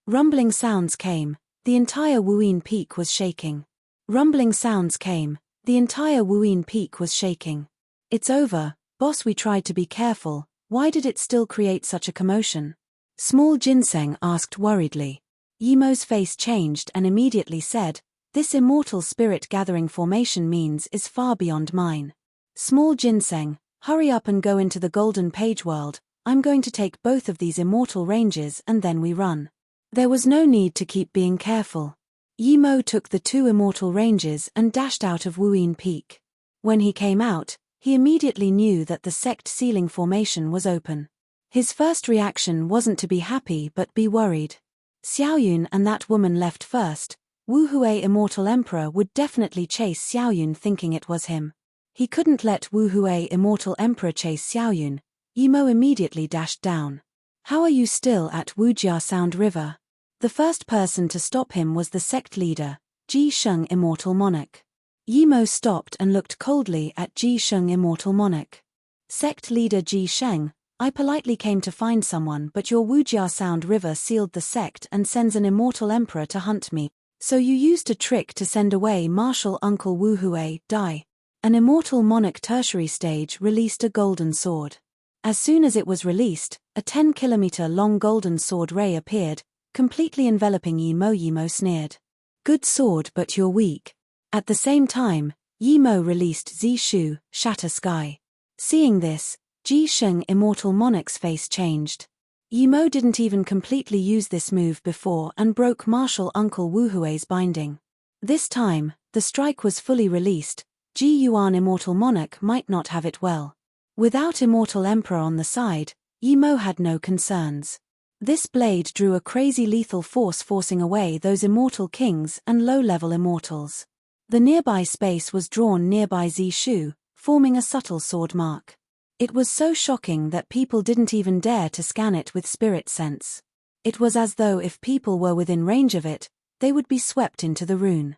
Rumbling sounds came, the entire Wuyin Peak was shaking. Rumbling sounds came, the entire Wuyin Peak was shaking. It's over, boss, we tried to be careful, why did it still create such a commotion? Small Ginseng asked worriedly. Yimo's face changed and immediately said, this immortal spirit gathering formation means is far beyond mine. Small Ginseng, hurry up and go into the golden page world, I'm going to take both of these immortal ranges and then we run. There was no need to keep being careful. Yimo took the 2 immortal ranges and dashed out of Wuyin Peak. When he came out, he immediately knew that the sect ceiling formation was open. His first reaction wasn't to be happy but be worried. Xiaoyun and that woman left first. Wu Hui Immortal Emperor would definitely chase Xiaoyun thinking it was him. He couldn't let Wu Hui Immortal Emperor chase Xiaoyun. Yimo immediately dashed down. How are you still at Wujia Sound River? The first person to stop him was the sect leader, Ji Sheng Immortal Monarch. Yimo stopped and looked coldly at Ji Sheng Immortal Monarch. Sect leader Ji Sheng, I politely came to find someone, but your Wujia Sound River sealed the sect and sends an immortal emperor to hunt me. So you used a trick to send away Martial Uncle Wu Hui, die. An immortal monarch tertiary stage released a golden sword. As soon as it was released, a 10-kilometer-long golden sword ray appeared, completely enveloping Yimo. Yimo sneered. Good sword, but you're weak. At the same time, Yimo released Zishu, Shatter Sky. Seeing this, Ji Sheng Immortal Monarch's face changed. Yimo didn't even completely use this move before and broke Martial Uncle Wu Hui's binding. This time, the strike was fully released. Ji Yuan Immortal Monarch might not have it well. Without Immortal Emperor on the side, Yimo had no concerns. This blade drew a crazy lethal force forcing away those immortal kings and low-level immortals. The nearby space was drawn nearby Zishu, forming a subtle sword mark. It was so shocking that people didn't even dare to scan it with spirit sense. It was as though if people were within range of it, they would be swept into the rune.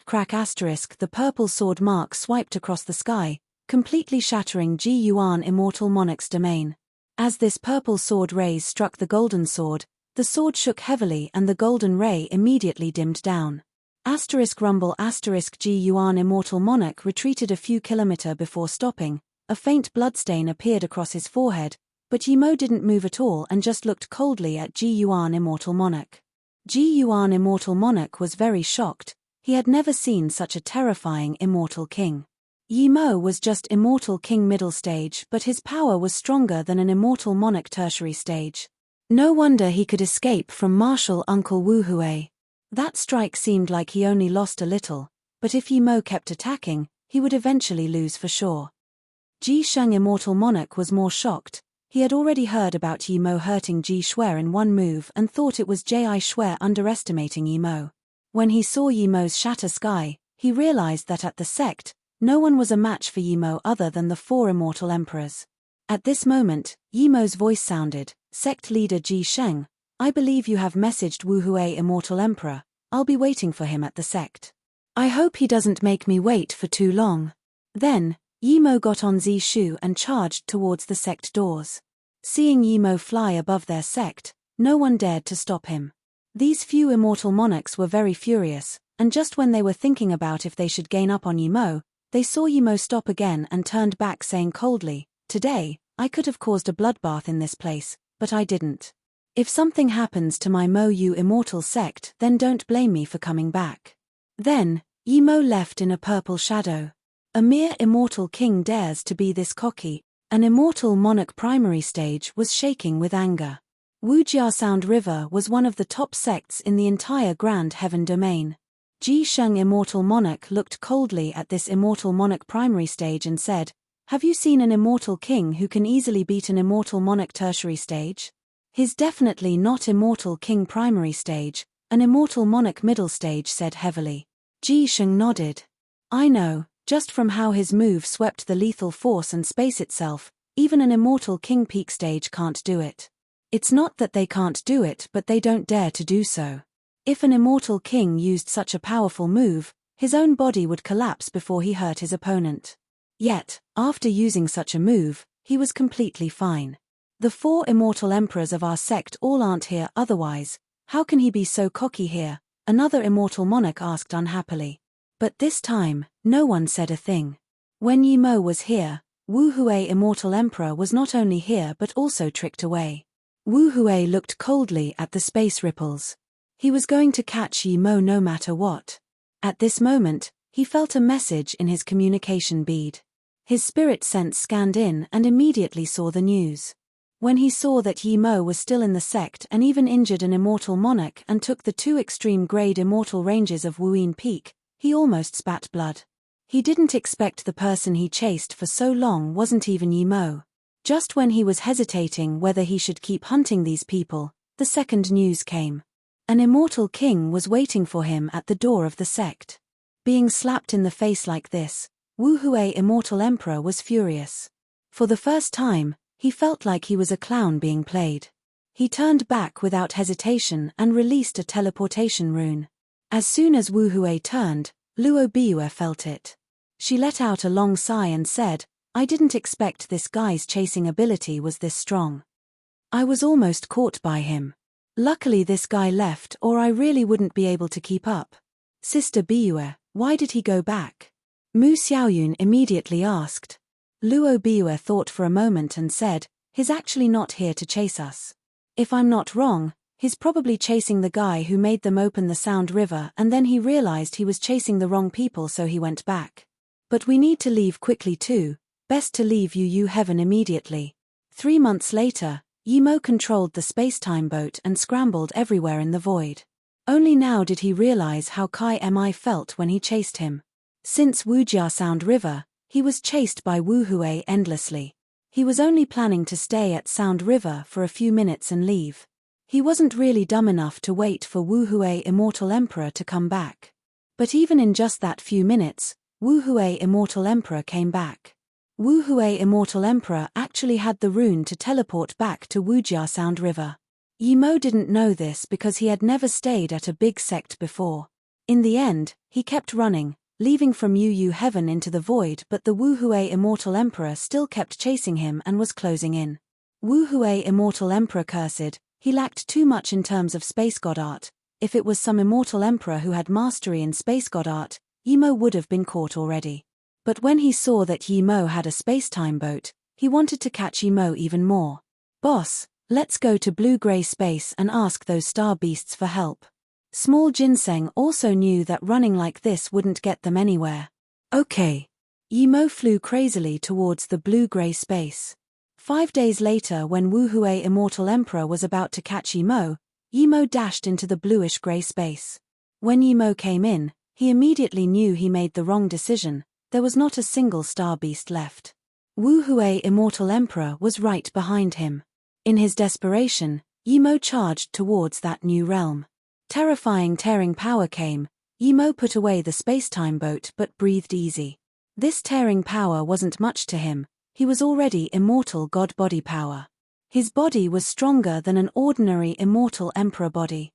Crack asterisk, the purple sword mark swiped across the sky, completely shattering Ji Yuan Immortal Monarch's domain. As this purple sword rays struck the golden sword, the sword shook heavily and the golden ray immediately dimmed down. Rumble Ji Yuan Immortal Monarch retreated a few kilometers before stopping. A faint bloodstain appeared across his forehead, but Yimo didn't move at all and just looked coldly at Ji Yuan Immortal Monarch. Ji Yuan Immortal Monarch was very shocked. He had never seen such a terrifying immortal king. Yimo was just immortal king middle stage, but his power was stronger than an immortal monarch tertiary stage. No wonder he could escape from Martial Uncle Wu Hui. That strike seemed like he only lost a little, but if Yimo kept attacking, he would eventually lose for sure. Ji Sheng Immortal Monarch was more shocked. He had already heard about Yimo hurting Ji Shui in one move and thought it was Ji Shui underestimating Yimo. When he saw Yimo's Shatter Sky, he realized that at the sect, no one was a match for Yimo other than the 4 immortal emperors. At this moment, Yimo's voice sounded, Sect leader Ji Sheng, I believe you have messaged Wu Hui Immortal Emperor, I'll be waiting for him at the sect. I hope he doesn't make me wait for too long. Then, Yimo got on Zishu and charged towards the sect doors. Seeing Yimo fly above their sect, no one dared to stop him. These few immortal monarchs were very furious, and just when they were thinking about if they should gain up on Yimo, they saw Yimo stop again and turned back saying coldly, Today, I could have caused a bloodbath in this place, but I didn't. If something happens to my Mo Yu immortal sect, then don't blame me for coming back. Then, Yimo left in a purple shadow. A mere immortal king dares to be this cocky. An immortal monarch primary stage was shaking with anger. Wujia Sound River was one of the top sects in the entire Grand Heaven domain. Ji Sheng Immortal Monarch looked coldly at this immortal monarch primary stage and said, Have you seen an immortal king who can easily beat an immortal monarch tertiary stage? He's definitely not immortal king primary stage, an immortal monarch middle stage said heavily. Ji Sheng nodded. I know, just from how his move swept the lethal force and space itself, even an immortal king peak stage can't do it. It's not that they can't do it, but they don't dare to do so. If an immortal king used such a powerful move, his own body would collapse before he hurt his opponent. Yet, after using such a move, he was completely fine. The 4 immortal emperors of our sect all aren't here otherwise. How can he be so cocky here? Another immortal monarch asked unhappily. But this time, no one said a thing. When Yi Mo was here, Wu Hui immortal emperor was not only here but also tricked away. Wu Hui looked coldly at the space ripples. He was going to catch Yi Mo no matter what. At this moment, he felt a message in his communication bead. His spirit sense scanned in and immediately saw the news. When he saw that Yi Mo was still in the sect and even injured an immortal monarch and took the 2 extreme grade immortal ranges of Wuyin Peak, he almost spat blood. He didn't expect the person he chased for so long wasn't even Yi Mo. Just when he was hesitating whether he should keep hunting these people, the second news came. An immortal king was waiting for him at the door of the sect. Being slapped in the face like this, Wu Hui immortal emperor was furious. For the first time, he felt like he was a clown being played. He turned back without hesitation and released a teleportation rune. As soon as Wu Hui turned, Luo Biue felt it. She let out a long sigh and said, "I didn't expect this guy's chasing ability was this strong. I was almost caught by him. Luckily this guy left or I really wouldn't be able to keep up." "Sister Biue, why did he go back?" Mu Xiaoyun immediately asked. Luo Biue thought for a moment and said, "He's actually not here to chase us. If I'm not wrong, he's probably chasing the guy who made them open the Sound River and then he realized he was chasing the wrong people so he went back. But we need to leave quickly too, best to leave Yu Heaven immediately." 3 months later, Yi Mo controlled the space-time boat and scrambled everywhere in the void. Only now did he realize how Kai Mi felt when he chased him. Since Wujia Sound River, he was chased by Wu Hui endlessly. He was only planning to stay at Sound River for a few minutes and leave. He wasn't really dumb enough to wait for Wu Hui Immortal Emperor to come back. But even in just that few minutes, Wu Hui Immortal Emperor came back. Wu Hui Immortal Emperor actually had the rune to teleport back to Wujia Sound River. Yi Mo didn't know this because he had never stayed at a big sect before. In the end, he kept running, leaving from Yu Heaven into the void, but the Wu Hui Immortal Emperor still kept chasing him and was closing in. Wu Hui Immortal Emperor cursed, he lacked too much in terms of space god art. If it was some immortal emperor who had mastery in space god art, Yi Mo would have been caught already. But when he saw that Yi Mo had a space-time boat, he wanted to catch Yi Mo even more. "Boss, let's go to blue-gray space and ask those star beasts for help." Small Ginseng also knew that running like this wouldn't get them anywhere. "Okay." Yi Mo flew crazily towards the blue-gray space. 5 days later, when Wu Hui Immortal Emperor was about to catch Yi Mo dashed into the bluish-gray space. When Yi Mo came in, he immediately knew he made the wrong decision. There was not a single star beast left. Wu Hui Immortal Emperor was right behind him. In his desperation, Yi Mo charged towards that new realm. Terrifying tearing power came. Yi Mo put away the space-time boat but breathed easy. This tearing power wasn't much to him. He was already immortal god body power. His body was stronger than an ordinary immortal emperor body.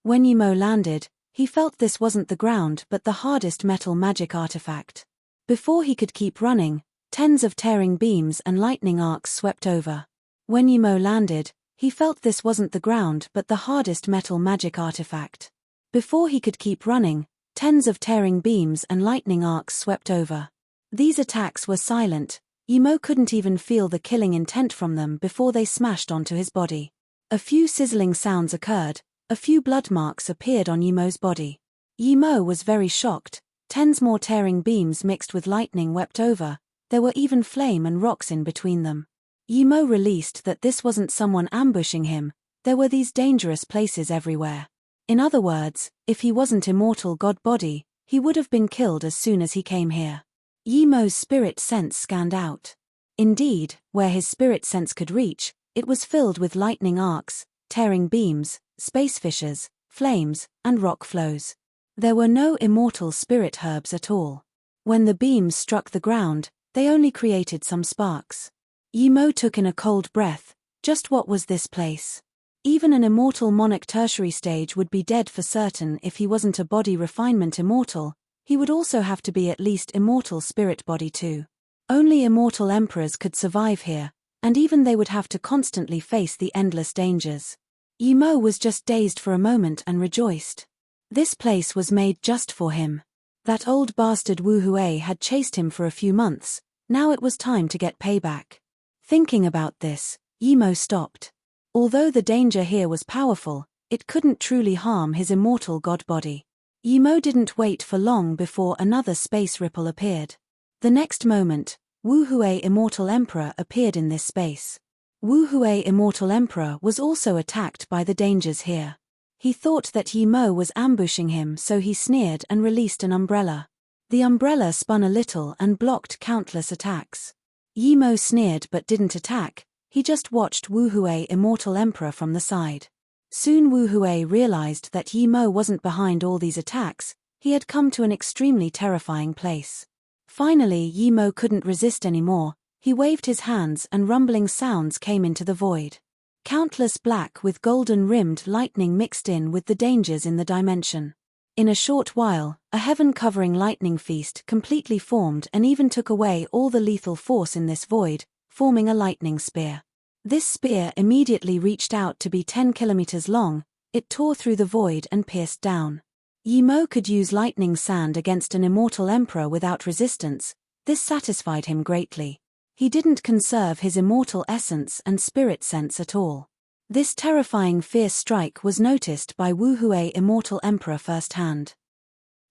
When Yi Mo landed, he felt this wasn't the ground but the hardest metal magic artifact. Before he could keep running, tens of tearing beams and lightning arcs swept over. When Yi Mo landed, he felt this wasn't the ground but the hardest metal magic artifact. Before he could keep running, tens of tearing beams and lightning arcs swept over. These attacks were silent. Yi Mo couldn't even feel the killing intent from them before they smashed onto his body. A few sizzling sounds occurred. A few blood marks appeared on Yi Mo's body. Yi Mo was very shocked. Tens more tearing beams mixed with lightning wept over. There were even flame and rocks in between them. Yi Mo released that this wasn't someone ambushing him. There were these dangerous places everywhere. In other words, if he wasn't immortal god body, he would have been killed as soon as he came here. Yi Mo's spirit sense scanned out. Indeed, where his spirit sense could reach, it was filled with lightning arcs, tearing beams, space fissures, flames, and rock flows. There were no immortal spirit herbs at all. When the beams struck the ground, they only created some sparks. Yi Mo took in a cold breath. Just what was this place? Even an immortal monarch tertiary stage would be dead for certain if he wasn't a body refinement immortal. He would also have to be at least immortal spirit body too. Only immortal emperors could survive here, and even they would have to constantly face the endless dangers. Yimo was just dazed for a moment and rejoiced. This place was made just for him. That old bastard Wu Hui had chased him for a few months, now it was time to get payback. Thinking about this, Yimo stopped. Although the danger here was powerful, it couldn't truly harm his immortal god body. Yimo didn't wait for long before another space ripple appeared. The next moment, Wu Hui Immortal Emperor appeared in this space. Wu Hui Immortal Emperor was also attacked by the dangers here. He thought that Yimo was ambushing him, so he sneered and released an umbrella. The umbrella spun a little and blocked countless attacks. Yimo sneered but didn't attack, he just watched Wu Hui Immortal Emperor from the side. Soon Wu Hui realized that Yimo wasn't behind all these attacks, he had come to an extremely terrifying place. Finally Yimo couldn't resist anymore, he waved his hands and rumbling sounds came into the void. Countless black with golden-rimmed lightning mixed in with the dangers in the dimension. In a short while, a heaven-covering lightning feast completely formed and even took away all the lethal force in this void, forming a lightning spear. This spear immediately reached out to be 10 kilometers long, it tore through the void and pierced down. Yimo could use lightning sand against an immortal emperor without resistance, this satisfied him greatly. He didn't conserve his immortal essence and spirit sense at all. This terrifying fierce strike was noticed by Wu Hui Immortal Emperor firsthand.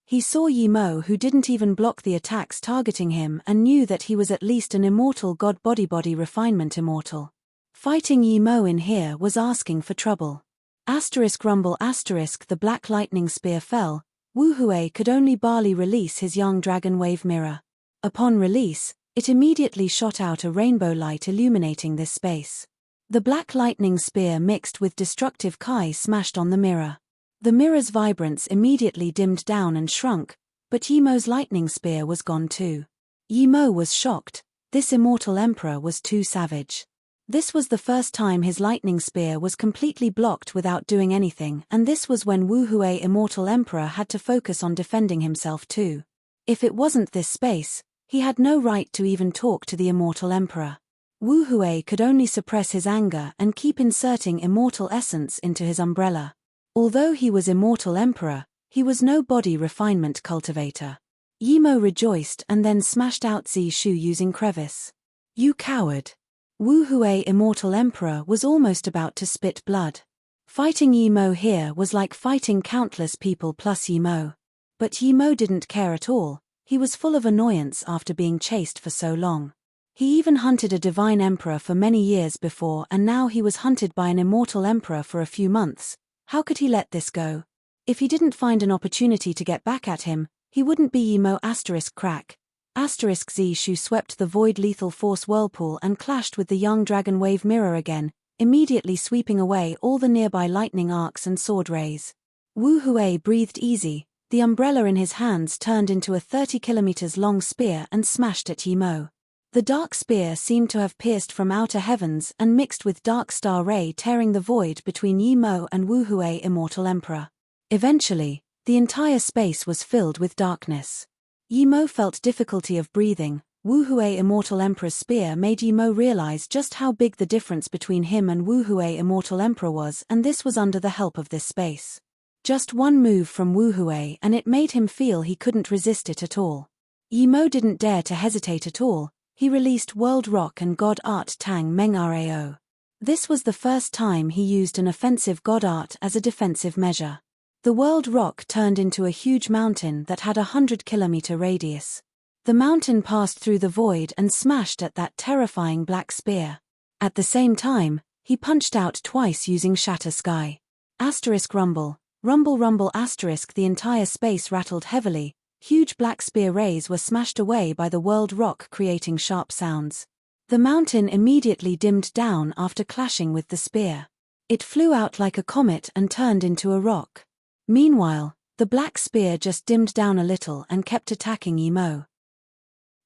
He saw Yimo, who didn't even block the attacks targeting him, and knew that he was at least an immortal god body refinement immortal. Fighting Yimo in here was asking for trouble. Rumble the black lightning spear fell, Wu Hui could only barely release his young dragon wave mirror. Upon release, it immediately shot out a rainbow light illuminating this space. The black lightning spear mixed with destructive Kai smashed on the mirror. The mirror's vibrance immediately dimmed down and shrunk, but Yimo's lightning spear was gone too. Yimo was shocked, this immortal emperor was too savage. This was the first time his lightning spear was completely blocked without doing anything, and this was when Wu Hui Immortal Emperor had to focus on defending himself too. If it wasn't this space, he had no right to even talk to the Immortal Emperor. Wu Hui could only suppress his anger and keep inserting immortal essence into his umbrella. Although he was Immortal Emperor, he was no body refinement cultivator. Yimo rejoiced and then smashed out Zishu using crevice. You coward! Wu Hui Immortal Emperor was almost about to spit blood. Fighting Yimo here was like fighting countless people plus Yimo. But Yimo didn't care at all. He was full of annoyance after being chased for so long. He even hunted a divine emperor for many years before, and now he was hunted by an immortal emperor for a few months. How could he let this go? If he didn't find an opportunity to get back at him, he wouldn't be Yimo crack. Zishu swept the void lethal force whirlpool and clashed with the young dragon wave mirror again, immediately sweeping away all the nearby lightning arcs and sword rays. Wu Hui breathed easy. The umbrella in his hands turned into a 30 kilometers long spear and smashed at Yimo. The dark spear seemed to have pierced from outer heavens and mixed with dark star ray, tearing the void between Yimo and Wu Hui Immortal Emperor. Eventually, the entire space was filled with darkness. Yimo felt difficulty of breathing. Wu Hui Immortal Emperor's spear made Yimo realize just how big the difference between him and Wu Hui Immortal Emperor was, and this was under the help of this space. Just one move from Wu Hui and it made him feel he couldn't resist it at all. Yimo didn't dare to hesitate at all, he released World Rock and God Art Tang Meng Rao. This was the first time he used an offensive God Art as a defensive measure. The World Rock turned into a huge mountain that had a 100-kilometer radius. The mountain passed through the void and smashed at that terrifying black spear. At the same time, he punched out twice using Shatter Sky. Rumble. The entire space rattled heavily, huge black spear rays were smashed away by the World Rock, creating sharp sounds. The mountain immediately dimmed down after clashing with the spear. It flew out like a comet and turned into a rock. Meanwhile, the black spear just dimmed down a little and kept attacking Yimo.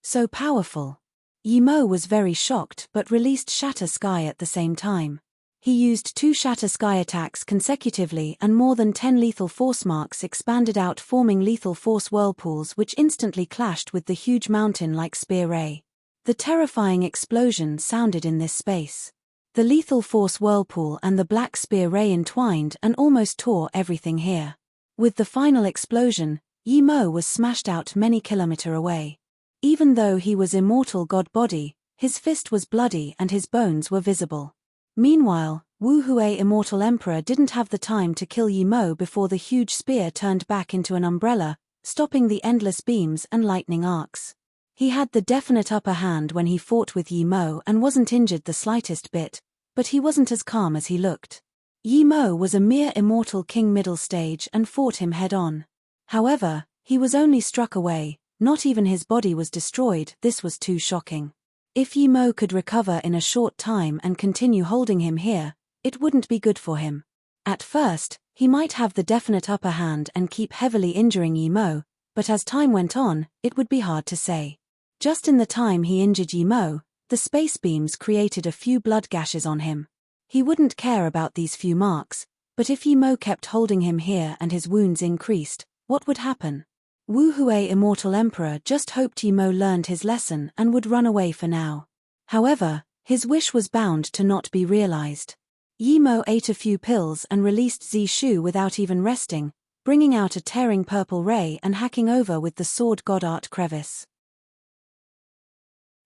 So powerful. Yimo was very shocked but released Shatter Sky at the same time. He used 2 Shatter Sky attacks consecutively and more than 10 lethal force marks expanded out, forming lethal force whirlpools which instantly clashed with the huge mountain like spear ray. The terrifying explosion sounded in this space. The lethal force whirlpool and the black spear ray entwined and almost tore everything here. With the final explosion, Yi Mo was smashed out many kilometers away. Even though he was immortal god body, his fist was bloody and his bones were visible. Meanwhile, Wu Hui Immortal Emperor didn't have the time to kill Yi Mo before the huge spear turned back into an umbrella, stopping the endless beams and lightning arcs. He had the definite upper hand when he fought with Yi Mo and wasn't injured the slightest bit, but he wasn't as calm as he looked. Yi Mo was a mere immortal king middle stage and fought him head-on. However, he was only struck away, not even his body was destroyed. This was too shocking. If Yi Mo could recover in a short time and continue holding him here, it wouldn't be good for him. At first, he might have the definite upper hand and keep heavily injuring Yi Mo, but as time went on, it would be hard to say. Just in the time he injured Yi Mo, the space beams created a few blood gashes on him. He wouldn't care about these few marks, but if Yi Mo kept holding him here and his wounds increased, what would happen? Wu Hui Immortal Emperor just hoped Yi Mo learned his lesson and would run away for now. However, his wish was bound to not be realized. Yi Mo ate a few pills and released Zishu without even resting, bringing out a tearing purple ray and hacking over with the sword god art crevice.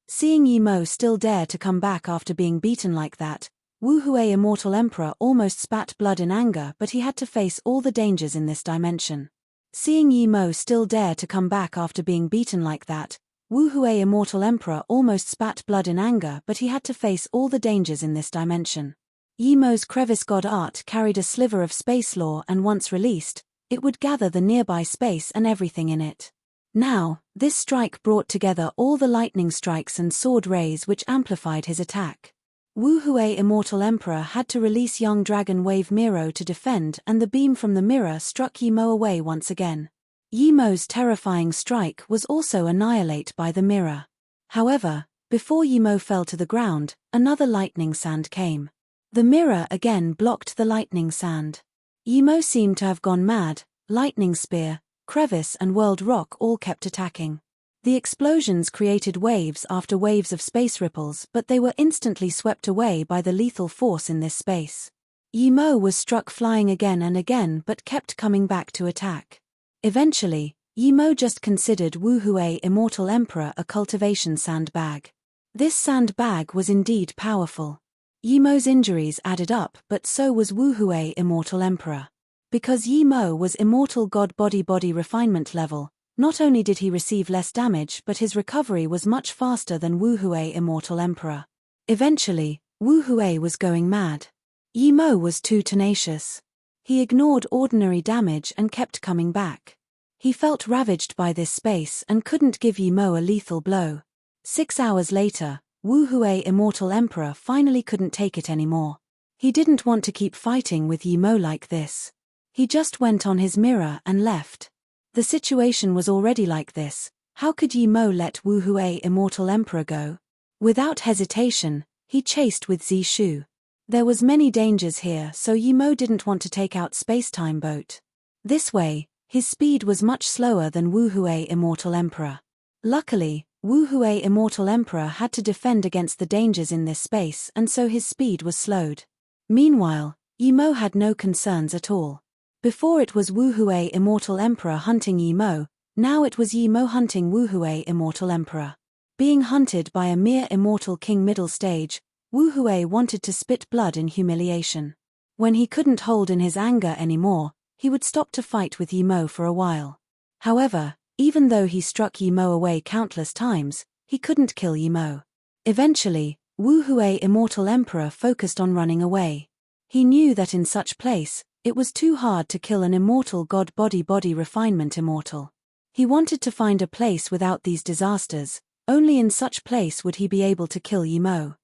Seeing Yi Mo still dare to come back after being beaten like that, Wu Hui Immortal Emperor almost spat blood in anger, but he had to face all the dangers in this dimension. Seeing Yi Mo still dare to come back after being beaten like that, Wu Hui Immortal Emperor almost spat blood in anger, but he had to face all the dangers in this dimension. Yi Mo's crevice god art carried a sliver of space lore, and once released, it would gather the nearby space and everything in it. Now, this strike brought together all the lightning strikes and sword rays which amplified his attack. Wu Hui Immortal Emperor had to release Young Dragon Wave Miro to defend, and the beam from the mirror struck Yi Mo away once again. Yi Mo's terrifying strike was also annihilated by the mirror. However, before Yi Mo fell to the ground, another lightning sand came. The mirror again blocked the lightning sand. Yi Mo seemed to have gone mad. Lightning spear, crevice and world rock all kept attacking. The explosions created waves after waves of space ripples, but they were instantly swept away by the lethal force in this space. Yi Mo was struck flying again and again but kept coming back to attack. Eventually, Yi Mo just considered Wu Hui Immortal Emperor a cultivation sandbag. This sandbag was indeed powerful. Yi Mo's injuries added up, but so was Wu Hui Immortal Emperor. Because Yi Mo was immortal god body refinement level, not only did he receive less damage, but his recovery was much faster than Wu Hui Immortal Emperor. Eventually, Wu Hui was going mad. Yi Mo was too tenacious. He ignored ordinary damage and kept coming back. He felt ravaged by this space and couldn't give Yi Mo a lethal blow. 6 hours later, Wu Hui Immortal Emperor finally couldn't take it anymore. He didn't want to keep fighting with Yi Mo like this. He just went on his mirror and left. The situation was already like this. How could Yi Mo let Wu Hui Immortal Emperor go? Without hesitation, he chased with Zishu. There was many dangers here, so Yi Mo didn't want to take out Space-Time Boat. This way, his speed was much slower than Wu Hui Immortal Emperor. Luckily, Wu Hui Immortal Emperor had to defend against the dangers in this space, and so his speed was slowed. Meanwhile, Yi Mo had no concerns at all. Before it was Wu Hui Immortal Emperor hunting Yi Mo, now it was Yi Mo hunting Wu Hui Immortal Emperor. Being hunted by a mere immortal king middle stage, Wu Hui wanted to spit blood in humiliation. When he couldn't hold in his anger anymore, he would stop to fight with Yi Mo for a while. However, even though he struck Yi Mo away countless times, he couldn't kill Yi Mo. Eventually, Wu Hui Immortal Emperor focused on running away. He knew that in such place, it was too hard to kill an immortal god body refinement immortal. He wanted to find a place without these disasters. Only in such place would he be able to kill Yi Mo.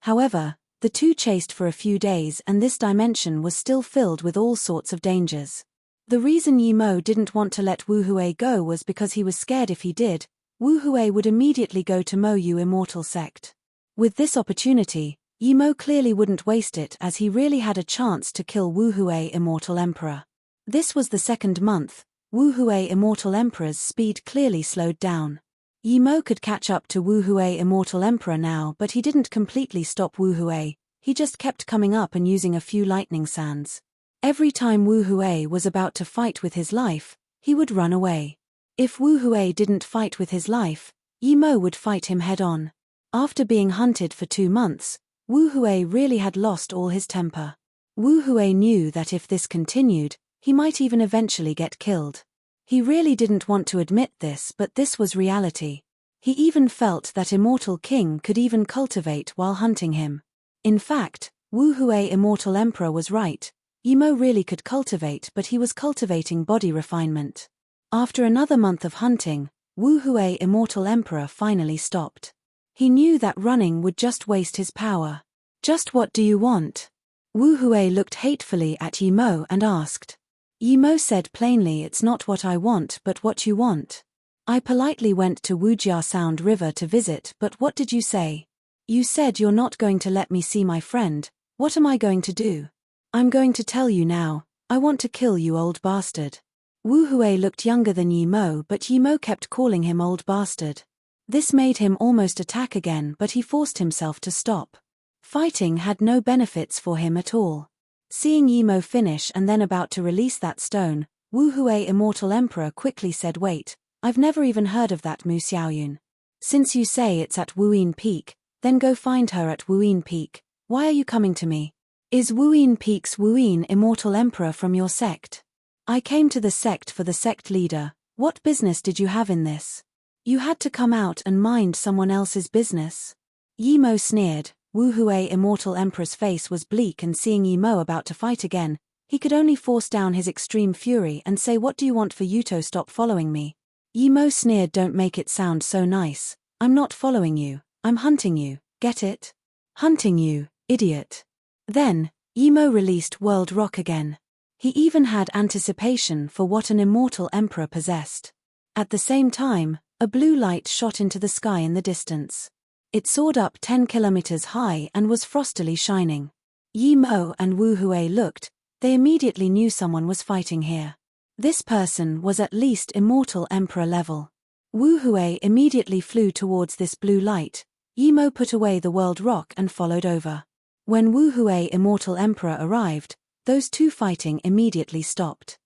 However, the two chased for a few days, and this dimension was still filled with all sorts of dangers. The reason Yi Mo didn't want to let Wu Hui go was because he was scared if he did, Wu Hui would immediately go to Mo Yu Immortal Sect. With this opportunity, Yi Mo clearly wouldn't waste it, as he really had a chance to kill Wu Hui Immortal Emperor. This was the second month. Wu Hui Immortal Emperor's speed clearly slowed down. Yi Mo could catch up to Wu Hui Immortal Emperor now, but he didn't completely stop Wu Hui, he just kept coming up and using a few lightning sands. Every time Wu Hui was about to fight with his life, he would run away. If Wu Hui didn't fight with his life, Yi Mo would fight him head-on. After being hunted for 2 months, Wu Hui really had lost all his temper. Wu Hui knew that if this continued, he might even eventually get killed. He really didn't want to admit this, but this was reality. He even felt that Immortal King could even cultivate while hunting him. In fact, Wu Hui Immortal Emperor was right. Yi Mo really could cultivate, but he was cultivating body refinement. After another month of hunting, Wu Hui Immortal Emperor finally stopped. He knew that running would just waste his power. Just what do you want? Wu Hui looked hatefully at Yi Mo and asked. Yi Mo said plainly, it's not what I want but what you want. I politely went to Wujia Sound River to visit, but what did you say? You said you're not going to let me see my friend. What am I going to do? I'm going to tell you now, I want to kill you, old bastard. Wu Hui looked younger than Yi Mo, but Yi Mo kept calling him old bastard. This made him almost attack again, but he forced himself to stop. Fighting had no benefits for him at all. Seeing Yi Mo finish and then about to release that stone, Wu Hui Immortal Emperor quickly said, wait, I've never even heard of that Mu Xiaoyun. Since you say it's at Wuyin Peak, then go find her at Wuyin Peak. Why are you coming to me? Is Wuyin Peak's Wuyin Immortal Emperor from your sect? I came to the sect for the sect leader. What business did you have in this? You had to come out and mind someone else's business. Yi Mo sneered. Wu Hui Immortal Emperor's face was bleak, and seeing Yi Mo about to fight again, he could only force down his extreme fury and say, what do you want for Yuto? Stop following me. Yi Mo sneered, don't make it sound so nice. I'm not following you, I'm hunting you, get it? Hunting you, idiot. Then, Yi Mo released World Rock again. He even had anticipation for what an immortal emperor possessed. At the same time, a blue light shot into the sky in the distance. It soared up 10 kilometers high and was frostily shining. Yi Mo and Wu Hui looked, they immediately knew someone was fighting here. This person was at least immortal emperor level. Wu Hui immediately flew towards this blue light. Yi Mo put away the world rock and followed over. When Wu Hui Immortal Emperor arrived, those two fighting immediately stopped.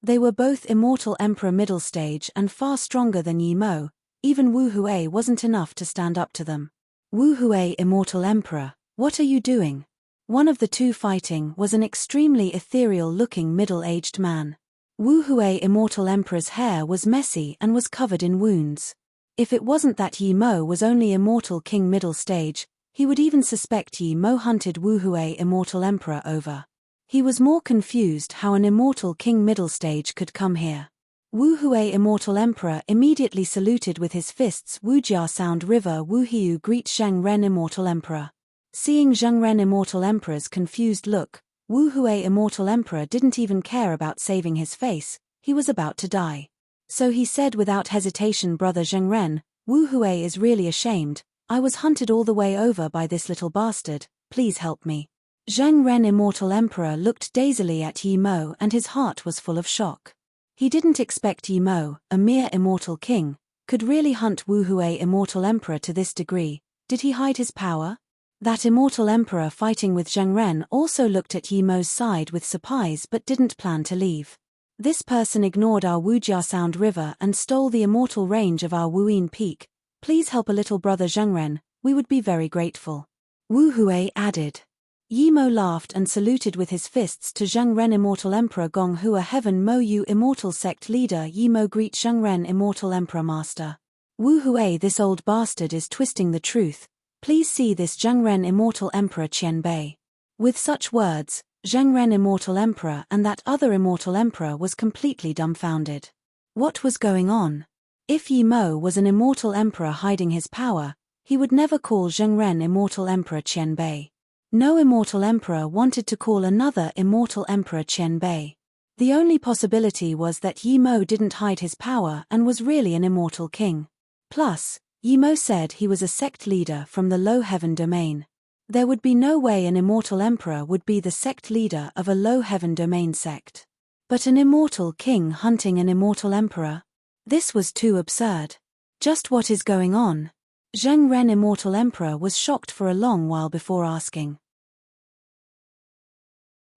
They were both Immortal Emperor middle stage and far stronger than Yi Mo. Even Wu Hui wasn't enough to stand up to them. Wu Hui Immortal Emperor, what are you doing? One of the two fighting was an extremely ethereal-looking middle-aged man. Wu Hui Immortal Emperor's hair was messy and was covered in wounds. If it wasn't that Yi Mo was only Immortal King middle stage, he would even suspect Yi Mo hunted Wu Hui Immortal Emperor over. He was more confused how an Immortal King middle stage could come here. Wu Hui Immortal Emperor immediately saluted with his fists. Wujia Sound River Wu Hiu greet Zheng Ren Immortal Emperor. Seeing Zheng Ren Immortal Emperor's confused look, Wu Hui Immortal Emperor didn't even care about saving his face, he was about to die. So he said without hesitation, brother Zheng Ren, Wu Hui is really ashamed. I was hunted all the way over by this little bastard, please help me. Zheng Ren Immortal Emperor looked dazedly at Yi Mo and his heart was full of shock. He didn't expect Yi Mo, a mere immortal king, could really hunt Wu Hui Immortal Emperor to this degree. Did he hide his power? That immortal emperor fighting with Zheng Ren also looked at Yi Mo's side with surprise but didn't plan to leave. This person ignored our Wujia Sound River and stole the immortal range of our Wuyin Peak. Please help a little brother Zheng Ren, we would be very grateful. Wu Hui added. Yi Mo laughed and saluted with his fists to Zheng Ren Immortal Emperor. Gong Hua Heaven Mo Yu Immortal Sect Leader. Yi Mo greet Zheng Ren Immortal Emperor Master. Wu Hui, this old bastard is twisting the truth. Please see this Zheng Ren Immortal Emperor Qian Bei. With such words, Zheng Ren Immortal Emperor and that other Immortal Emperor was completely dumbfounded. What was going on? If Yi Mo was an Immortal Emperor hiding his power, he would never call Zheng Ren Immortal Emperor Qian Bei. No Immortal Emperor wanted to call another Immortal Emperor Qian Bei. The only possibility was that Yi Mo didn't hide his power and was really an Immortal King. Plus, Yi Mo said he was a sect leader from the Low Heaven Domain. There would be no way an Immortal Emperor would be the sect leader of a Low Heaven Domain sect. But an Immortal King hunting an Immortal Emperor? This was too absurd. Just what is going on? Zheng Ren, Immortal Emperor, was shocked for a long while before asking.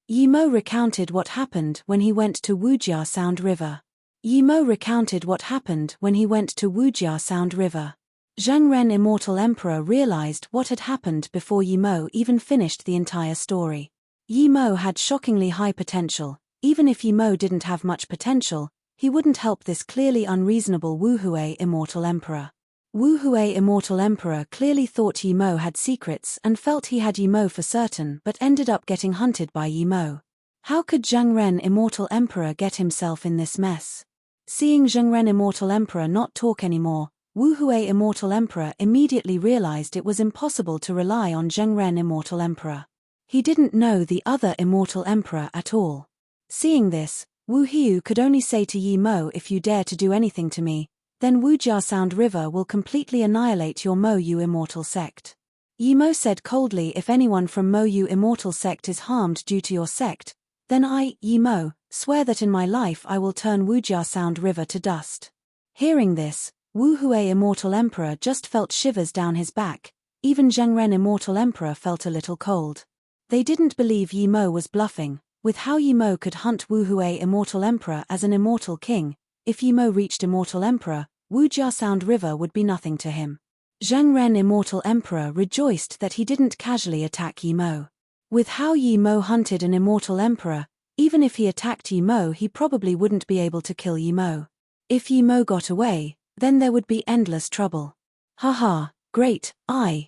Yi Mo recounted what happened when he went to Wujia Sound River. Yi Mo recounted what happened when he went to Wujia Sound River. Zheng Ren, Immortal Emperor, realized what had happened before Yi Mo even finished the entire story. Yi Mo had shockingly high potential. Even if Yi Mo didn't have much potential, he wouldn't help this clearly unreasonable Wu Hui, Immortal Emperor. Wu Hui, Immortal Emperor, clearly thought Yi Mo had secrets and felt he had Yi Mo for certain, but ended up getting hunted by Yi Mo. How could Zheng Ren, Immortal Emperor, get himself in this mess? Seeing Zheng Ren, Immortal Emperor, not talk anymore, Wu Hui, Immortal Emperor, immediately realized it was impossible to rely on Zheng Ren, Immortal Emperor. He didn't know the other Immortal Emperor at all. Seeing this, Wu Hiu could only say to Yi Mo, if you dare to do anything to me, then Wujia Sound River will completely annihilate your Mo Yu Immortal sect. Yi Mo said coldly, if anyone from Mo Yu Immortal sect is harmed due to your sect, then I, Yi Mo, swear that in my life I will turn Wujia Sound River to dust. Hearing this, Wu Hui, Immortal Emperor, just felt shivers down his back. Even Zheng Ren, Immortal Emperor, felt a little cold. They didn't believe Yi Mo was bluffing. With how Yi Mo could hunt Wu Hui, Immortal Emperor, as an immortal king, if Yi Mo reached Immortal Emperor, Wujia Sound River would be nothing to him. Zheng Ren, Immortal Emperor, rejoiced that he didn't casually attack Yi Mo. With how Yi Mo hunted an Immortal Emperor, even if he attacked Yi Mo, he probably wouldn't be able to kill Yi Mo. If Yi Mo got away, then there would be endless trouble. Haha, great,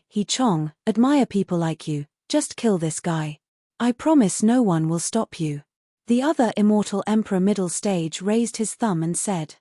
He Chong, admire people like you, just kill this guy. I promise no one will stop you. The other Immortal Emperor, middle stage, raised his thumb and said.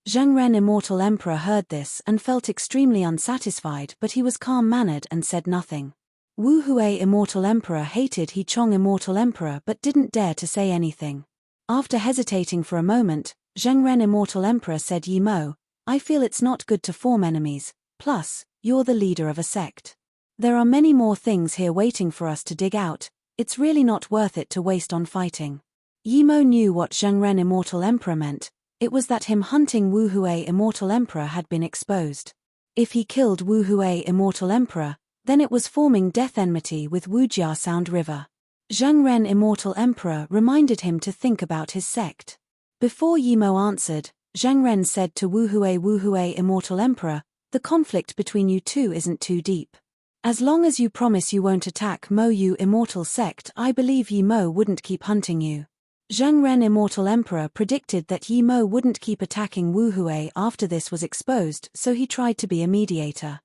Zheng Ren, Immortal Emperor, heard this and felt extremely unsatisfied, but he was calm-mannered and said nothing. Wu Hui, Immortal Emperor, hated He Chong, Immortal Emperor, but didn't dare to say anything. After hesitating for a moment, Zheng Ren, Immortal Emperor, said, Yi Mo, I feel it's not good to form enemies, plus, you're the leader of a sect. There are many more things here waiting for us to dig out, it's really not worth it to waste on fighting. Yi Mo knew what Zheng Ren, Immortal Emperor, meant. It was that him hunting Wu Hui, Immortal Emperor, had been exposed. If he killed Wu Hui, Immortal Emperor, then it was forming death enmity with Wujia Sound River. Zheng Ren, Immortal Emperor, reminded him to think about his sect. Before Yi Mo answered, Zheng Ren said to Wu Hui, Immortal Emperor, the conflict between you two isn't too deep. As long as you promise you won't attack Mo Yu Immortal sect, I believe Yi Mo wouldn't keep hunting you. Zheng Ren, Immortal Emperor, predicted that Yi Mo wouldn't keep attacking Wu Hui after this was exposed, so he tried to be a mediator.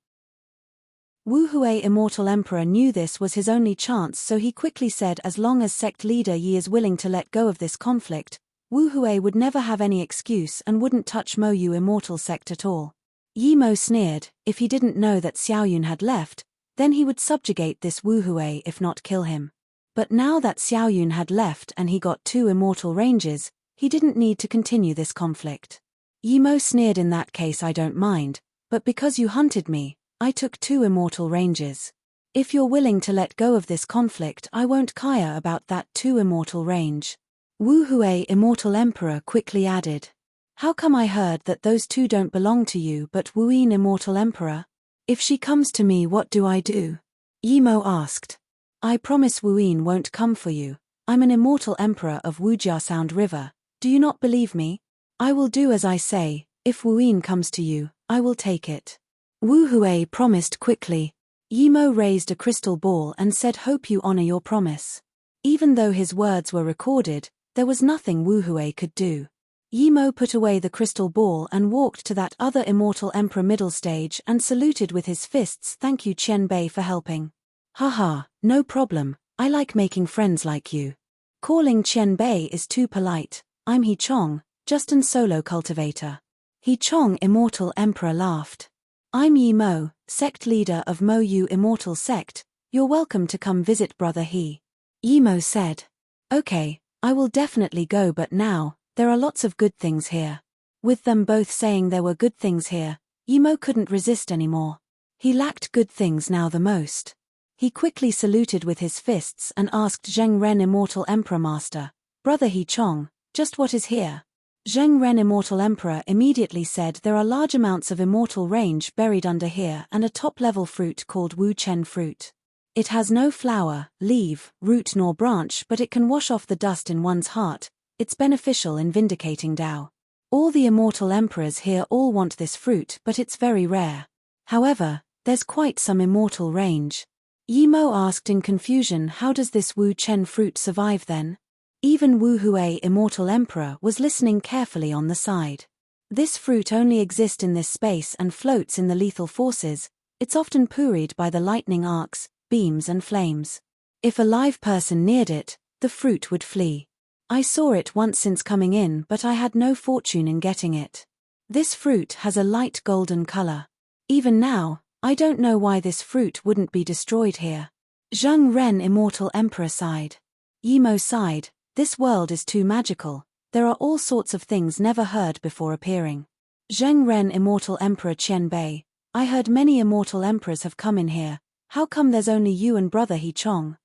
Wu Hui, Immortal Emperor, knew this was his only chance, so he quickly said, as long as sect leader Yi is willing to let go of this conflict, Wu Hui would never have any excuse and wouldn't touch Mo Yu Immortal sect at all. Yi Mo sneered, if he didn't know that Xiaoyun had left, then he would subjugate this Wu Hui if not kill him. But now that Xiaoyun had left and he got 2 immortal ranges, he didn't need to continue this conflict. Yi Mo sneered, in that case I don't mind, but because you hunted me, I took 2 immortal ranges. If you're willing to let go of this conflict, I won't care about that 2 immortal range. Wu Hui, Immortal Emperor, quickly added. How come I heard that those 2 don't belong to you but Wuyin, Immortal Emperor? If she comes to me, what do I do? Yi Mo asked. I promise Wuyin won't come for you. I'm an Immortal Emperor of Wujia Sound River. Do you not believe me? I will do as I say. If Wuyin comes to you, I will take it. Wu Hui promised quickly. Yi Mo raised a crystal ball and said, hope you honor your promise. Even though his words were recorded, there was nothing Wu Hui could do. Yi Mo put away the crystal ball and walked to that other Immortal Emperor middle stage and saluted with his fists. Thank you, Qian Bei, for helping. Haha, no problem, I like making friends like you. Calling Qian Bei is too polite. I'm He Chong, just an solo cultivator. He Chong, Immortal Emperor, laughed. I'm Yi Mo, sect leader of Mo Yu Immortal sect. You're welcome to come visit brother He. Yi Mo said. Okay, I will definitely go, but now, there are lots of good things here. With them both saying there were good things here, Yi Mo couldn't resist anymore. He lacked good things now the most. He quickly saluted with his fists and asked Zheng Ren, Immortal Emperor, Master, Brother He Chong, just what is here? Zheng Ren, Immortal Emperor, immediately said there are large amounts of immortal range buried under here and a top-level fruit called Wu Chen fruit. It has no flower, leaf, root nor branch, but it can wash off the dust in one's heart. It's beneficial in vindicating Tao. All the immortal emperors here all want this fruit, but it's very rare. However, there's quite some immortal range. Yi Mo asked in confusion, how does this Wu Chen fruit survive then? Even Wu Hui, Immortal Emperor, was listening carefully on the side. This fruit only exists in this space and floats in the lethal forces. It's often puried by the lightning arcs, beams and flames. If a live person neared it, the fruit would flee. I saw it once since coming in, but I had no fortune in getting it. This fruit has a light golden color. Even now, I don't know why this fruit wouldn't be destroyed here. Zheng Ren, Immortal Emperor, sighed. Yi Mo sighed. This world is too magical. There are all sorts of things never heard before appearing. Zheng Ren, Immortal Emperor Qian Bei, I heard many immortal emperors have come in here. How come there's only you and brother He Chong?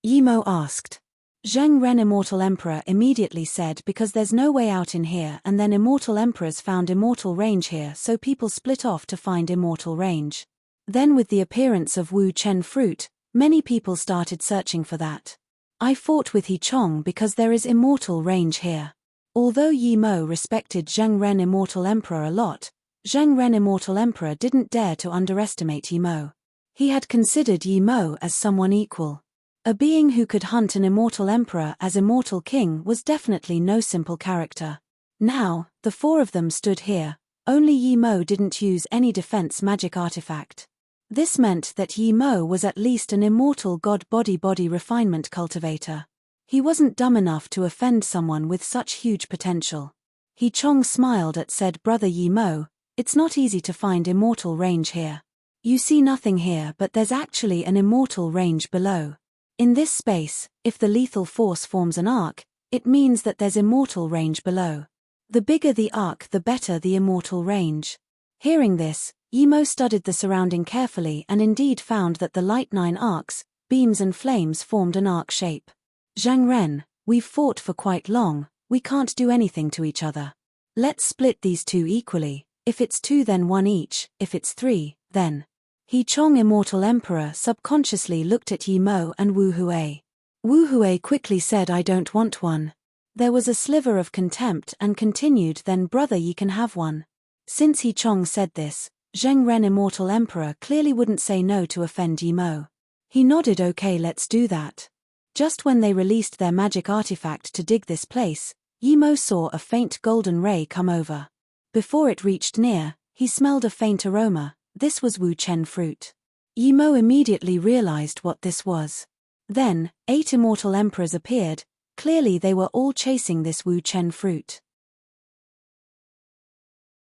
Yi Mo asked. Zheng Ren, Immortal Emperor, immediately said because there's no way out in here, and then immortal emperors found immortal range here, so people split off to find immortal range. Then with the appearance of Wu Chen fruit, many people started searching for that. I fought with He Chong because there is immortal range here. Although Yi Mo respected Zheng Ren, Immortal Emperor, a lot, Zheng Ren, Immortal Emperor, didn't dare to underestimate Yi Mo. He had considered Yi Mo as someone equal. A being who could hunt an immortal emperor as immortal king was definitely no simple character. Now, the four of them stood here. Only Yi Mo didn't use any defense magic artifact. This meant that Yi Mo was at least an immortal god body refinement cultivator. He wasn't dumb enough to offend someone with such huge potential. He Chong smiled at said brother Yi Mo, it's not easy to find immortal range here. You see nothing here, but there's actually an immortal range below. In this space, if the lethal force forms an arc, it means that there's immortal range below. The bigger the arc, the better the immortal range. Hearing this, Yi Mo studied the surrounding carefully and indeed found that the light 9 arcs, beams and flames formed an arc shape. Zheng Ren, we've fought for quite long, we can't do anything to each other. Let's split these two equally. If it's 2 then 1 each, if it's 3, then. He Chong, Immortal Emperor, subconsciously looked at Yi Mo and Wu Hui. Wu Hui quickly said, I don't want one. There was a sliver of contempt and continued, then brother Yi can have one. Since He Chong said this, Zheng Ren, Immortal Emperor, clearly wouldn't say no to offend Yi Mo. He nodded, okay, let's do that. Just when they released their magic artifact to dig this place, Yi Mo saw a faint golden ray come over. Before it reached near, he smelled a faint aroma. This was Wu Chen fruit. Yi Mo immediately realized what this was. Then, 8 immortal emperors appeared. Clearly they were all chasing this Wu Chen fruit.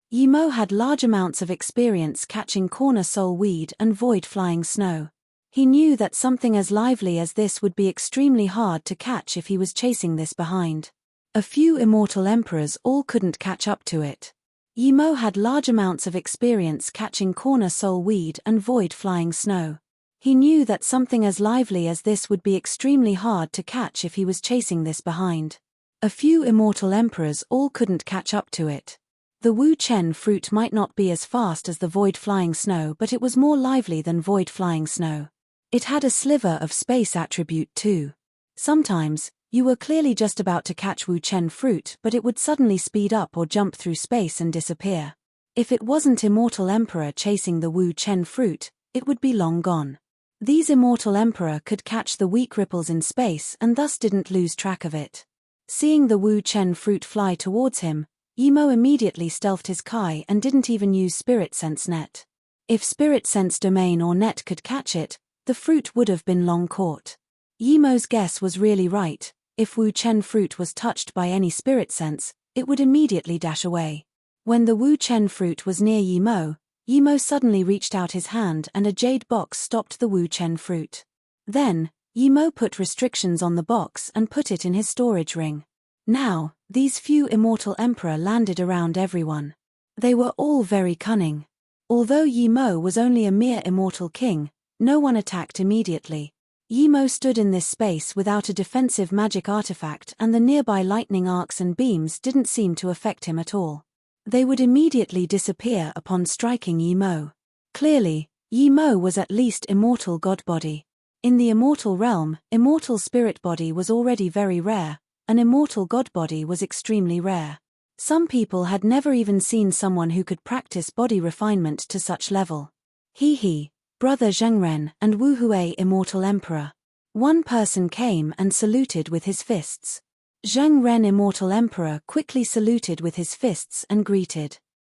Yi Mo had large amounts of experience catching corner soul weed and void flying snow. He knew that something as lively as this would be extremely hard to catch if he was chasing this behind. A few immortal emperors all couldn't catch up to it. Yi Mo had large amounts of experience catching corner soul weed and void flying snow. He knew that something as lively as this would be extremely hard to catch if he was chasing this behind. A few immortal emperors all couldn't catch up to it. The Wu Chen fruit might not be as fast as the void flying snow, but it was more lively than void flying snow. It had a sliver of space attribute too. Sometimes, you were clearly just about to catch Wu Chen fruit, but it would suddenly speed up or jump through space and disappear. If it wasn't Immortal Emperor chasing the Wu Chen fruit, it would be long gone. These Immortal Emperor could catch the weak ripples in space and thus didn't lose track of it. Seeing the Wu Chen fruit fly towards him, Yi Mo immediately stealthed his Kai and didn't even use Spirit Sense net. If Spirit Sense domain or net could catch it, the fruit would have been long caught. Yi Mo's guess was really right. If Wu Chen fruit was touched by any spirit sense, it would immediately dash away. When the Wu Chen fruit was near Yi Mo suddenly reached out his hand and a jade box stopped the Wu Chen fruit. Then, Yi Mo put restrictions on the box and put it in his storage ring. Now, these few immortal emperor landed around everyone. They were all very cunning. Although Yi Mo was only a mere immortal king, no one attacked immediately. Yimo stood in this space without a defensive magic artifact, and the nearby lightning arcs and beams didn't seem to affect him at all. They would immediately disappear upon striking Yimo. Clearly, Yimo was at least immortal god body. In the immortal realm, immortal spirit body was already very rare, an immortal god body was extremely rare. Some people had never even seen someone who could practice body refinement to such level. He, brother Zhengren, and Wu Hui, immortal emperor. One person came and saluted with his fists. Zhengren, immortal emperor, quickly saluted with his fists and greeted.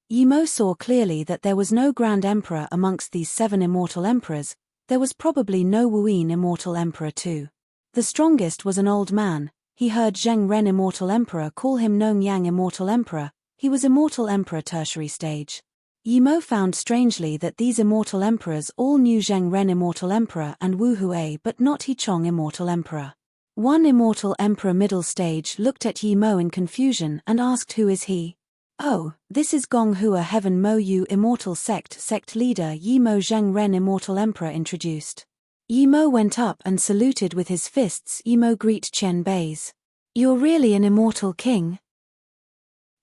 Yimo saw clearly that there was no grand emperor amongst these 7 immortal emperors. There was probably no Wuyin immortal emperor too. The strongest was an old man. He heard Zhengren, immortal emperor, call him Nongyang, immortal emperor. He was immortal emperor tertiary stage. Yimo found strangely that these immortal emperors all knew Zhengren, immortal emperor, and Wu Hui, but not Hichong, immortal emperor. One immortal emperor middle stage looked at Yimo in confusion and asked, "Who is he?" "Oh, this is Gong Hua Heaven Mo Yu, immortal sect leader," Yimo Zhengren, immortal emperor, introduced. Yimo went up and saluted with his fists. "Yimo, greet Qian Bei's. You're really an immortal king?"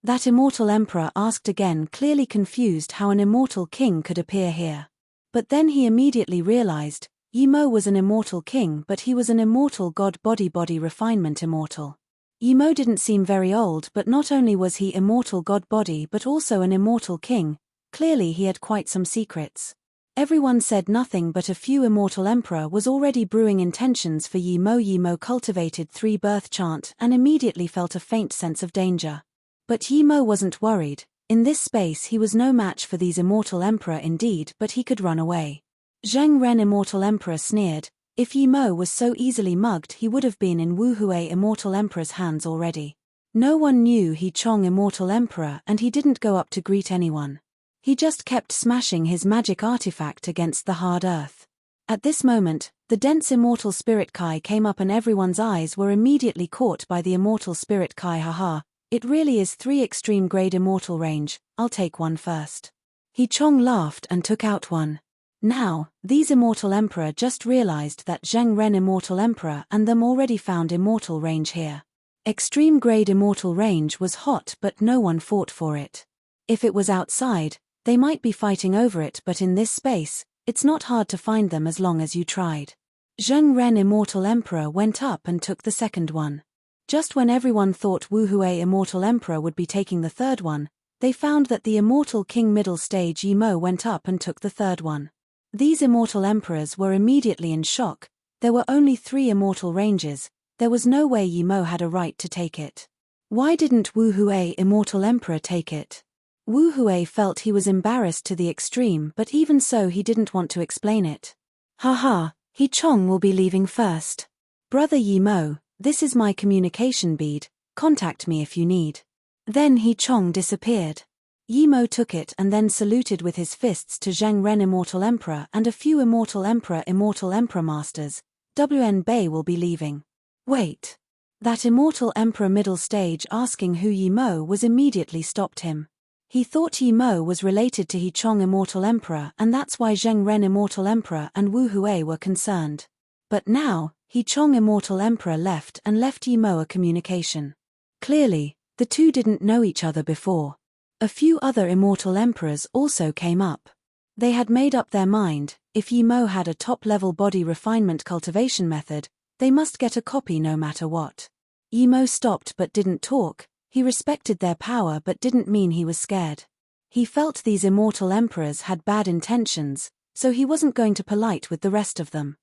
That immortal emperor asked again, clearly confused how an immortal king could appear here. But then he immediately realized, Yimo was an immortal king, but he was an immortal god body refinement immortal. Yimo didn't seem very old, but not only was he immortal god body but also an immortal king. Clearly he had quite some secrets. Everyone said nothing, but a few immortal emperor was already brewing intentions for Yimo. Yimo cultivated 3 birth chant and immediately felt a faint sense of danger. But Yimo wasn't worried. In this space he was no match for these immortal emperor indeed, but he could run away. Zhengren, immortal emperor, sneered. If Yimo was so easily mugged, he would have been in Wu Hui, immortal emperor's hands already. No one knew he Chong, immortal emperor, and he didn't go up to greet anyone. He just kept smashing his magic artifact against the hard earth. At this moment, the dense immortal spirit Kai came up and everyone's eyes were immediately caught by the immortal spirit Kai. Haha, it really is 3 extreme grade immortal range, I'll take one first. He Chong laughed and took out one. Now, these immortal emperor just realized that Zhengren, immortal emperor, and them already found immortal range here. Extreme grade immortal range was hot, but no one fought for it. If it was outside, they might be fighting over it, but in this space, it's not hard to find them as long as you tried. Zhengren, immortal emperor, went up and took the second one. Just when everyone thought Wu Hui, immortal emperor, would be taking the third one, they found that the immortal king middle stage Yimo went up and took the third one. These immortal emperors were immediately in shock. There were only 3 immortal ranges. There was no way Yimo had a right to take it. Why didn't Wu Hui, immortal emperor, take it? Wu Hui felt he was embarrassed to the extreme, but even so he didn't want to explain it. Haha, He Chong will be leaving first. Brother Yimo, this is my communication bead, contact me if you need. Then He Chong disappeared. Yimo took it and then saluted with his fists to Zhengren, immortal emperor, and a few immortal emperor masters. WN Bei will be leaving. Wait. That immortal emperor middle stage asking who Yimo was immediately stopped him. He thought Yimo was related to He Chong, immortal emperor, and that's why Zhengren, immortal emperor, and Wu Hui were concerned. But now, He Chong, immortal emperor, left Yimo a communication. Clearly, the two didn't know each other before. A few other immortal emperors also came up. They had made up their mind, if Yimo had a top-level body refinement cultivation method, they must get a copy no matter what. Yimo stopped but didn't talk. He respected their power but didn't mean he was scared. He felt these immortal emperors had bad intentions, so he wasn't going to polite with the rest of them.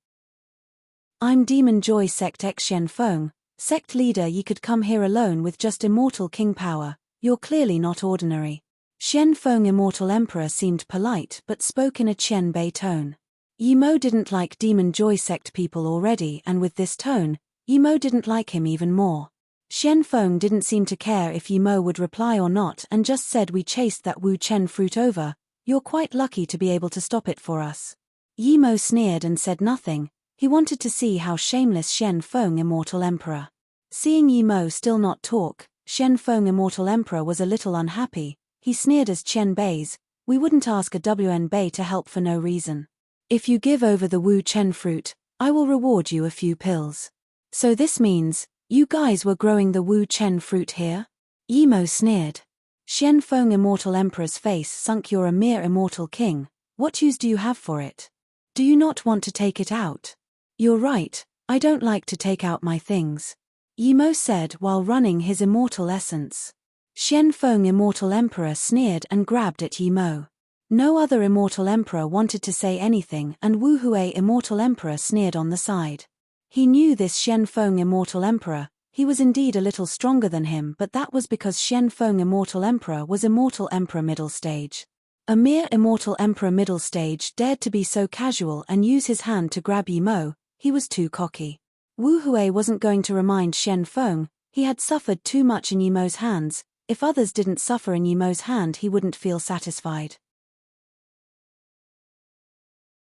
I'm Demon Joy Sect X Xian Feng, sect leader. Ye could come here alone with just immortal king power. You're clearly not ordinary. Xian Feng, immortal emperor, seemed polite but spoke in a Qian Bei tone. Yimo didn't like Demon Joy Sect people already, and with this tone, Yimo didn't like him even more. Xian Feng didn't seem to care if Yimo would reply or not and just said, we chased that Wu Chen fruit over, you're quite lucky to be able to stop it for us. Yimo sneered and said nothing. He wanted to see how shameless Xian Feng, immortal emperor. Seeing Yimo still not talk, Xian Feng, immortal emperor, was a little unhappy. He sneered as Qian Bei's, we wouldn't ask a WN Bei to help for no reason. If you give over the Wu Chen fruit, I will reward you a few pills. So this means, you guys were growing the Wu Chen fruit here? Yimo sneered. Xian Feng Immortal Emperor's face sunk. You're a mere immortal king, what use do you have for it? Do you not want to take it out? You're right, I don't like to take out my things. Yimo said while running his immortal essence. Xian Feng Immortal Emperor sneered and grabbed at Yimo. No other Immortal Emperor wanted to say anything, and Wu Hui Immortal Emperor sneered on the side. He knew this Xian Feng Immortal Emperor. He was indeed a little stronger than him, but that was because Xian Feng Immortal Emperor was Immortal Emperor Middle Stage. A mere Immortal Emperor Middle Stage dared to be so casual and use his hand to grab Yimo. He was too cocky. Wu Hui wasn't going to remind Xian Feng. He had suffered too much in Yimo's hands. If others didn't suffer in Yimo's hand, he wouldn't feel satisfied.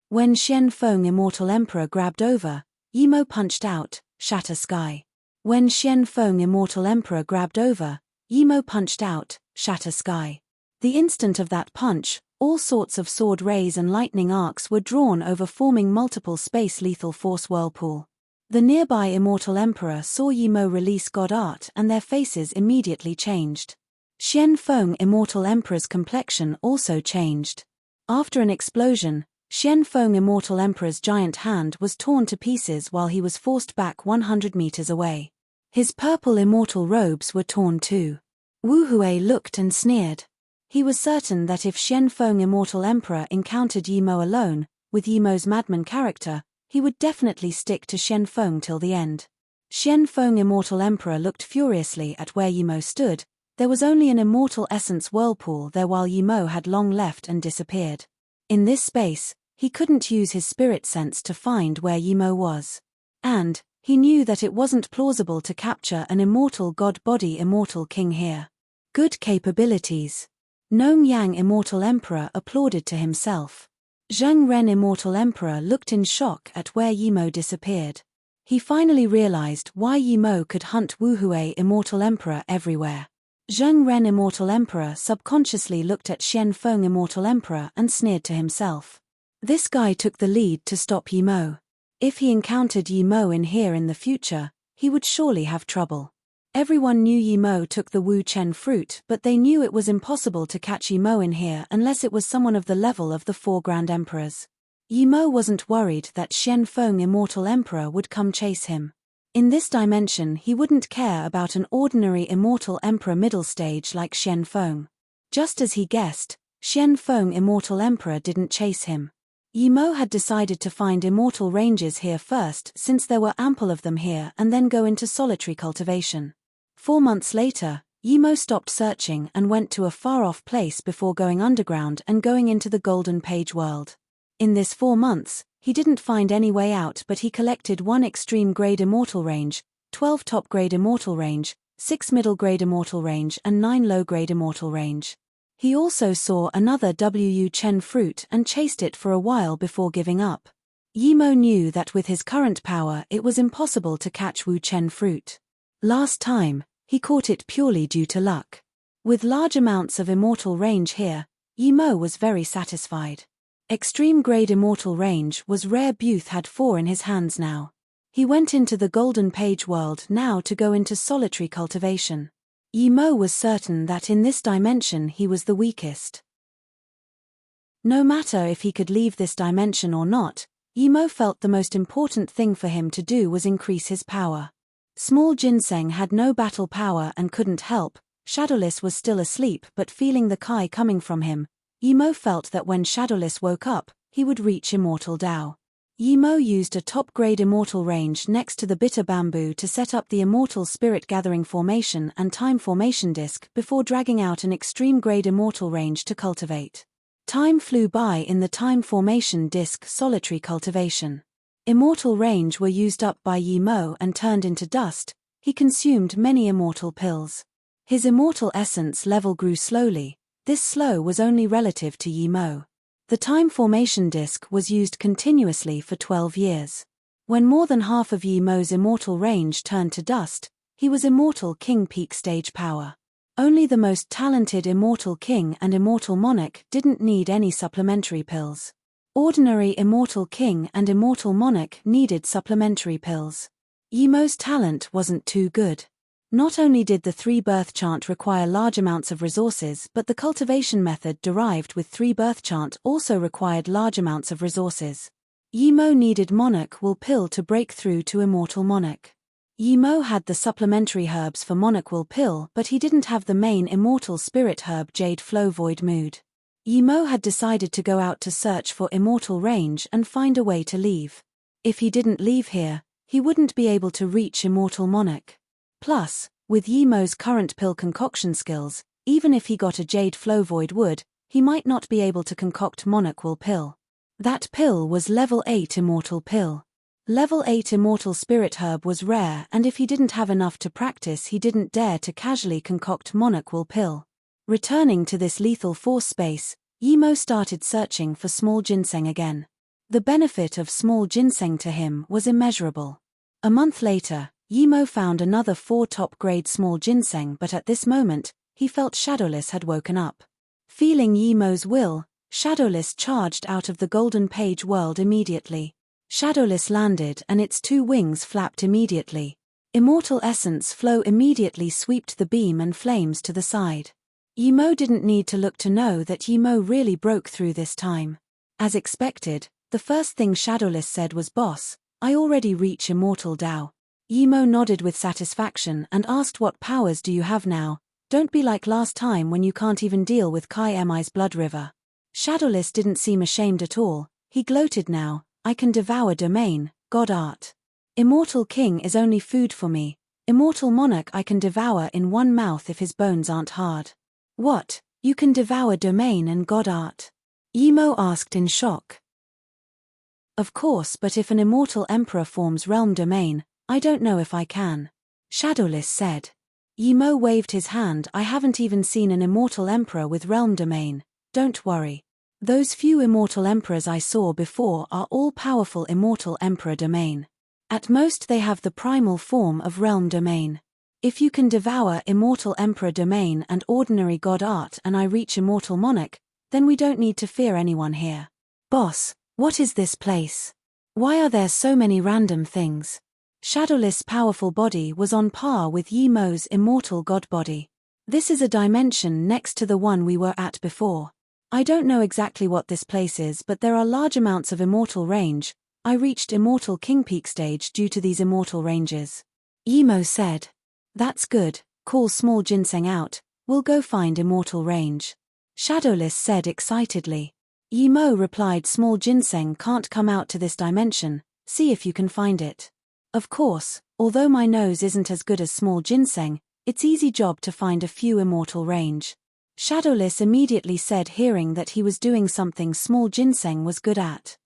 When Xian Feng Immortal Emperor grabbed over, Yimo punched out, shatter sky. When Xian Feng Immortal Emperor grabbed over, Yimo punched out, shatter sky. The instant of that punch, all sorts of sword rays and lightning arcs were drawn over, forming multiple space lethal force whirlpool. The nearby Immortal Emperor saw Yimo release God Art and their faces immediately changed. Xian Feng Immortal Emperor's complexion also changed. After an explosion, Xian Feng Immortal Emperor's giant hand was torn to pieces while he was forced back 100 meters away. His purple immortal robes were torn too. Wu Hui looked and sneered. He was certain that if Xian Feng Immortal Emperor encountered Yimo alone, with Yimo's madman character, he would definitely stick to Xian Feng till the end. Xian Feng Immortal Emperor looked furiously at where Yimo stood. There was only an immortal essence whirlpool there while Yimo had long left and disappeared. In this space, he couldn't use his spirit sense to find where Yimo was. And he knew that it wasn't plausible to capture an immortal god body immortal king here. Good capabilities. Nong Yang Immortal Emperor applauded to himself. Zheng Ren Immortal Emperor looked in shock at where Yimo disappeared. He finally realized why Yimo could hunt Wu Hui Immortal Emperor everywhere. Zheng Ren Immortal Emperor subconsciously looked at Xian Feng Immortal Emperor and sneered to himself. This guy took the lead to stop Yimo. If he encountered Yimo in here in the future, he would surely have trouble. Everyone knew Yimo took the Wu Chen fruit, but they knew it was impossible to catch Yimo in here unless it was someone of the level of the 4 Grand Emperors. Yimo wasn't worried that Xian Feng Immortal Emperor would come chase him. In this dimension he wouldn't care about an ordinary Immortal Emperor middle stage like Xian Feng. Just as he guessed, Xian Feng Immortal Emperor didn't chase him. Yimo had decided to find immortal ranges here first since there were ample of them here and then go into solitary cultivation. 4 months later, Yimo stopped searching and went to a far-off place before going underground and going into the Golden Page world. In this 4 months, he didn't find any way out, but he collected 1 extreme grade immortal range, 12 top grade immortal range, 6 middle grade immortal range and 9 low grade immortal range. He also saw another Wu Chen fruit and chased it for a while before giving up. Yimo knew that with his current power it was impossible to catch Wu Chen fruit. Last time, he caught it purely due to luck. With large amounts of immortal range here, Yimo was very satisfied. Extreme grade immortal range was rare. Booth had 4 in his hands now. He went into the Golden Page world now to go into solitary cultivation. Yimo was certain that in this dimension he was the weakest. No matter if he could leave this dimension or not, Yimo felt the most important thing for him to do was increase his power. Small Ginseng had no battle power and couldn't help. Shadowless was still asleep, but feeling the Kai coming from him, Yimo felt that when Shadowless woke up, he would reach Immortal Dao. Yimo used a top-grade immortal range next to the bitter bamboo to set up the immortal spirit gathering formation and time formation disc before dragging out an extreme-grade immortal range to cultivate. Time flew by in the time formation disc solitary cultivation. Immortal range were used up by Yimo and turned into dust. He consumed many immortal pills. His immortal essence level grew slowly. This slow was only relative to Yimo. The time formation disc was used continuously for 12 years. When more than half of Yimo's immortal range turned to dust, he was Immortal King peak stage power. Only the most talented Immortal King and Immortal Monarch didn't need any supplementary pills. Ordinary Immortal King and Immortal Monarch needed supplementary pills. Yimo's talent wasn't too good. Not only did the 3-birth chant require large amounts of resources, but the cultivation method derived with 3-birth chant also required large amounts of resources. Yimo needed Monarch Will Pill to break through to Immortal Monarch. Yimo had the supplementary herbs for Monarch Will Pill, but he didn't have the main Immortal Spirit herb Jade Flow Void Mood. Yimo had decided to go out to search for Immortal Range and find a way to leave. If he didn't leave here, he wouldn't be able to reach Immortal Monarch. Plus, with Yimo's current pill concoction skills, even if he got a Jade Flow Void Wood, he might not be able to concoct Monarch Will Pill. That pill was level 8 Immortal Pill. Level 8 Immortal Spirit Herb was rare, and if he didn't have enough to practice, he didn't dare to casually concoct Monarch Will Pill. Returning to this lethal force space, Yimo started searching for small ginseng again. The benefit of small ginseng to him was immeasurable. A month later, Yimo found another 4 top-grade small ginseng, but at this moment, he felt Shadowless had woken up. Feeling Yimo's will, Shadowless charged out of the Golden Page world immediately. Shadowless landed and its 2 wings flapped immediately. Immortal Essence Flow immediately swept the beam and flames to the side. Yimo didn't need to look to know that Yimo really broke through this time. As expected, the first thing Shadowless said was, "Boss, I already reach Immortal Tao." Yimo nodded with satisfaction and asked, "What powers do you have now? Don't be like last time when you can't even deal with Kai Mi's Blood River." Shadowless didn't seem ashamed at all. He gloated now, "I can devour domain, God art. Immortal King is only food for me. Immortal Monarch I can devour in one mouth if his bones aren't hard." "What, you can devour domain and God art?" Yimo asked in shock. "Of course, but if an Immortal Emperor forms realm domain, I don't know if I can," Shadowless said. Yimo waved his hand. "I haven't even seen an Immortal Emperor with realm domain. Don't worry. Those few Immortal Emperors I saw before are all powerful Immortal Emperor domain. At most they have the primal form of realm domain. If you can devour Immortal Emperor domain and ordinary God art and I reach Immortal Monarch, then we don't need to fear anyone here." "Boss, what is this place? Why are there so many random things?" Shadowless' powerful body was on par with Yimo's immortal god body. "This is a dimension next to the one we were at before. I don't know exactly what this place is, but there are large amounts of immortal range. I reached Immortal King Peak stage due to these immortal ranges," Yimo said. "That's good, call small ginseng out, we'll go find Immortal Range," Shadowless said excitedly. Yimo replied, "Small ginseng can't come out to this dimension, see if you can find it." "Of course, although my nose isn't as good as small ginseng, it's easy job to find a few Immortal Range," Shadowless immediately said, hearing that he was doing something small ginseng was good at.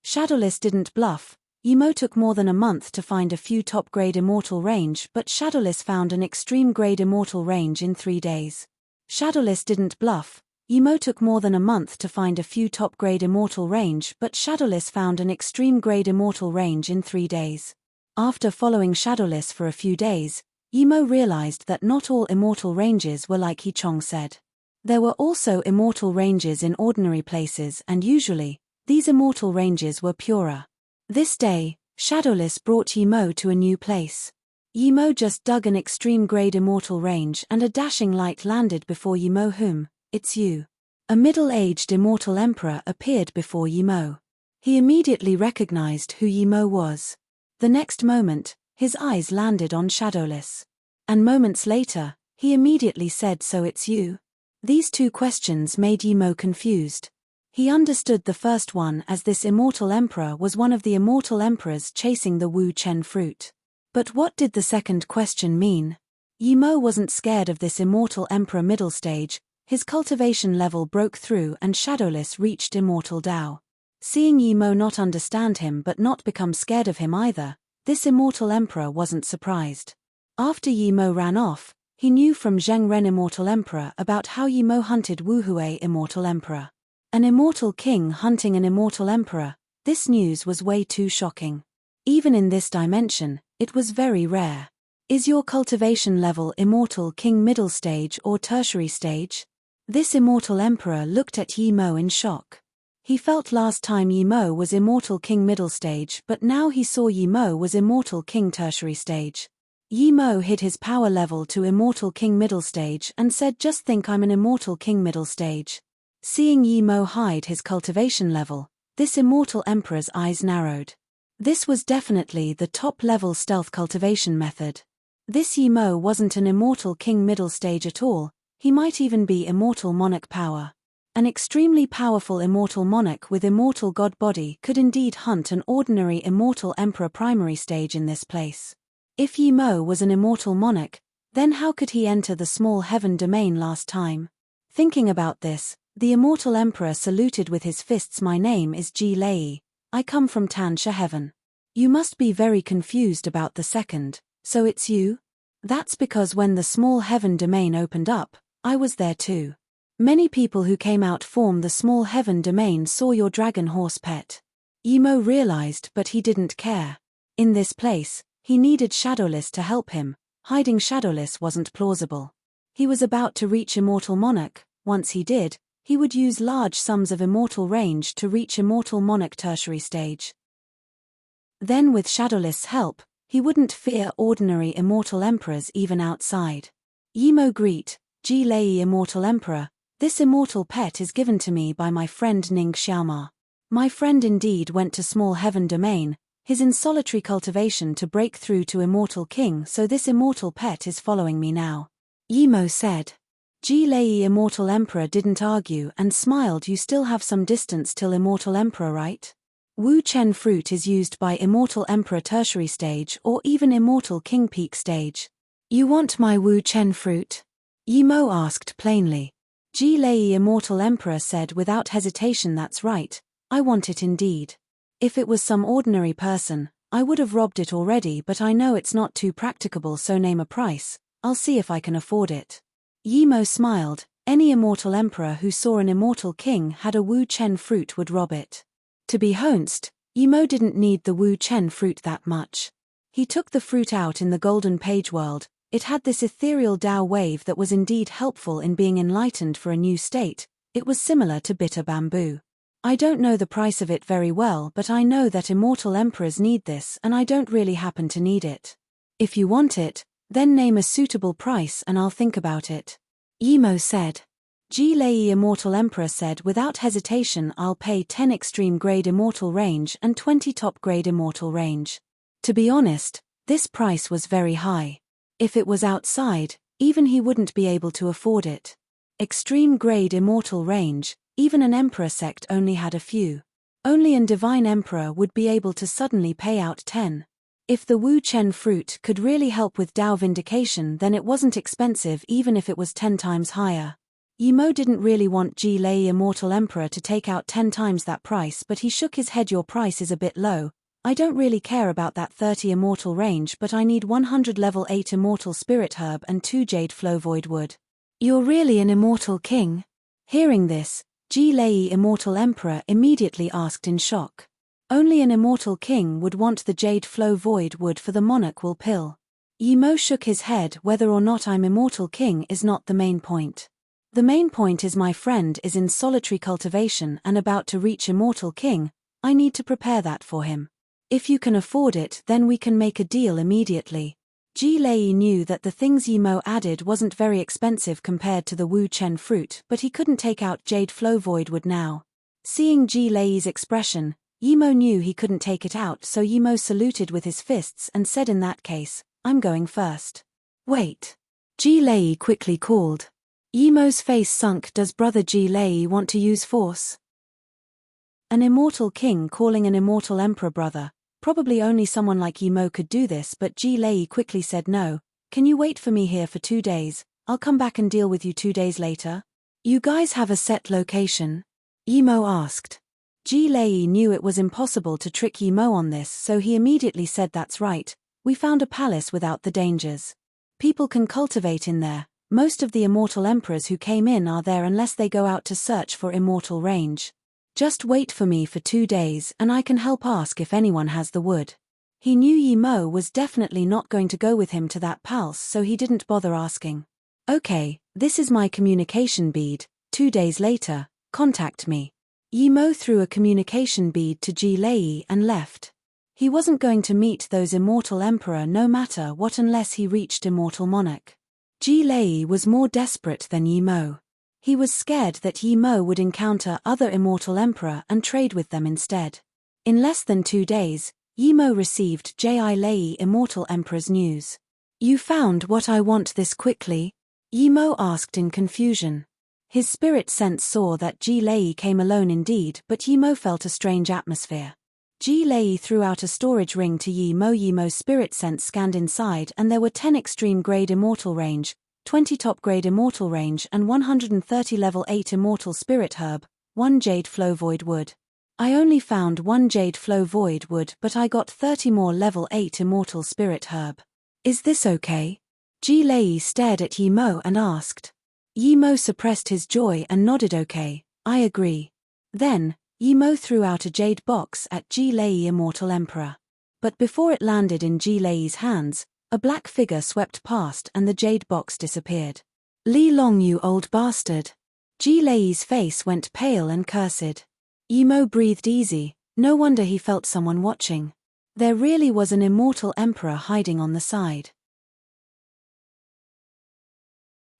Shadowless didn't bluff. Yimo took more than a month to find a few top-grade Immortal Range, but Shadowless found an extreme-grade Immortal Range in 3 days. Shadowless didn't bluff. Yimo took more than a month to find a few top-grade Immortal Range, but Shadowless found an extreme-grade Immortal Range in 3 days. After following Shadowless for a few days, Yimo realized that not all Immortal Ranges were like He Chong said. There were also Immortal Ranges in ordinary places, and usually, these Immortal Ranges were purer. This day, Shadowless brought Yimo to a new place. Yimo just dug an extreme-grade Immortal Range and a dashing light landed before Yimo. "It's you." A middle-aged Immortal Emperor appeared before Yimo. He immediately recognized who Yimo was. The next moment, his eyes landed on Shadowless. And moments later, he immediately said, "So it's you?" These 2 questions made Yimo confused. He understood the first one as this Immortal Emperor was one of the Immortal Emperors chasing the Wu Chen fruit. But what did the second question mean? Yimo wasn't scared of this Immortal Emperor middle stage. His cultivation level broke through and Shadowless reached Immortal Tao. Seeing Yimo not understand him but not become scared of him either, this Immortal Emperor wasn't surprised. After Yimo ran off, he knew from Zheng Ren Immortal Emperor about how Yimo hunted Wu Hui Immortal Emperor. An Immortal King hunting an Immortal Emperor, this news was way too shocking. Even in this dimension, it was very rare. Is your cultivation level Immortal King middle stage or tertiary stage? This immortal emperor looked at Yi Mo in shock. He felt last time Yi Mo was immortal king middle stage, but now he saw Yi Mo was immortal king tertiary stage. Yi Mo hid his power level to immortal king middle stage and said, "Just think, I'm an immortal king middle stage." Seeing Yi Mo hide his cultivation level, this immortal emperor's eyes narrowed. This was definitely the top-level stealth cultivation method. This Yi Mo wasn't an immortal king middle stage at all, he might even be immortal monarch power. An extremely powerful immortal monarch with immortal god body could indeed hunt an ordinary immortal emperor primary stage in this place. If Yi Mo was an immortal monarch, then how could he enter the small heaven domain last time? Thinking about this, the immortal emperor saluted with his fists. "My name is Ji Lei. I come from Tansha heaven." "You must be very confused about the second, so it's you?" "That's because when the small heaven domain opened up, I was there too. Many people who came out from the small heaven domain saw your dragon horse pet." Yi Mo realized, but he didn't care. In this place, he needed Shadowless to help him. Hiding Shadowless wasn't plausible. He was about to reach immortal monarch. Once he did, he would use large sums of immortal range to reach immortal monarch tertiary stage. Then with Shadowless' help, he wouldn't fear ordinary immortal emperors even outside. "Yi Mo greet, Ji Lei immortal emperor. This immortal pet is given to me by my friend Ning Xiaoma. My friend indeed went to small heaven domain, his in solitary cultivation to break through to immortal king, so this immortal pet is following me now," Yi Mo said. Ji Lei immortal emperor didn't argue and smiled. "You still have some distance till immortal emperor, right? Wu Chen fruit is used by immortal emperor tertiary stage or even immortal king peak stage." "You want my Wu Chen fruit?" Yi Mo asked plainly. Ji Lei immortal emperor said without hesitation, "That's right, I want it indeed. If it was some ordinary person, I would have robbed it already, but I know it's not too practicable, so name a price, I'll see if I can afford it." Yi Mo smiled. Any immortal emperor who saw an immortal king had a Wu Chen fruit would rob it. To be honest, Yi Mo didn't need the Wu Chen fruit that much. He took the fruit out in the golden page world. It had this ethereal Tao wave that was indeed helpful in being enlightened for a new state. It was similar to bitter bamboo. "I don't know the price of it very well, but I know that immortal emperors need this, and I don't really happen to need it. If you want it, then name a suitable price and I'll think about it," Yi Mo said. Ji Lei immortal emperor said without hesitation, "I'll pay 10 extreme grade immortal range and 20 top grade immortal range." To be honest, this price was very high. If it was outside, even he wouldn't be able to afford it. Extreme grade immortal range, even an emperor sect only had a few. Only an divine emperor would be able to suddenly pay out 10. If the Wu Chen fruit could really help with Tao vindication, then it wasn't expensive even if it was 10 times higher. Yi Mo didn't really want Ji Lei immortal emperor to take out 10 times that price, but he shook his head. "Your price is a bit low. I don't really care about that 30 immortal range, but I need 100 level 8 immortal spirit herb and 2 jade flow void wood." "You're really an immortal king?" Hearing this, Ji Lei immortal emperor immediately asked in shock. Only an immortal king would want the jade flow void wood for the monarch will pill. Yi Mo shook his head. "Whether or not I'm immortal king is not the main point. The main point is my friend is in solitary cultivation and about to reach immortal king. I need to prepare that for him. If you can afford it, then we can make a deal immediately." Ji Lei knew that the things Yi Mo added wasn't very expensive compared to the Wu Chen fruit, but he couldn't take out jade flow void wood now. Seeing Ji Lei's expression, Yi Mo knew he couldn't take it out, so Yi Mo saluted with his fists and said, "In that case, I'm going first." "Wait." Ji Lei quickly called. Yi Mo's face sunk. Does brother Ji Lei want to use force? An immortal king calling an immortal emperor brother. Probably only someone like Yi Mo could do this, but Ji Lei quickly said, "No, can you wait for me here for 2 days? I'll come back and deal with you 2 days later." "You guys have a set location?" Yi Mo asked. Ji Lei knew it was impossible to trick Yi Mo on this, so he immediately said, "That's right, we found a palace without the dangers. People can cultivate in there. Most of the immortal emperors who came in are there unless they go out to search for immortal range. Just wait for me for 2 days and I can help ask if anyone has the wood." He knew Yi Mo was definitely not going to go with him to that palace, so he didn't bother asking. "Okay, this is my communication bead. 2 days later, contact me. Yi Mo threw a communication bead to Ji Lei and left. He wasn't going to meet those immortal emperor no matter what unless he reached immortal monarch. Ji Lei was more desperate than Yi Mo. He was scared that Yi Mo would encounter other immortal emperor and trade with them instead. In less than 2 days, Yi Mo received Ji Lei immortal emperor's news. You found what I want this quickly? Yi Mo asked in confusion. His spirit sense saw that Ji Lei came alone indeed, but Yi Mo felt a strange atmosphere. Ji Lei threw out a storage ring to Yi Mo. Yi Mo's spirit sense scanned inside and there were 10 extreme grade immortal range, 20 top grade immortal range and 130 level 8 immortal spirit herb, 1 jade flow void wood. I only found 1 jade flow void wood but I got 30 more level 8 immortal spirit herb. Is this okay? Ji Lei stared at Yi Mo and asked. Yi Mo suppressed his joy and nodded okay, I agree. Then, Yi Mo threw out a jade box at Ji Lei immortal emperor. But before it landed in Ji Lei's hands, a black figure swept past and the jade box disappeared. Li Long, you old bastard. Ji Lei's face went pale and cursed. Yi Mo breathed easy, no wonder he felt someone watching. There really was an immortal emperor hiding on the side.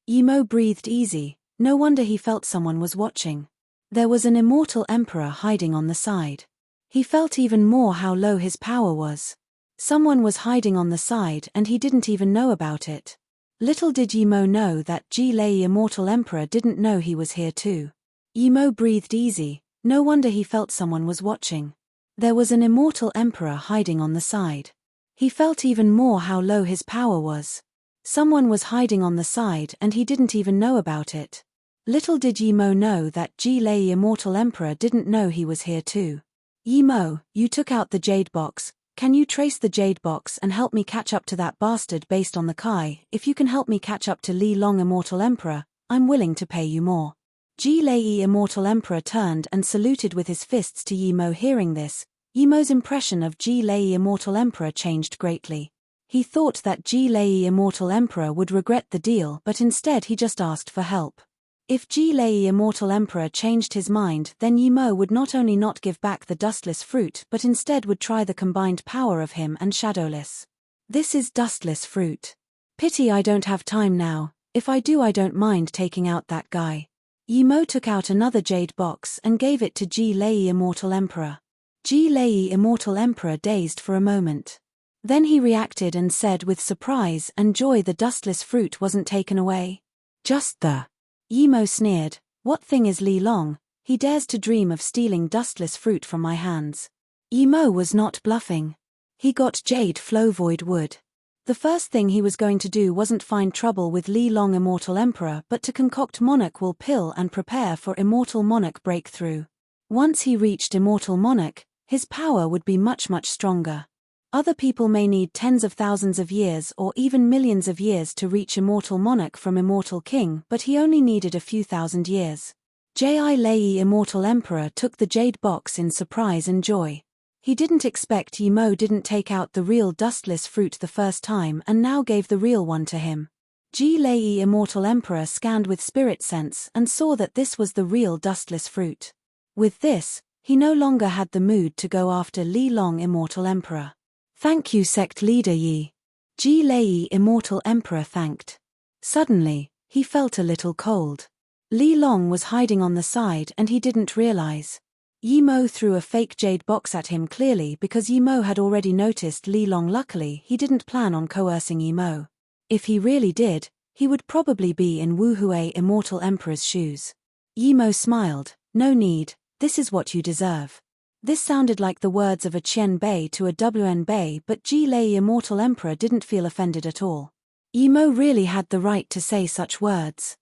Yi Mo breathed easy, no wonder he felt someone was watching. There was an immortal emperor hiding on the side. He felt even more how low his power was. Someone was hiding on the side and he didn't even know about it. Little did Yi Mo know that Ji Lei immortal emperor didn't know he was here too. Yi Mo breathed easy, no wonder he felt someone was watching. There was an immortal emperor hiding on the side. He felt even more how low his power was. Someone was hiding on the side and he didn't even know about it. Little did Yi Mo know that Ji Lei immortal emperor didn't know he was here too. Yi Mo, you took out the jade box. Can you trace the jade box and help me catch up to that bastard based on the Kai? If you can help me catch up to Li Long immortal emperor, I'm willing to pay you more. Ji Lei immortal emperor turned and saluted with his fists to Yi Mo. Hearing this, Yi Mo's impression of Ji Lei immortal emperor changed greatly. He thought that Ji Lei immortal emperor would regret the deal, but instead he just asked for help. If Ji Lei immortal emperor changed his mind, then Yi Mo would not only not give back the dustless fruit but instead would try the combined power of him and shadowless. This is dustless fruit. Pity I don't have time now. If I do, I don't mind taking out that guy. Yi Mo took out another jade box and gave it to Ji Lei immortal emperor. Ji Lei immortal emperor dazed for a moment. Then he reacted and said with surprise and joy the dustless fruit wasn't taken away. Just the. Yi Mo sneered, what thing is Li Long? He dares to dream of stealing dustless fruit from my hands. Yi Mo was not bluffing. He got jade flow void wood. The first thing he was going to do wasn't find trouble with Li Long immortal emperor but to concoct monarch will pill and prepare for immortal monarch breakthrough. Once he reached immortal monarch, his power would be much stronger. Other people may need tens of thousands of years or even millions of years to reach immortal monarch from immortal king, but he only needed a few thousand years. Ji Lei immortal emperor took the jade box in surprise and joy. He didn't expect Yi Mo didn't take out the real dustless fruit the first time and now gave the real one to him. Ji Lei immortal emperor scanned with spirit sense and saw that this was the real dustless fruit. With this, he no longer had the mood to go after Li Long immortal emperor. Thank you sect leader Yi. Ji Lei immortal emperor thanked. Suddenly, he felt a little cold. Li Long was hiding on the side and he didn't realize. Yi Mo threw a fake jade box at him clearly because Yi Mo had already noticed Li Long. Luckily, he didn't plan on coercing Yi Mo. If he really did, he would probably be in Wu Hui immortal emperor's shoes. Yi Mo smiled, no need, this is what you deserve. This sounded like the words of a Qian Bei to a Wn Bei, but Ji Lei immortal emperor didn't feel offended at all. Yi Mo really had the right to say such words.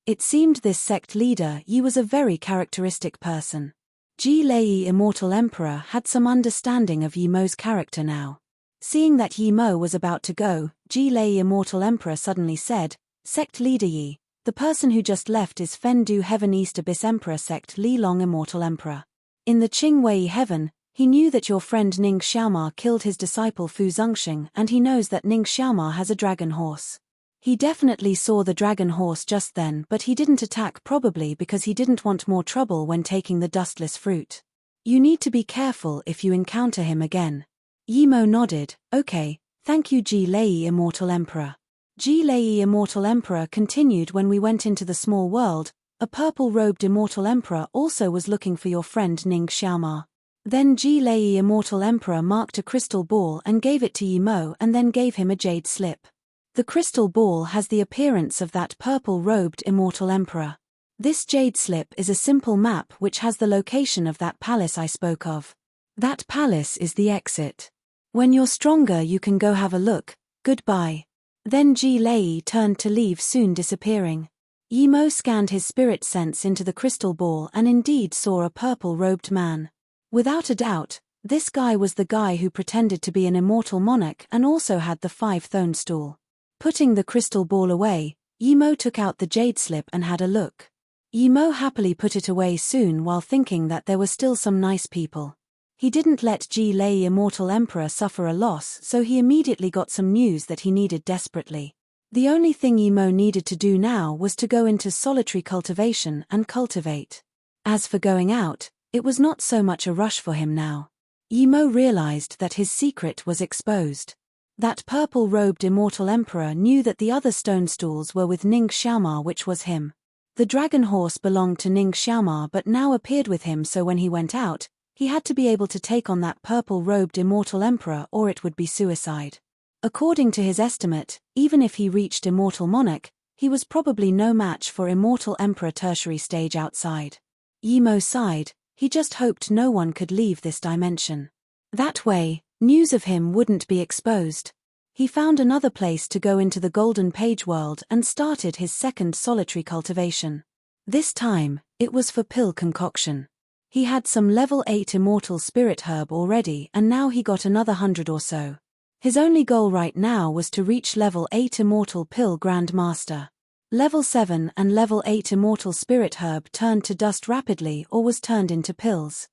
It seemed this sect leader Yi was a very characteristic person. Ji Lei immortal emperor had some understanding of Yi Mo's character now. Seeing that Yi Mo was about to go, Ji Lei immortal emperor suddenly said, Sect leader Yi, the person who just left is Fen Du Heaven East Abyss Emperor Sect Li Long immortal emperor. In the Qing Wei Heaven, he knew that your friend Ning Xiaoma killed his disciple Fu Zongxing and he knows that Ning Xiaoma has a dragon horse. He definitely saw the dragon horse just then, but he didn't attack, probably because he didn't want more trouble when taking the dustless fruit. You need to be careful if you encounter him again. Yimo nodded. Okay, thank you Ji-Lei Immortal Emperor. Ji-Lei Immortal Emperor continued. When we went into the small world, a purple-robed Immortal Emperor also was looking for your friend Ning Xiaoma. Then Ji-Lei Immortal Emperor marked a crystal ball and gave it to Yimo and then gave him a jade slip. The crystal ball has the appearance of that purple-robed Immortal Emperor. This jade slip is a simple map which has the location of that palace I spoke of. That palace is the exit. When you're stronger you can go have a look. Goodbye. Then Ji-Lei turned to leave, soon disappearing. Yimo scanned his spirit sense into the crystal ball and indeed saw a purple-robed man. Without a doubt, this guy was the guy who pretended to be an immortal monarch and also had the 5-thorn stool. Putting the crystal ball away, Yimo took out the jade slip and had a look. Yimo happily put it away soon while thinking that there were still some nice people. He didn't let Ji-Lei Immortal Emperor suffer a loss, so he immediately got some news that he needed desperately. The only thing Yimo needed to do now was to go into solitary cultivation and cultivate. As for going out, it was not so much a rush for him now. Yimo realized that his secret was exposed. That purple-robed Immortal Emperor knew that the other stone stools were with Ning Xiaoma, which was him. The dragon horse belonged to Ning Xiaoma but now appeared with him, so when he went out, he had to be able to take on that purple-robed Immortal Emperor or it would be suicide. According to his estimate, even if he reached Immortal Monarch, he was probably no match for Immortal Emperor tertiary stage outside. Yimo sighed. He just hoped no one could leave this dimension. That way, news of him wouldn't be exposed. He found another place to go into the Golden Page world and started his second solitary cultivation. This time, it was for pill concoction. He had some level 8 immortal spirit herb already and now he got another 100 or so. His only goal right now was to reach level 8 immortal pill Grandmaster. Level 7 and level 8 immortal spirit herb turned to dust rapidly or was turned into pills.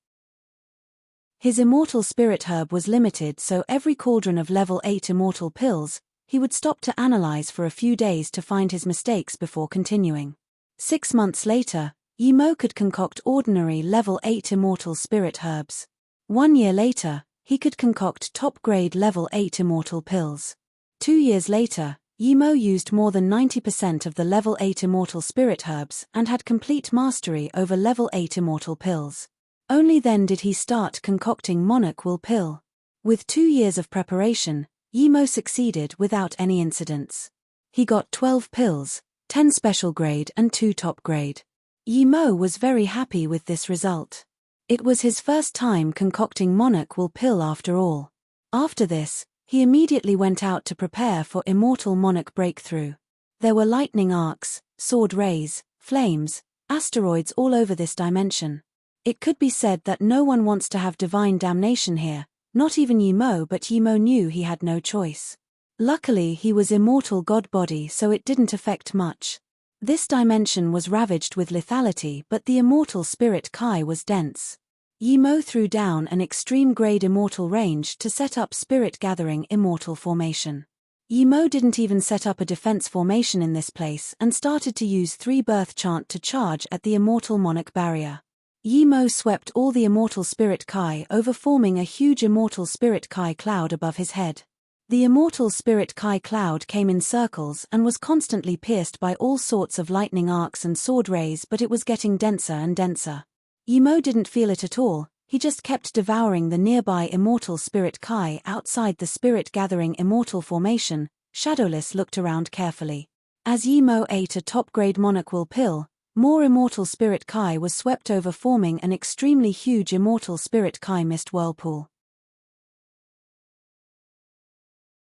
His immortal spirit herb was limited, so every cauldron of level 8 immortal pills, he would stop to analyze for a few days to find his mistakes before continuing. 6 months later, Yimo could concoct ordinary level 8 immortal spirit herbs. 1 year later, he could concoct top-grade level 8 immortal pills. 2 years later, Yimo used more than 90% of the level 8 immortal spirit herbs and had complete mastery over level 8 immortal pills. Only then did he start concocting Monarch Will pill. With 2 years of preparation, Yimo succeeded without any incidents. He got 12 pills, 10 special grade and 2 top grade. Yimo was very happy with this result. It was his first time concocting Monarch Will pill after all. After this, he immediately went out to prepare for Immortal Monarch breakthrough. There were lightning arcs, sword rays, flames, asteroids all over this dimension. It could be said that no one wants to have divine damnation here, not even Yimo, but Yimo knew he had no choice. Luckily he was immortal god body, so it didn't affect much. This dimension was ravaged with lethality, but the immortal spirit Kai was dense. Yimo threw down an extreme grade immortal range to set up spirit gathering immortal formation. Yimo didn't even set up a defense formation in this place and started to use 3 birth chant to charge at the immortal monarch barrier. Yimo swept all the immortal spirit Kai over, forming a huge immortal spirit Kai cloud above his head. The immortal spirit Kai cloud came in circles and was constantly pierced by all sorts of lightning arcs and sword rays, but it was getting denser and denser. Yimo didn't feel it at all, he just kept devouring the nearby immortal spirit Kai outside the spirit gathering immortal formation. Shadowless looked around carefully. As Yimo ate a top-grade Monarch Will pill, more immortal spirit Kai was swept over, forming an extremely huge immortal spirit Kai mist whirlpool.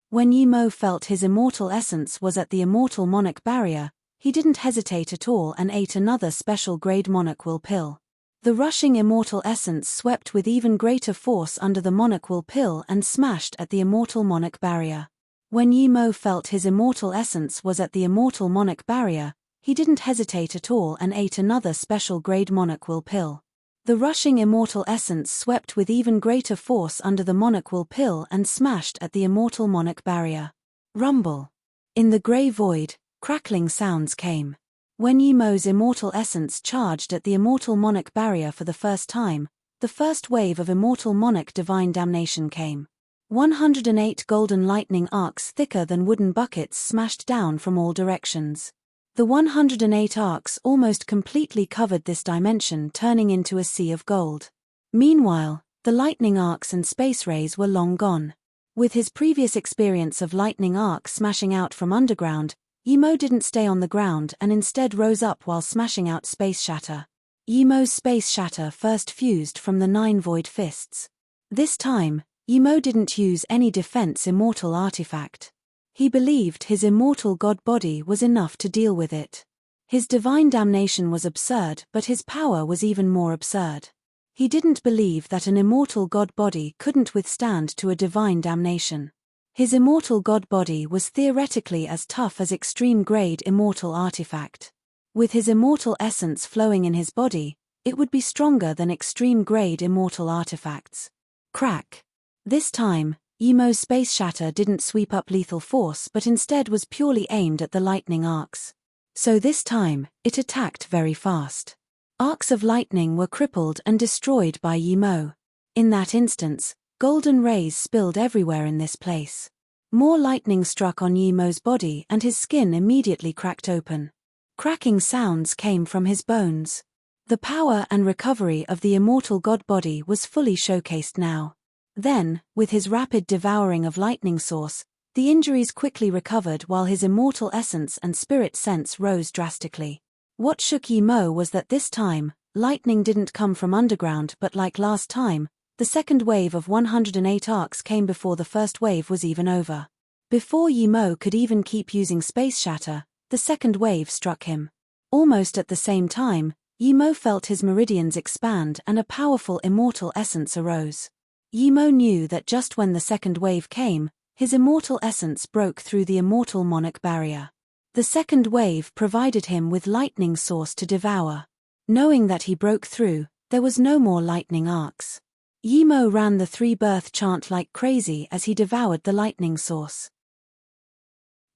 When Yimo felt his immortal essence was at the immortal monarch barrier, he didn't hesitate at all and ate another special grade Monarch Will pill. The rushing immortal essence swept with even greater force under the Monarch Will pill and smashed at the immortal monarch barrier. When Yimo felt his immortal essence was at the immortal monarch barrier, he didn't hesitate at all and ate another special grade Monarch Will pill. The rushing immortal essence swept with even greater force under the Monarch Will pill and smashed at the immortal monarch barrier. Rumble. In the grey void, crackling sounds came. When Yimo's immortal essence charged at the immortal monarch barrier for the first time, the first wave of immortal monarch divine damnation came. 108 golden lightning arcs thicker than wooden buckets smashed down from all directions. The 108 arcs almost completely covered this dimension, turning into a sea of gold. Meanwhile, the lightning arcs and space rays were long gone. With his previous experience of lightning arcs smashing out from underground, Yimo didn't stay on the ground and instead rose up while smashing out space shatter. Yimo's space shatter first fused from the 9 void fists. This time, Yimo didn't use any defense immortal artifact. He believed his immortal god body was enough to deal with it. His divine damnation was absurd, but his power was even more absurd. He didn't believe that an immortal god body couldn't withstand to a divine damnation. His immortal god body was theoretically as tough as extreme-grade immortal artifact. With his immortal essence flowing in his body, it would be stronger than extreme-grade immortal artifacts. Crack. This time, Yimo's space shatter didn't sweep up lethal force but instead was purely aimed at the lightning arcs. So this time, it attacked very fast. Arcs of lightning were crippled and destroyed by Yimo. In that instance, golden rays spilled everywhere in this place. More lightning struck on Yimo's body and his skin immediately cracked open. Cracking sounds came from his bones. The power and recovery of the immortal god body was fully showcased now. Then, with his rapid devouring of lightning source, the injuries quickly recovered while his immortal essence and spirit sense rose drastically. What shook Yimo was that this time, lightning didn't come from underground but like last time, the second wave of 108 arcs came before the first wave was even over. Before Yimo could even keep using space shatter, the second wave struck him. Almost at the same time, Yimo felt his meridians expand and a powerful immortal essence arose. Yimo knew that just when the second wave came, his immortal essence broke through the immortal monarch barrier. The second wave provided him with lightning source to devour. Knowing that he broke through, there was no more lightning arcs. Yimo ran the 3-birth chant like crazy as he devoured the lightning source.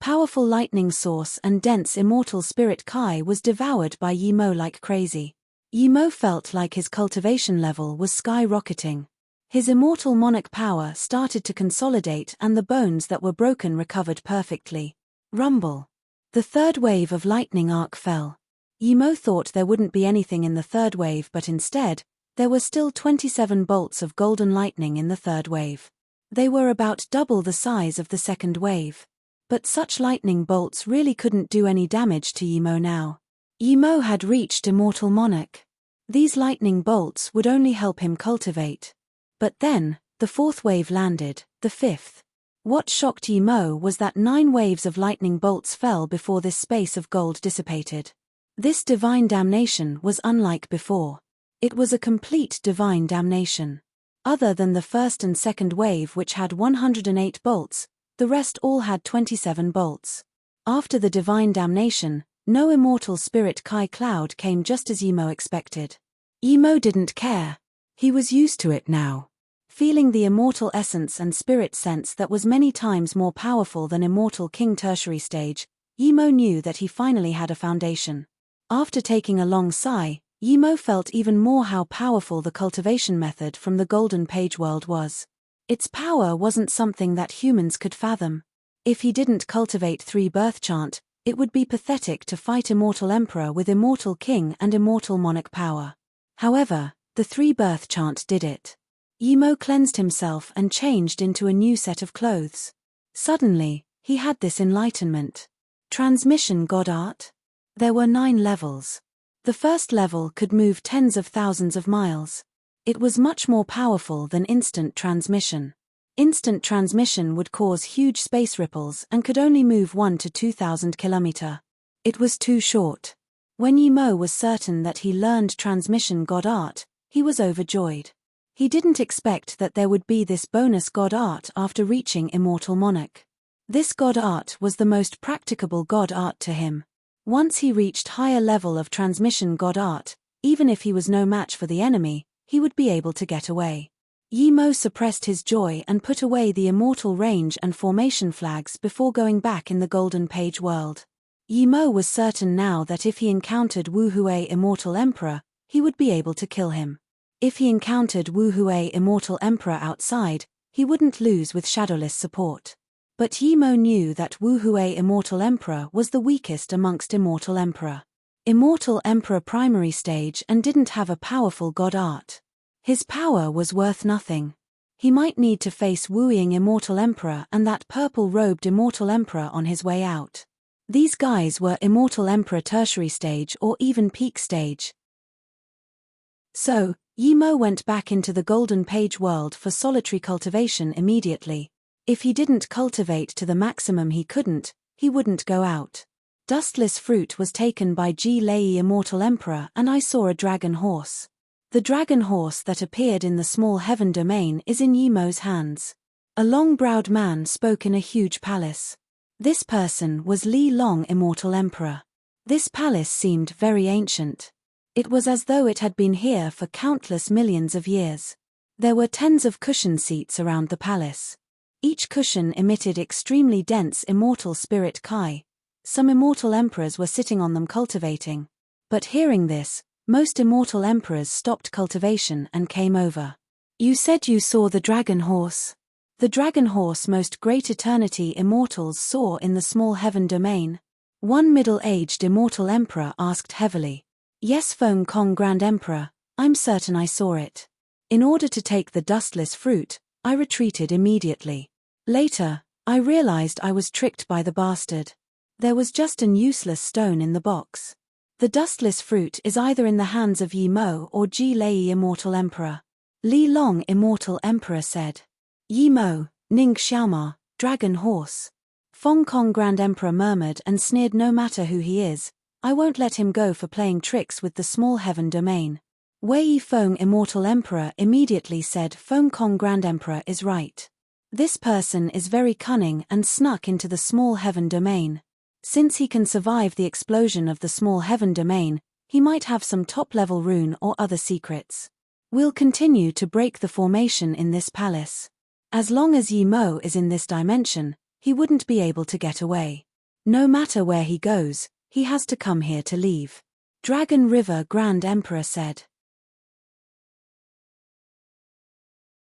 Powerful lightning source and dense immortal spirit Kai was devoured by Yimo like crazy. Yimo felt like his cultivation level was skyrocketing. His immortal monarch power started to consolidate and the bones that were broken recovered perfectly. Rumble. The third wave of lightning arc fell. Yimo thought there wouldn't be anything in the third wave but instead, there were still 27 bolts of golden lightning in the third wave. They were about double the size of the second wave. But such lightning bolts really couldn't do any damage to Yimo now. Yimo had reached immortal monarch. These lightning bolts would only help him cultivate. But then, the fourth wave landed, the fifth. What shocked Yimo was that 9 waves of lightning bolts fell before this space of gold dissipated. This divine damnation was unlike before. It was a complete divine damnation. Other than the first and second wave which had 108 bolts, the rest all had 27 bolts. After the divine damnation, no immortal spirit Kai cloud came just as Yimo expected. Yimo didn't care. He was used to it now. Feeling the immortal essence and spirit sense that was many times more powerful than immortal king tertiary stage, Yimo knew that he finally had a foundation. After taking a long sigh, Yimo felt even more how powerful the cultivation method from the Golden Page world was. Its power wasn't something that humans could fathom. If he didn't cultivate 3-birth chant, it would be pathetic to fight immortal emperor with immortal king and immortal monarch power. However, the 3-birth chant did it. Yimo cleansed himself and changed into a new set of clothes. Suddenly, he had this enlightenment. Transmission God art? There were 9 levels. The first level could move tens of thousands of miles. It was much more powerful than instant transmission. Instant transmission would cause huge space ripples and could only move 1 to 2,000 km. It was too short. When Yimo was certain that he learned transmission God art, he was overjoyed. He didn't expect that there would be this bonus God art after reaching immortal monarch. This God art was the most practicable God art to him. Once he reached higher level of transmission God art, even if he was no match for the enemy, he would be able to get away. Yi Mo suppressed his joy and put away the immortal range and formation flags before going back in the Golden Page world. Yi Mo was certain now that if he encountered Wu Hui Immortal Emperor, he would be able to kill him. If he encountered Wu Hui Immortal Emperor outside, he wouldn't lose with Shadowless support. But Yi Mo knew that Wu Hui Immortal Emperor was the weakest amongst Immortal Emperor. Immortal Emperor primary stage and didn't have a powerful god art. His power was worth nothing. He might need to face Wuing Immortal Emperor and that purple-robed Immortal Emperor on his way out. These guys were Immortal Emperor tertiary stage or even peak stage. So, Yi Mo went back into the Golden Page world for solitary cultivation immediately. If he didn't cultivate to the maximum he wouldn't go out. Dustless fruit was taken by Ji Lei Immortal Emperor and I saw a dragon horse. The dragon horse that appeared in the small heaven domain is in Yi Mo's hands. A long-browed man spoke in a huge palace. This person was Li Long Immortal Emperor. This palace seemed very ancient. It was as though it had been here for countless millions of years. There were tens of cushion seats around the palace. Each cushion emitted extremely dense immortal spirit Kai. Some immortal emperors were sitting on them cultivating. But hearing this, most immortal emperors stopped cultivation and came over. You said you saw the dragon horse. The dragon horse most great eternity immortals saw in the small heaven domain. One middle-aged immortal emperor asked heavily. Yes, Feng Kong Grand Emperor, I'm certain I saw it. In order to take the dustless fruit, I retreated immediately. Later, I realized I was tricked by the bastard. There was just an useless stone in the box. The dustless fruit is either in the hands of Yi Mo or Ji Lei Immortal Emperor. Li Long Immortal Emperor said. Yi Mo, Ning Xiaoma, Dragon Horse. Feng Kong Grand Emperor murmured and sneered. No matter who he is, I won't let him go for playing tricks with the small heaven domain. Wei Yifeng Immortal Emperor immediately said. Feng Kong Grand Emperor is right. This person is very cunning and snuck into the small heaven domain. Since he can survive the explosion of the small heaven domain, he might have some top-level rune or other secrets. We'll continue to break the formation in this palace. As long as Yi Mo is in this dimension, he wouldn't be able to get away. No matter where he goes, he has to come here to leave. Dragon River Grand Emperor said.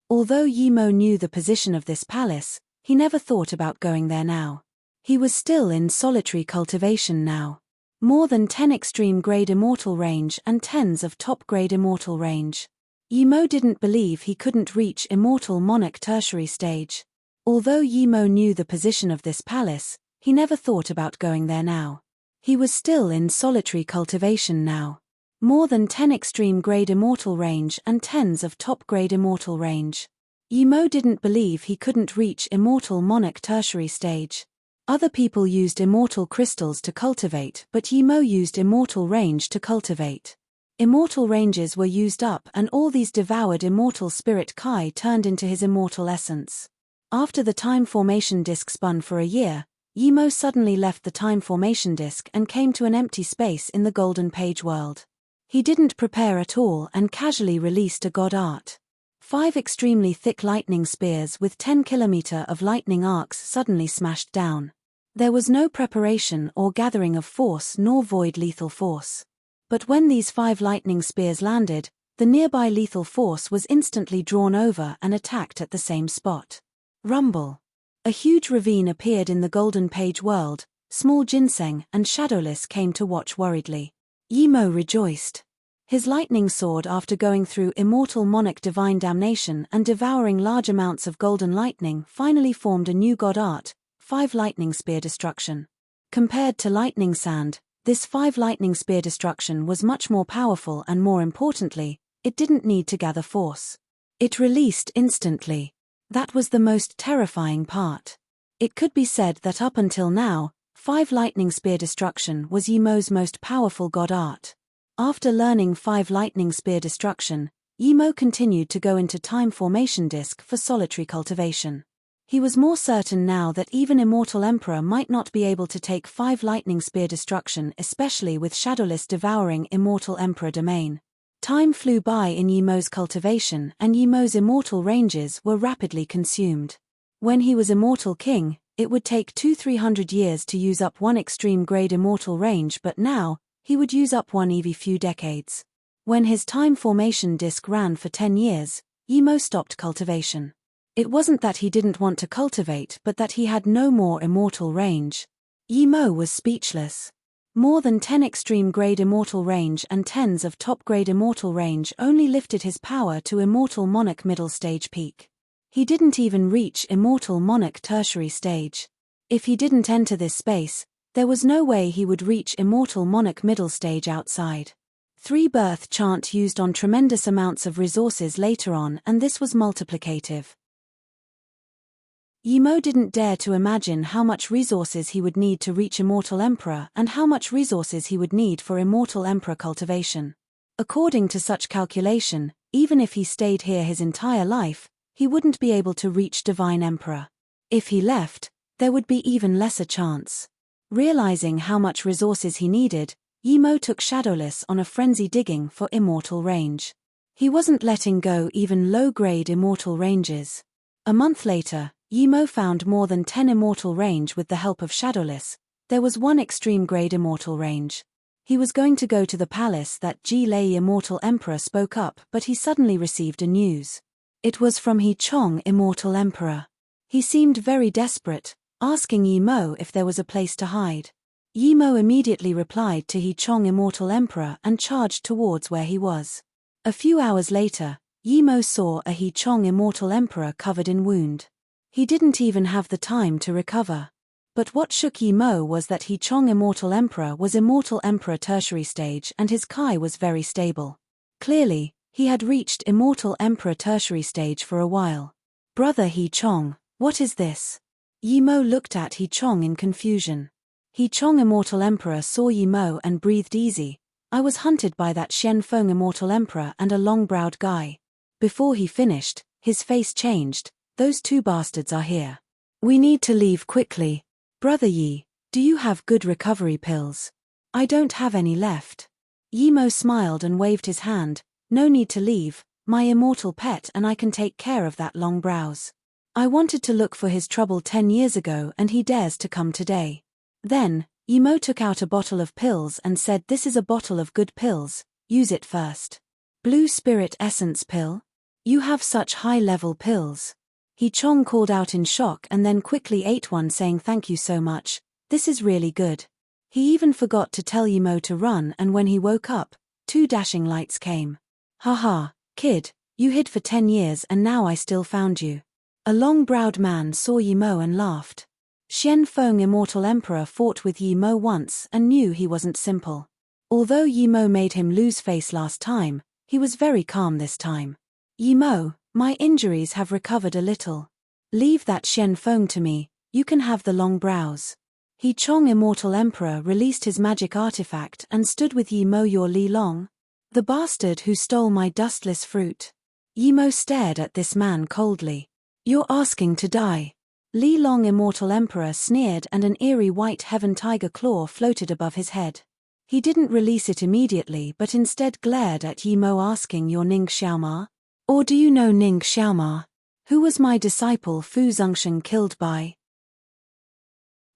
Although Yi Mo knew the position of this palace, he never thought about going there now. He was still in solitary cultivation now. More than 10 extreme grade immortal range and tens of top grade immortal range. Yi Mo didn't believe he couldn't reach immortal monarch tertiary stage. Although Yi Mo knew the position of this palace, he never thought about going there now. He was still in solitary cultivation now. More than 10 extreme grade immortal range and tens of top grade immortal range. Yi Mo didn't believe he couldn't reach immortal monarch tertiary stage. Other people used immortal crystals to cultivate, but Yi Mo used immortal range to cultivate. Immortal ranges were used up and all these devoured immortal spirit Kai turned into his immortal essence. After the time formation disk spun for a year, Yi Mo suddenly left the time formation disk and came to an empty space in the Golden Page world. He didn't prepare at all and casually released a god art. 5 extremely thick lightning spears with 10 km of lightning arcs suddenly smashed down. There was no preparation or gathering of force nor void lethal force. But when these 5 lightning spears landed, the nearby lethal force was instantly drawn over and attacked at the same spot. Rumble. A huge ravine appeared in the Golden Page world. Small Ginseng and Shadowless came to watch worriedly. Yi Mo rejoiced. His lightning sword, after going through immortal monarch divine damnation and devouring large amounts of golden lightning, finally formed a new god art, 5 lightning spear destruction. Compared to lightning sand, this 5 lightning spear destruction was much more powerful and more importantly, it didn't need to gather force. It released instantly. That was the most terrifying part. It could be said that up until now, 5 lightning spear destruction was Yi Mo's most powerful god art. After learning 5 lightning spear destruction, Yi Mo continued to go into time formation disk for solitary cultivation. He was more certain now that even Immortal Emperor might not be able to take 5 lightning spear destruction, especially with Shadowless devouring Immortal Emperor domain. Time flew by in Yimo's cultivation, and Yimo's immortal ranges were rapidly consumed. When he was immortal king, it would take 200-300 years to use up one extreme-grade immortal range, but now, he would use up one every few decades. When his time formation disk ran for 10 years, Yimo stopped cultivation. It wasn't that he didn't want to cultivate, but that he had no more immortal range. Yimo was speechless. More than 10 extreme-grade immortal range and tens of top-grade immortal range only lifted his power to immortal monarch middle stage peak. He didn't even reach immortal monarch tertiary stage. If he didn't enter this space, there was no way he would reach immortal monarch middle stage outside. 3 birth chant used on tremendous amounts of resources later on, and this was multiplicative. Yimo didn't dare to imagine how much resources he would need to reach immortal emperor and how much resources he would need for immortal emperor cultivation. According to such calculation, even if he stayed here his entire life, he wouldn't be able to reach divine emperor. If he left, there would be even lesser chance. Realizing how much resources he needed, Yimo took Shadowless on a frenzy digging for immortal range. He wasn't letting go even low-grade immortal ranges. A month later, Yimo found more than 10 immortal range with the help of Shadowless. There was one extreme-grade immortal range. He was going to go to the palace that Ji-Lei immortal emperor spoke up, but he suddenly received a news. It was from He Chong immortal emperor. He seemed very desperate, asking Yimo if there was a place to hide. Yimo immediately replied to He Chong immortal emperor and charged towards where he was. A few hours later, Yimo saw a He Chong immortal emperor covered in wound. He didn't even have the time to recover. But what shook Yimo was that He Chong immortal emperor was immortal emperor tertiary stage and his Kai was very stable. Clearly, he had reached immortal emperor tertiary stage for a while. Brother He Chong, what is this? Yimo looked at He Chong in confusion. He Chong immortal emperor saw Yimo and breathed easy. I was hunted by that Shen Feng immortal emperor and a long-browed guy. Before he finished, his face changed. Those 2 bastards are here. We need to leave quickly. Brother Yi, do you have good recovery pills? I don't have any left. Yimo smiled and waved his hand. No need to leave, my immortal pet, and I can take care of that long brows. I wanted to look for his trouble 10 years ago and he dares to come today. Then, Yimo took out a bottle of pills and said, this is a bottle of good pills, use it first. Blue spirit essence pill? You have such high-level pills. He Chong called out in shock and then quickly ate one, saying thank you so much, this is really good. He even forgot to tell Yimo to run, and when he woke up, 2 dashing lights came. Haha, kid, you hid for 10 years and now I still found you. A long-browed man saw Yimo and laughed. Shen Feng immortal emperor fought with Yimo once and knew he wasn't simple. Although Yimo made him lose face last time, he was very calm this time. Yimo, my injuries have recovered a little. Leave that Shen Feng to me, you can have the long brows. He Chong immortal emperor released his magic artifact and stood with Yimo. Your Li Long? The bastard who stole my dustless fruit. Yimo stared at this man coldly. You're asking to die. Li Long immortal emperor sneered and an eerie white heaven tiger claw floated above his head. He didn't release it immediately but instead glared at Yimo, asking, you're Ning Xiaoma? Or do you know Ning Xiaoma? Who was my disciple Fu Zongsheng killed by?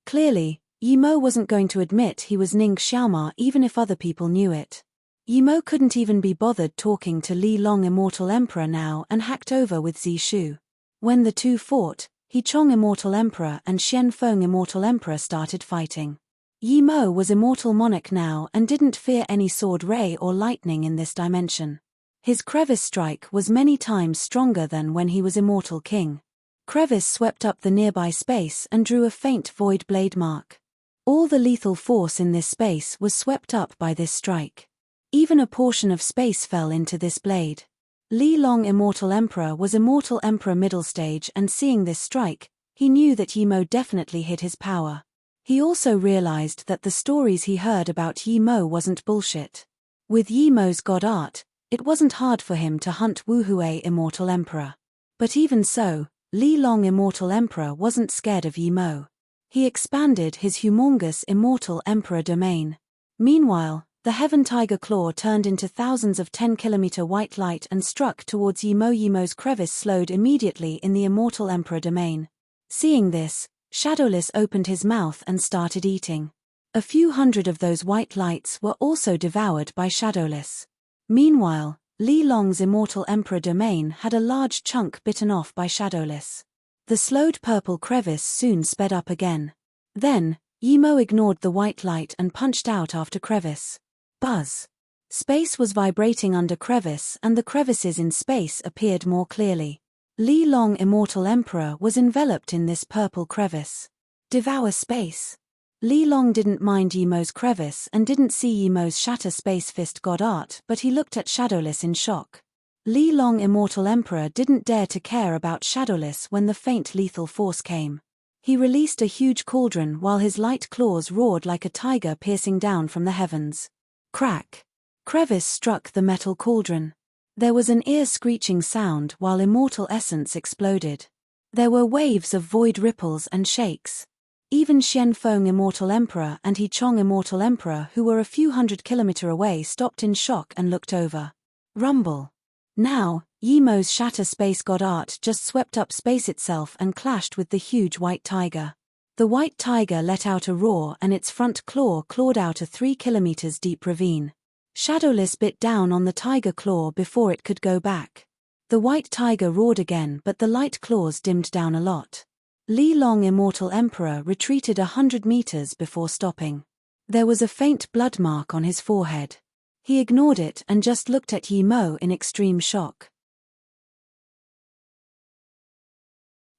Clearly, Yimo wasn't going to admit he was Ning Xiaoma even if other people knew it. Yimo couldn't even be bothered talking to Li Long immortal emperor now and hacked over with Zishu. When the 2 fought, He Chong immortal emperor and Shen Feng immortal emperor started fighting. Yimo was immortal monarch now and didn't fear any sword ray or lightning in this dimension. His crevice strike was many times stronger than when he was immortal king. Crevice swept up the nearby space and drew a faint void blade mark. All the lethal force in this space was swept up by this strike. Even a portion of space fell into this blade. Li Long immortal emperor was immortal emperor middle stage, and seeing this strike, he knew that Yimo definitely hid his power. He also realized that the stories he heard about Yimo wasn't bullshit. With Yimo's god art, it wasn't hard for him to hunt Wu Hui immortal emperor. But even so, Li Long immortal emperor wasn't scared of Yimo. He expanded his humongous immortal emperor domain. Meanwhile, The heaven tiger claw turned into thousands of 10-kilometer white light and struck towards Yimo. Yimo's crevice slowed immediately in the immortal emperor domain. Seeing this, Shadowless opened his mouth and started eating. A few hundred of those white lights were also devoured by Shadowless. Meanwhile, Li Long's immortal emperor domain had a large chunk bitten off by Shadowless. The slowed purple crevice soon sped up again. Then, Yimo ignored the white light and punched out after crevice. Buzz. Space was vibrating under crevice and the crevices in space appeared more clearly. Li Long immortal emperor was enveloped in this purple crevice. Devour space. Li Long didn't mind Yimo's crevice and didn't see Yimo's shatter space fist god art, but he looked at Shadowless in shock. Li Long immortal emperor didn't dare to care about Shadowless when the faint lethal force came. He released a huge cauldron while his light claws roared like a tiger piercing down from the heavens. Crack. Crevice struck the metal cauldron. There was an ear-screeching sound while immortal essence exploded. There were waves of void ripples and shakes. Even Xianfeng immortal emperor and He Chong immortal emperor, who were a few hundred kilometers away, stopped in shock and looked over. Rumble. Now, Yimo's shatter space god art just swept up space itself and clashed with the huge white tiger. The white tiger let out a roar and its front claw clawed out a 3 kilometers deep ravine. Shadowless bit down on the tiger claw before it could go back. The white tiger roared again, but the light claws dimmed down a lot. Li Long immortal emperor retreated 100 meters before stopping. There was a faint blood mark on his forehead. He ignored it and just looked at Yimo in extreme shock.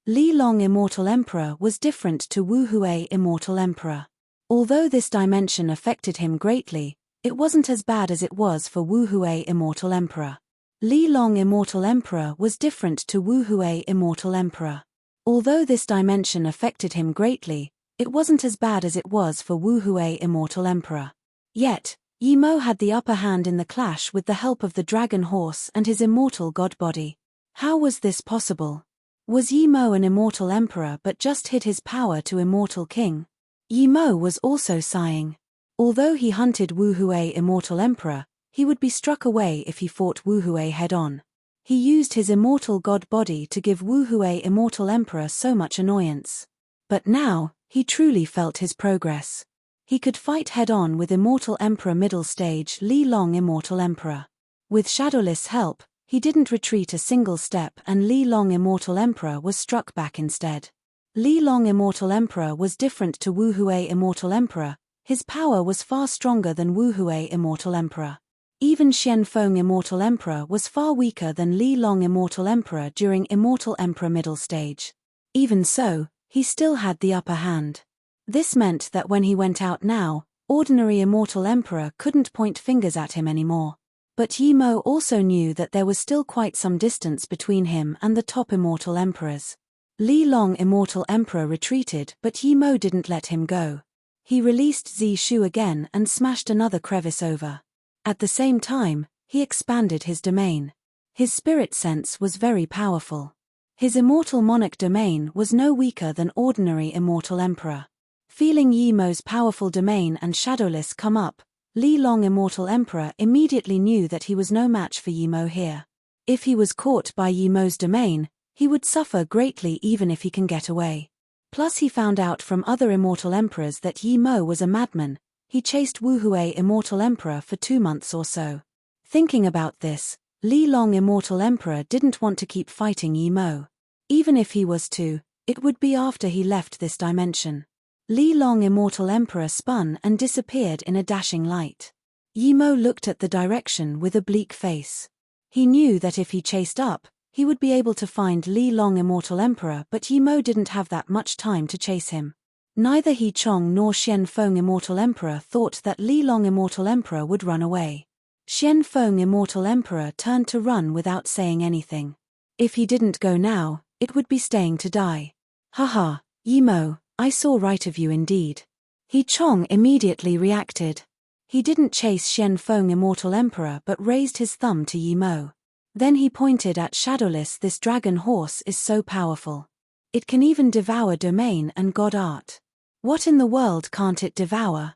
Li Long immortal emperor was different to Wu Hui immortal emperor. Although this dimension affected him greatly, it wasn't as bad as it was for Wu Hui immortal emperor. Li Long immortal emperor was different to Wu Hui immortal emperor. Although this dimension affected him greatly, it wasn't as bad as it was for Wu Hui immortal emperor. Yet, Yimo had the upper hand in the clash with the help of the dragon horse and his immortal god body. How was this possible? Was Yimo an immortal emperor but just hid his power to immortal king? Yimo was also sighing. Although he hunted Wu Hui immortal emperor, he would be struck away if he fought Wu Hui head-on. He used his immortal god body to give Wu Hui immortal emperor so much annoyance. But now, he truly felt his progress. He could fight head-on with immortal emperor middle stage Li Long immortal emperor. With Shadowless help, he didn't retreat a single step and Li Long immortal emperor was struck back instead. Li Long immortal emperor was different to Wu Hui immortal emperor. His power was far stronger than Wu Hui immortal emperor. Even Xianfeng immortal emperor was far weaker than Li Long immortal emperor during immortal emperor middle stage. Even so, he still had the upper hand. This meant that when he went out now, ordinary immortal emperor couldn't point fingers at him anymore. But Yimo also knew that there was still quite some distance between him and the top immortal emperors. Li Long immortal emperor retreated, but Yimo didn't let him go. He released Zi Shu again and smashed another crevice over. At the same time, he expanded his domain. His spirit sense was very powerful. His immortal monarch domain was no weaker than ordinary immortal emperor. Feeling Yimo's powerful domain and Shadowless come up, Li Long immortal emperor immediately knew that he was no match for Yimo here. If he was caught by Yimo's domain, he would suffer greatly even if he can get away. Plus he found out from other immortal emperors that Yimo was a madman. He chased Wu Hui immortal emperor for 2 months or so. Thinking about this, Li Long immortal emperor didn't want to keep fighting Yimo. Even if he was to, it would be after he left this dimension. Li Long immortal emperor spun and disappeared in a dashing light. Yimo looked at the direction with a bleak face. He knew that if he chased up, he would be able to find Li Long immortal emperor, but Yimo didn't have that much time to chase him. Neither He Chong nor Xianfeng immortal emperor thought that Li Long immortal emperor would run away. Xianfeng immortal emperor turned to run without saying anything. If he didn't go now, it would be staying to die. Haha, Yimo, I saw right of you indeed. He Chong immediately reacted. He didn't chase Xianfeng immortal emperor but raised his thumb to Yimo. Then he pointed at Shadowless. This dragon horse is so powerful. It can even devour domain and god art. What in the world can't it devour?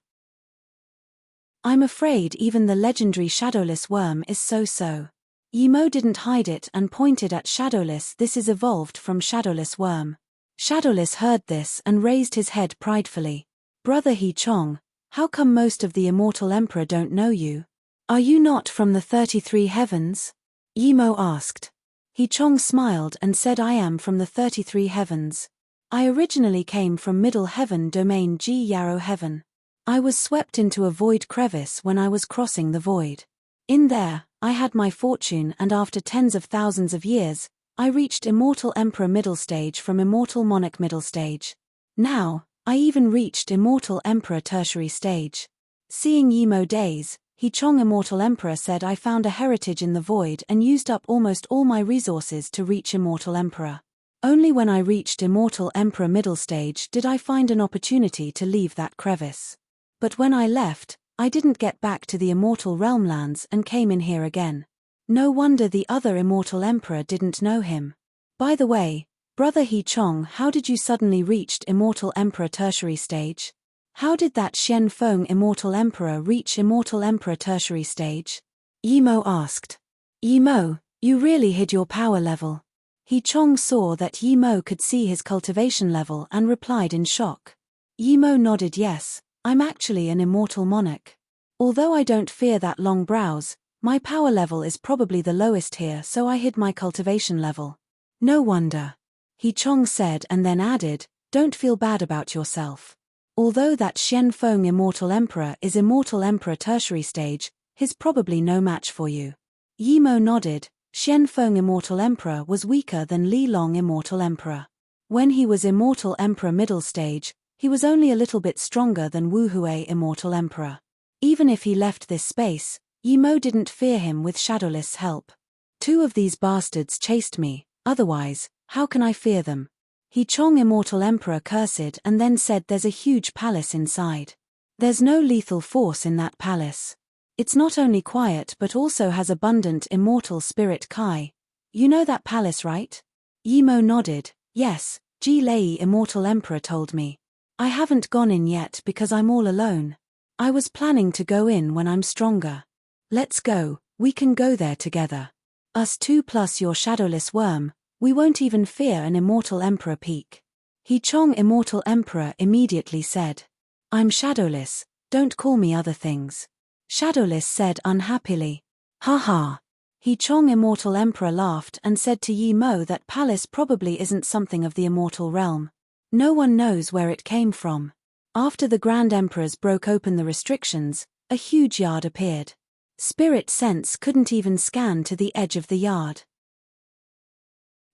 I'm afraid even the legendary Shadowless worm is so. Yimo didn't hide it and pointed at Shadowless. This is evolved from Shadowless worm. Shadowless heard this and raised his head pridefully. Brother He Chong, how come most of the Immortal Emperor don't know you? Are you not from the 33 heavens? Yimo asked. He Chong smiled and said, I am from the 33 heavens. I originally came from Middle Heaven Domain G Yarrow Heaven. I was swept into a void crevice when I was crossing the void. In there, I had my fortune, and after tens of thousands of years, I reached Immortal Emperor Middle Stage from Immortal Monarch Middle Stage. Now, I even reached Immortal Emperor Tertiary Stage. Seeing Yimo daze, He Chong Immortal Emperor said, I found a heritage in the void and used up almost all my resources to reach Immortal Emperor. Only when I reached Immortal Emperor Middle Stage did I find an opportunity to leave that crevice. But when I left, I didn't get back to the Immortal Realm lands and came in here again. No wonder the other Immortal Emperor didn't know him. By the way, Brother He Chong, how did you suddenly reach Immortal Emperor Tertiary Stage? How did that Xian Feng Immortal Emperor reach Immortal Emperor Tertiary Stage? Yimo asked. Yimo, you really hid your power level. He Chong saw that Yimo could see his cultivation level and replied in shock. Yimo nodded yes, I'm actually an Immortal Monarch. Although I don't fear that long brows, my power level is probably the lowest here, so I hid my cultivation level. No wonder. He Chong said and then added, don't feel bad about yourself. Although that Xian Feng Immortal Emperor is Immortal Emperor Tertiary Stage, he's probably no match for you. Yimo nodded. Xian Feng Immortal Emperor was weaker than Li Long Immortal Emperor. When he was Immortal Emperor Middle Stage, he was only a little bit stronger than Wu Hui Immortal Emperor. Even if he left this space, Yimo didn't fear him with Shadowless' help. Two of these bastards chased me, otherwise, how can I fear them? He Chong Immortal Emperor cursed and then said, there's a huge palace inside. There's no lethal force in that palace. It's not only quiet but also has abundant immortal spirit Kai. You know that palace, right? Yimo nodded. Yes, Ji Lei Immortal Emperor told me. I haven't gone in yet because I'm all alone. I was planning to go in when I'm stronger. Let's go, we can go there together. Us two plus your Shadowless worm, we won't even fear an Immortal Emperor peak. He Chong Immortal Emperor immediately said. I'm Shadowless, don't call me other things. Shadowless said unhappily. Haha. He Chong Immortal Emperor laughed and said to Yimo that palace probably isn't something of the immortal realm. No one knows where it came from. After the Grand Emperors broke open the restrictions, a huge yard appeared. Spirit sense couldn't even scan to the edge of the yard.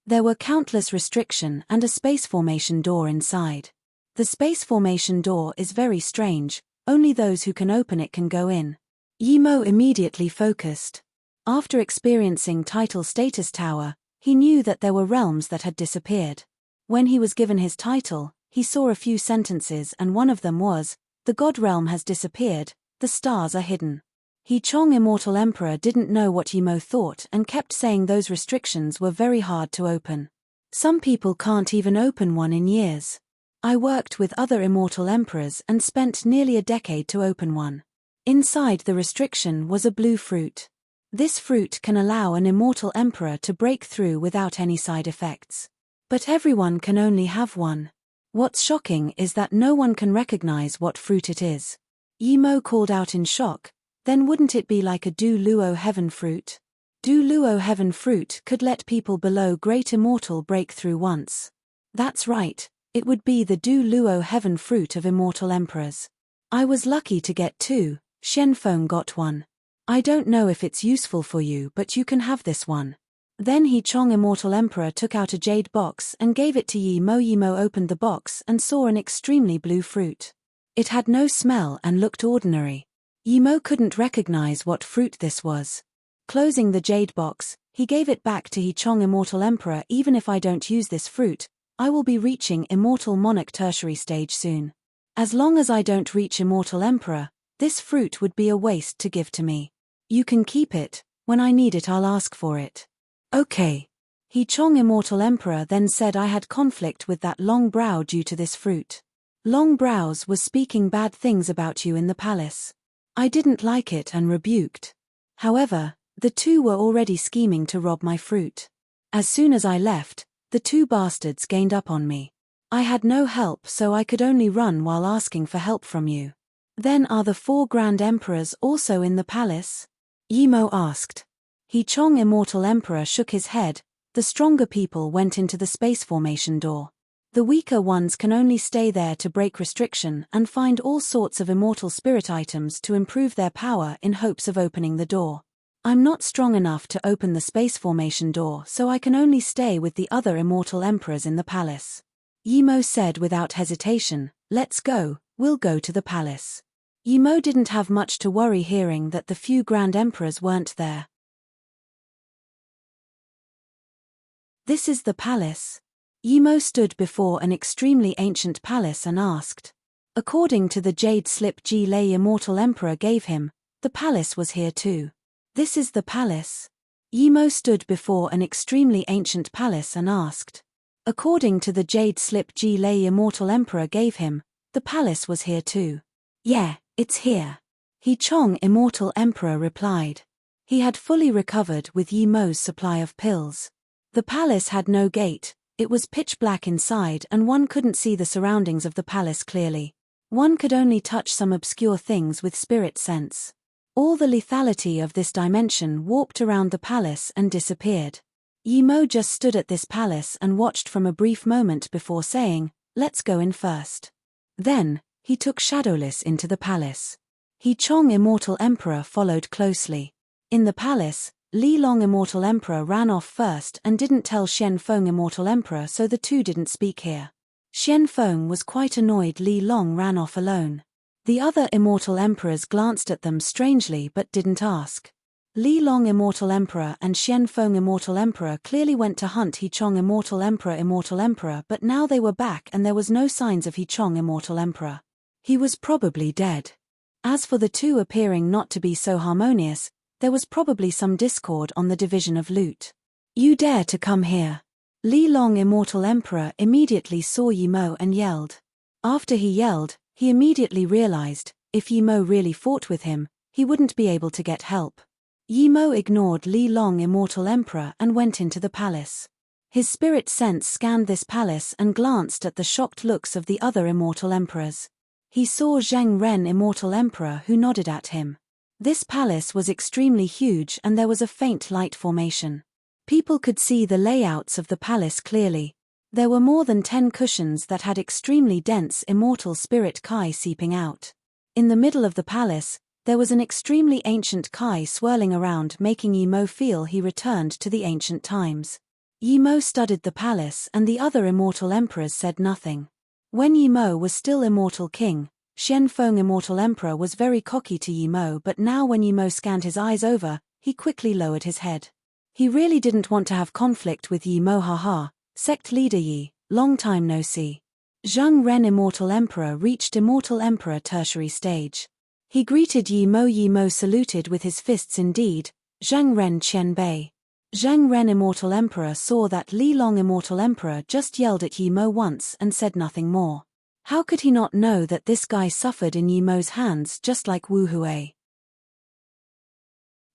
There were countless restriction and a space formation door inside. The space formation door is very strange, only those who can open it can go in. Yimo immediately focused. After experiencing Title Status Tower, he knew that there were realms that had disappeared. When he was given his title, he saw a few sentences and one of them was, the God realm has disappeared, the stars are hidden. He Chong Immortal Emperor didn't know what Yimo thought and kept saying those restrictions were very hard to open. Some people can't even open one in years. I worked with other Immortal Emperors and spent nearly a decade to open one. Inside the restriction was a blue fruit. This fruit can allow an Immortal Emperor to break through without any side effects. But everyone can only have one. What's shocking is that no one can recognize what fruit it is. Yimo called out in shock, then wouldn't it be like a Du Luo Heaven fruit? Du Luo Heaven fruit could let people below Great Immortal break through once. That's right, it would be the Du Luo Heaven fruit of Immortal Emperors. I was lucky to get two, Shenfeng got one. I don't know if it's useful for you but you can have this one. Then He Chong Immortal Emperor took out a jade box and gave it to Yimo. Yimo opened the box and saw an extremely blue fruit. It had no smell and looked ordinary. Yimo couldn't recognize what fruit this was. Closing the jade box, he gave it back to He Chong Immortal Emperor. Even if I don't use this fruit, I will be reaching Immortal Monarch Tertiary Stage soon. As long as I don't reach Immortal Emperor, this fruit would be a waste to give to me. You can keep it, when I need it I'll ask for it. Okay. He Chong Immortal Emperor then said I had conflict with that Long Brow due to this fruit. Long Brows was speaking bad things about you in the palace. I didn't like it and rebuked. However, the two were already scheming to rob my fruit. As soon as I left, the two bastards gained up on me. I had no help, so I could only run while asking for help from you. Then are the 4 Grand Emperors also in the palace? Yimo asked. He Chong Immortal Emperor shook his head. The stronger people went into the space formation door. The weaker ones can only stay there to break restriction and find all sorts of immortal spirit items to improve their power in hopes of opening the door. I'm not strong enough to open the space formation door, so I can only stay with the other immortal emperors in the palace. Yimo said without hesitation, let's go, we'll go to the palace. Yimo didn't have much to worry hearing that the few Grand Emperors weren't there. This is the palace. Yimo stood before an extremely ancient palace and asked. According to the jade slip Ji Lei Immortal Emperor gave him, the palace was here too. This is the palace. Yimo stood before an extremely ancient palace and asked. According to the jade slip Ji Lei Immortal Emperor gave him, the palace was here too. Yeah, it's here. He Chong Immortal Emperor replied. He had fully recovered with Yimo's supply of pills. The palace had no gate. It was pitch black inside and one couldn't see the surroundings of the palace clearly. One could only touch some obscure things with spirit sense. All the lethality of this dimension warped around the palace and disappeared. Yimo just stood at this palace and watched from a brief moment before saying, let's go in first. Then, he took Shadowless into the palace. He Chong Immortal Emperor followed closely. In the palace, Li Long Immortal Emperor ran off first and didn't tell Xian Feng Immortal Emperor, so the two didn't speak here. Xian Feng was quite annoyed Li Long ran off alone. The other Immortal Emperors glanced at them strangely but didn't ask. Li Long Immortal Emperor and Xian Feng Immortal Emperor clearly went to hunt He Chong Immortal Emperor, but now they were back and there was no signs of He Chong Immortal Emperor. He was probably dead. As for the two appearing not to be so harmonious, there was probably some discord on the division of loot. You dare to come here? Li Long Immortal Emperor immediately saw Yimo and yelled. After he yelled, he immediately realized, if Yimo really fought with him, he wouldn't be able to get help. Yimo ignored Li Long Immortal Emperor and went into the palace. His spirit sense scanned this palace and glanced at the shocked looks of the other Immortal Emperors. He saw Zheng Ren Immortal Emperor who nodded at him. This palace was extremely huge and there was a faint light formation. People could see the layouts of the palace clearly. There were more than 10 cushions that had extremely dense immortal spirit Kai seeping out. In the middle of the palace, there was an extremely ancient Kai swirling around, making Yimo feel he returned to the ancient times. Yimo studied the palace and the other immortal emperors said nothing. When Yimo was still immortal king, Xian Feng Immortal Emperor was very cocky to Yimo, but now when Yimo scanned his eyes over, he quickly lowered his head. He really didn't want to have conflict with Yimo. Haha, sect leader Yi, long time no see. Zheng Ren Immortal Emperor reached Immortal Emperor tertiary stage. He greeted Yimo. Yimo saluted with his fists indeed, Zheng Ren Qian Bei. Zheng Ren Immortal Emperor saw that Li Long Immortal Emperor just yelled at Yimo once and said nothing more. How could he not know that this guy suffered in Yimo's hands just like Wu Hui?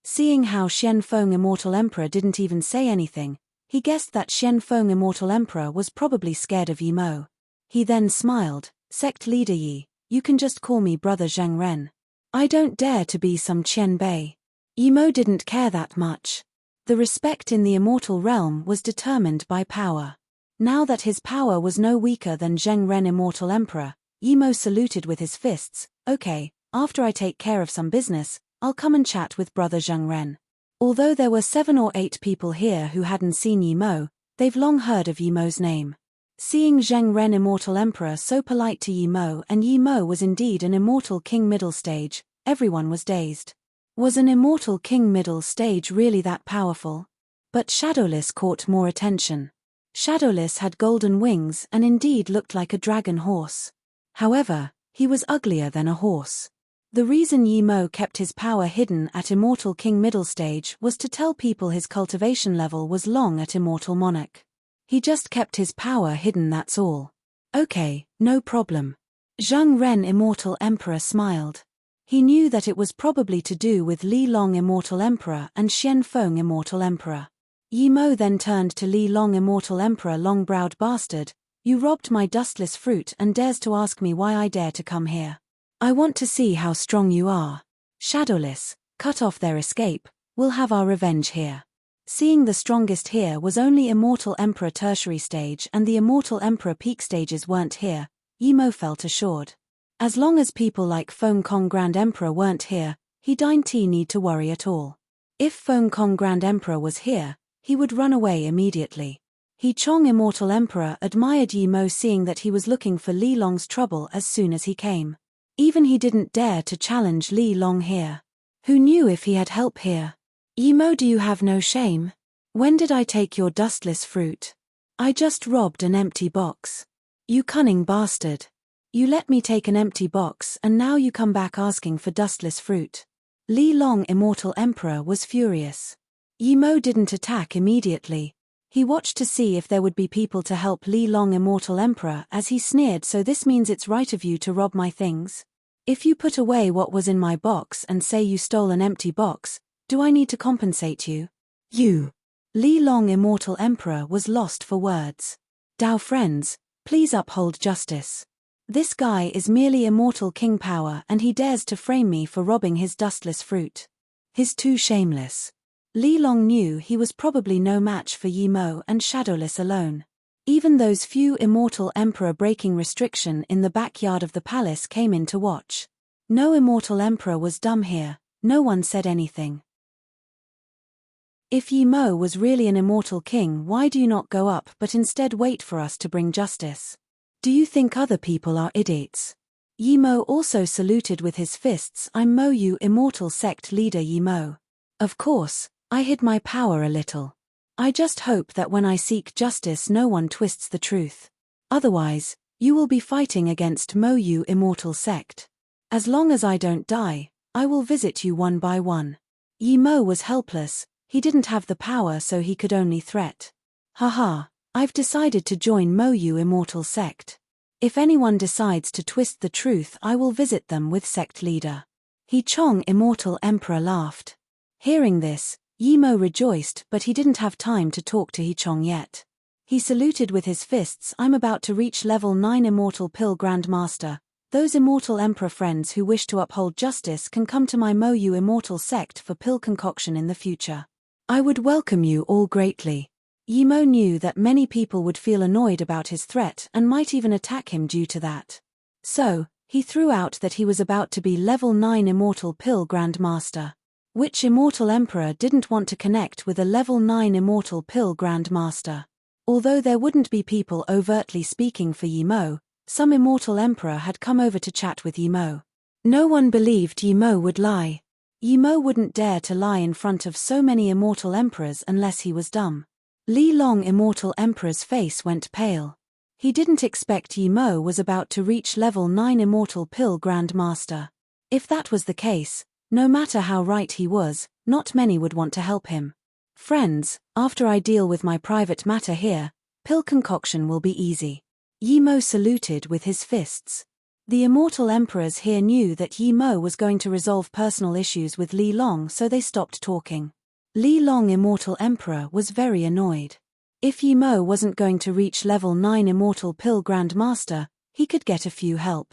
Seeing how Xian Feng Immortal Emperor didn't even say anything, he guessed that Xian Feng Immortal Emperor was probably scared of Yimo. He then smiled, sect leader Yi, you can just call me brother Zheng Ren. I don't dare to be some Qian Bei. Yimo didn't care that much. The respect in the immortal realm was determined by power. Now that his power was no weaker than Zheng Ren Immortal Emperor, Yimo saluted with his fists, okay, after I take care of some business, I'll come and chat with brother Zheng Ren. Although there were 7 or 8 people here who hadn't seen Yimo, they've long heard of Yimo's name. Seeing Zheng Ren Immortal Emperor so polite to Yimo, and Yimo was indeed an immortal king middle stage, everyone was dazed. Was an immortal king middle stage really that powerful? But Shadowless caught more attention. Shadowless had golden wings and indeed looked like a dragon horse. However, he was uglier than a horse. The reason Yimo kept his power hidden at Immortal King middle stage was to tell people his cultivation level was long at Immortal Monarch. He just kept his power hidden, that's all. Okay, no problem. Zheng Ren Immortal Emperor smiled. He knew that it was probably to do with Li Long Immortal Emperor and Xian Feng Immortal Emperor. Yi Mo then turned to Li Long Immortal Emperor. Long-browed bastard, you robbed my dustless fruit and dares to ask me why I dare to come here. I want to see how strong you are. Shadowless, cut off their escape, we'll have our revenge here. Seeing the strongest here was only Immortal Emperor Tertiary Stage and the Immortal Emperor Peak Stages weren't here, Yi Mo felt assured. As long as people like Feng Kong Grand Emperor weren't here, he didn't need to worry at all. If Feng Kong Grand Emperor was here, he would run away immediately. He Chong Immortal Emperor admired Yi Mo, seeing that he was looking for Li Long's trouble as soon as he came. Even he didn't dare to challenge Li Long here. Who knew if he had help here? Yi Mo, do you have no shame? When did I take your dustless fruit? I just robbed an empty box. You cunning bastard. You let me take an empty box and now you come back asking for dustless fruit. Li Long Immortal Emperor was furious. Yi Mo didn't attack immediately. He watched to see if there would be people to help Li Long Immortal Emperor as he sneered, so this means it's right of you to rob my things? If you put away what was in my box and say you stole an empty box, do I need to compensate you? You. Li Long Immortal Emperor was lost for words. Dao friends, please uphold justice. This guy is merely immortal king power and he dares to frame me for robbing his dustless fruit. He's too shameless. Li Long knew he was probably no match for Yi Mo and Shadowless alone. Even those few Immortal Emperor breaking restriction in the backyard of the palace came in to watch. No Immortal Emperor was dumb here, no one said anything. If Yi Mo was really an immortal king, why do you not go up but instead wait for us to bring justice? Do you think other people are idiots? Yi Mo also saluted with his fists. I'm Mo Yu, Immortal Sect Leader Yi Mo. Of course, I hid my power a little. I just hope that when I seek justice no one twists the truth. Otherwise, you will be fighting against Mo Yu Immortal Sect. As long as I don't die, I will visit you one by one. Yi Mo was helpless, he didn't have the power so he could only threat. Haha. I've decided to join Mo Yu Immortal Sect. If anyone decides to twist the truth, I will visit them with sect leader. He Chong Immortal Emperor laughed. Hearing this, Yi Mo rejoiced, but he didn't have time to talk to He Chong yet. He saluted with his fists. I'm about to reach level 9 Immortal Pill Grandmaster. Those Immortal Emperor friends who wish to uphold justice can come to my Mo Yu Immortal Sect for pill concoction in the future. I would welcome you all greatly. Yi Mo knew that many people would feel annoyed about his threat and might even attack him due to that. So, he threw out that he was about to be level 9 Immortal Pill Grandmaster. Which Immortal Emperor didn't want to connect with a level 9 Immortal Pill Grandmaster? Although there wouldn't be people overtly speaking for Yi Mo, some Immortal Emperor had come over to chat with Yi Mo. No one believed Yi Mo would lie. Yi Mo wouldn't dare to lie in front of so many Immortal Emperors unless he was dumb. Li Long Immortal Emperor's face went pale. He didn't expect Yi Mo was about to reach level 9 Immortal Pill Grandmaster. If that was the case, no matter how right he was, not many would want to help him. Friends, after I deal with my private matter here, pill concoction will be easy. Yi Mo saluted with his fists. The Immortal Emperors here knew that Yi Mo was going to resolve personal issues with Li Long, so they stopped talking. Li Long Immortal Emperor was very annoyed. If Yi Mo wasn't going to reach level 9 Immortal Pill Grandmaster, he could get a few help.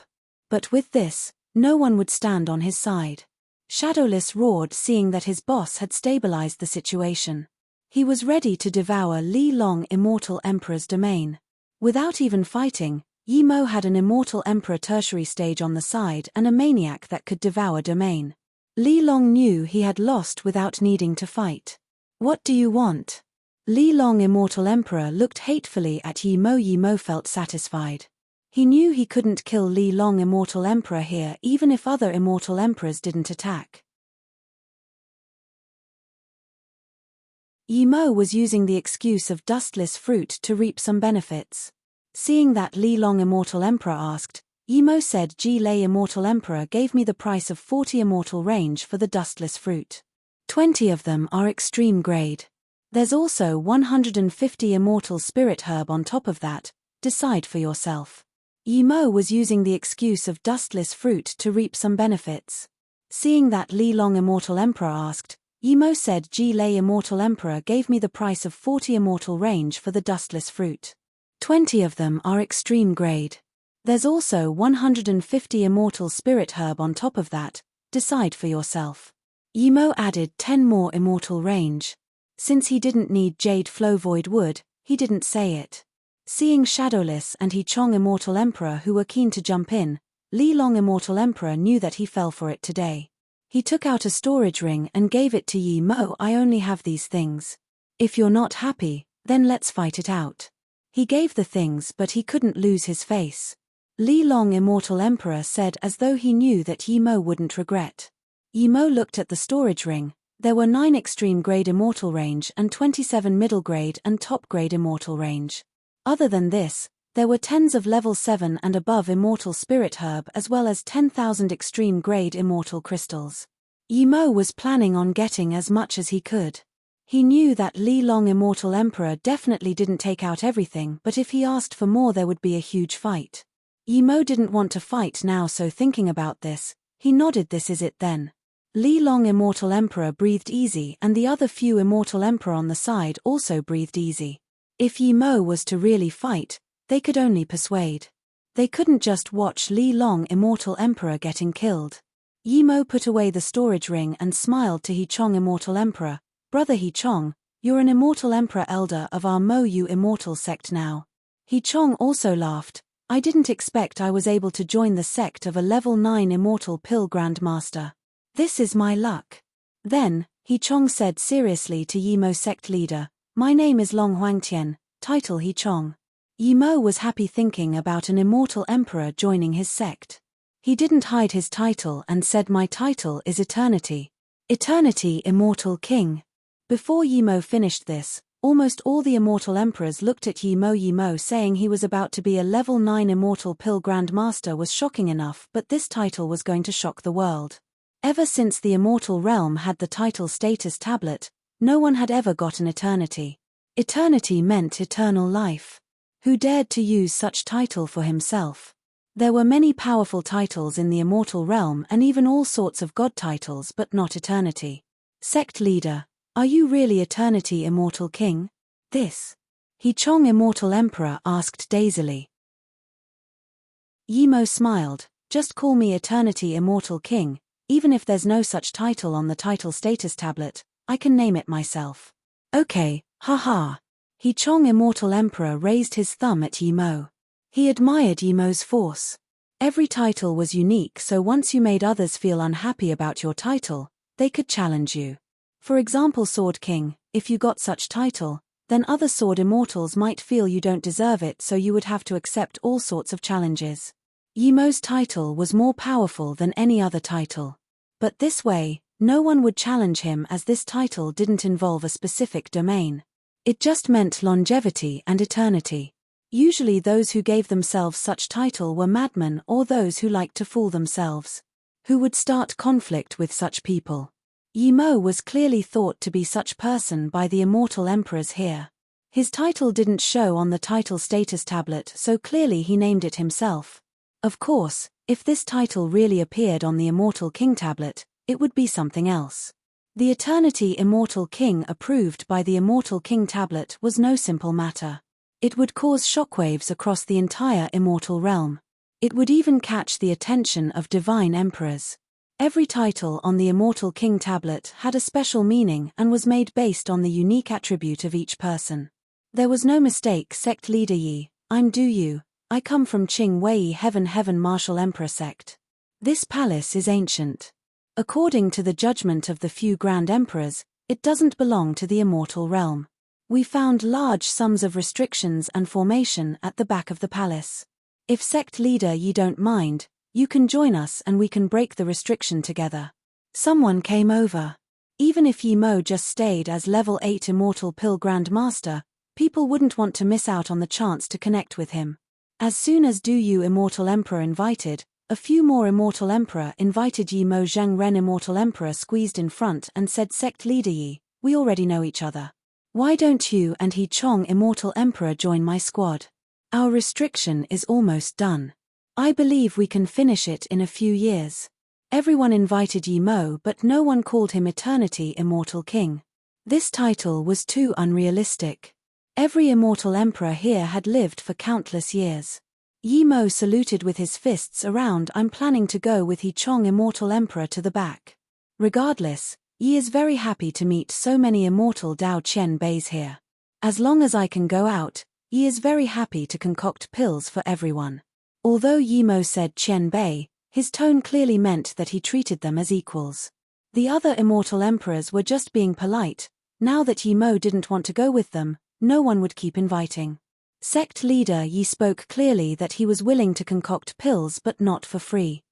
But with this, no one would stand on his side. Shadowless roared, seeing that his boss had stabilized the situation. He was ready to devour Li Long Immortal Emperor's domain. Without even fighting, Yi Mo had an Immortal Emperor Tertiary Stage on the side and a maniac that could devour domain. Li Long knew he had lost without needing to fight. What do you want? Li Long Immortal Emperor looked hatefully at Yi Mo. Yi Mo felt satisfied. He knew he couldn't kill Li Long Immortal Emperor here even if other Immortal Emperors didn't attack. Yi Mo was using the excuse of dustless fruit to reap some benefits. Seeing that Li Long Immortal Emperor asked, Yi Mo said, Ji Lei Immortal Emperor gave me the price of 40 immortal range for the dustless fruit. 20 of them are extreme grade. There's also 150 immortal spirit herb on top of that, decide for yourself. Yi Mo was using the excuse of dustless fruit to reap some benefits. Seeing that Li Long Immortal Emperor asked, Yi Mo said Ji Lei Immortal Emperor gave me the price of 40 immortal range for the dustless fruit. 20 of them are extreme grade. There's also 150 immortal spirit herb on top of that, decide for yourself. Yi Mo added 10 more immortal range. Since he didn't need Jade Flow Void Wood, he didn't say it. Seeing Shadowless and He Chong Immortal Emperor who were keen to jump in, Li Long Immortal Emperor knew that he fell for it today. He took out a storage ring and gave it to Yi Mo. I only have these things. If you're not happy, then let's fight it out. He gave the things but he couldn't lose his face. Li Long Immortal Emperor said as though he knew that Yi Mo wouldn't regret. Yi Mo looked at the storage ring. There were 9 extreme grade immortal range and 27 middle grade and top grade immortal range. Other than this, there were tens of level 7 and above immortal spirit herb as well as 10,000 extreme grade immortal crystals. Yi Mo was planning on getting as much as he could. He knew that Li Long Immortal Emperor definitely didn't take out everything, but if he asked for more there would be a huge fight. Yi Mo didn't want to fight now, so thinking about this, he nodded. This is it then. Li Long Immortal Emperor breathed easy and the other few Immortal Emperor on the side also breathed easy. If Yi Mo was to really fight, they could only persuade. They couldn't just watch Li Long Immortal Emperor getting killed. Yi Mo put away the storage ring and smiled to He Chong Immortal Emperor. Brother He Chong, you're an Immortal Emperor elder of our Mo Yu Immortal sect now. He Chong also laughed. I didn't expect I was able to join the sect of a level 9 Immortal Pill Grandmaster. This is my luck. Then, He Chong said seriously to Yi Mo sect leader, my name is Long Huangtian, title He Chong. Yi Mo was happy thinking about an Immortal Emperor joining his sect. He didn't hide his title and said my title is Eternity. Eternity Immortal King. Before Yi Mo finished this, almost all the Immortal Emperors looked at Yi Mo. Yi Mo saying he was about to be a level 9 Immortal Pill Grandmaster was shocking enough, but this title was going to shock the world. Ever since the Immortal Realm had the title status tablet, no one had ever gotten Eternity. Eternity meant eternal life. Who dared to use such title for himself? There were many powerful titles in the Immortal Realm and even all sorts of god titles, but not Eternity. Sect leader, are you really Eternity Immortal King? This. He Chong Immortal Emperor asked dazily. Yi Mo smiled, just call me Eternity Immortal King. Even if there's no such title on the title status tablet, I can name it myself. Okay, haha. He Chong Immortal Emperor raised his thumb at Yi Mo. He admired Yi Mo's force. Every title was unique, so once you made others feel unhappy about your title, they could challenge you. For example, Sword King, if you got such title, then other Sword Immortals might feel you don't deserve it, so you would have to accept all sorts of challenges. Yi Mo's title was more powerful than any other title. But this way, no one would challenge him as this title didn't involve a specific domain. It just meant longevity and eternity. Usually those who gave themselves such title were madmen or those who liked to fool themselves. Who would start conflict with such people? Yi Mo was clearly thought to be such person by the Immortal Emperors here. His title didn't show on the title status tablet, so clearly he named it himself. Of course, if this title really appeared on the Immortal King tablet, it would be something else. The Eternity Immortal King approved by the Immortal King tablet was no simple matter. It would cause shockwaves across the entire Immortal Realm. It would even catch the attention of divine emperors. Every title on the Immortal King tablet had a special meaning and was made based on the unique attribute of each person. There was no mistake. Sect leader Yi, I'm Du Yu. I come from Qing Wei Heaven Martial Emperor sect. This palace is ancient. According to the judgment of the few Grand Emperors, it doesn't belong to the Immortal Realm. We found large sums of restrictions and formation at the back of the palace. If sect leader Yi don't mind, you can join us and we can break the restriction together. Someone came over. Even if Yi Mo just stayed as level 8 Immortal Pill Grandmaster, people wouldn't want to miss out on the chance to connect with him. As soon as Du Yu Immortal Emperor invited, a few more Immortal Emperor invited. Yi Mo Zheng Ren Immortal Emperor squeezed in front and said, Sect leader Yi, we already know each other. Why don't you and He Chong Immortal Emperor join my squad? Our restriction is almost done. I believe we can finish it in a few years. Everyone invited Yi Mo, but no one called him Eternity Immortal King. This title was too unrealistic. Every immortal emperor here had lived for countless years. Yi Mo saluted with his fists around. I'm planning to go with He Chong Immortal Emperor to the back. Regardless, Yi is very happy to meet so many immortal Dao Qian Beis here. As long as I can go out, Yi is very happy to concoct pills for everyone. Although Yi Mo said Qian Bei, his tone clearly meant that he treated them as equals. The other immortal emperors were just being polite. Now that Yi Mo didn't want to go with them, no one would keep inviting. Sect leader Yi spoke clearly that he was willing to concoct pills but not for free.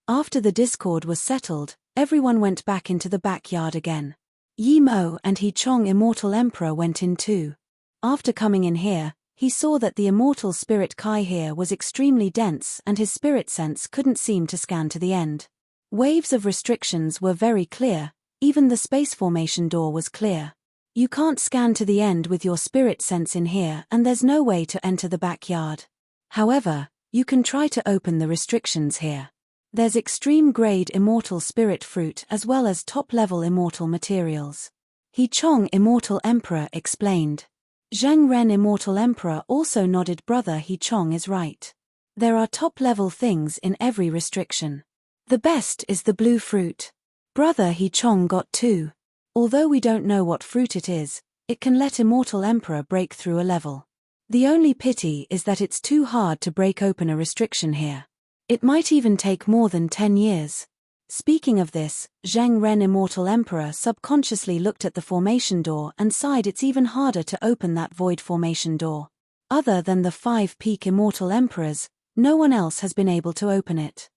After the discord was settled, everyone went back into the backyard again. Yi Mo and He Chong Immortal Emperor went in too. After coming in here, he saw that the immortal spirit Kai here was extremely dense and his spirit sense couldn't seem to scan to the end. Waves of restrictions were very clear, even the space formation door was clear. You can't scan to the end with your spirit sense in here and there's no way to enter the backyard. However, you can try to open the restrictions here. There's extreme grade immortal spirit fruit as well as top-level immortal materials. He Chong Immortal Emperor explained. Zhang Ren Immortal Emperor also nodded. Brother He Chong is right. There are top-level things in every restriction. The best is the blue fruit. Brother He Chong got two. Although we don't know what fruit it is, it can let Immortal Emperor break through a level. The only pity is that it's too hard to break open a restriction here. It might even take more than 10 years. Speaking of this, Zhang Ren Immortal Emperor subconsciously looked at the formation door and sighed. It's even harder to open that void formation door. Other than the 5 peak Immortal Emperors, no one else has been able to open it.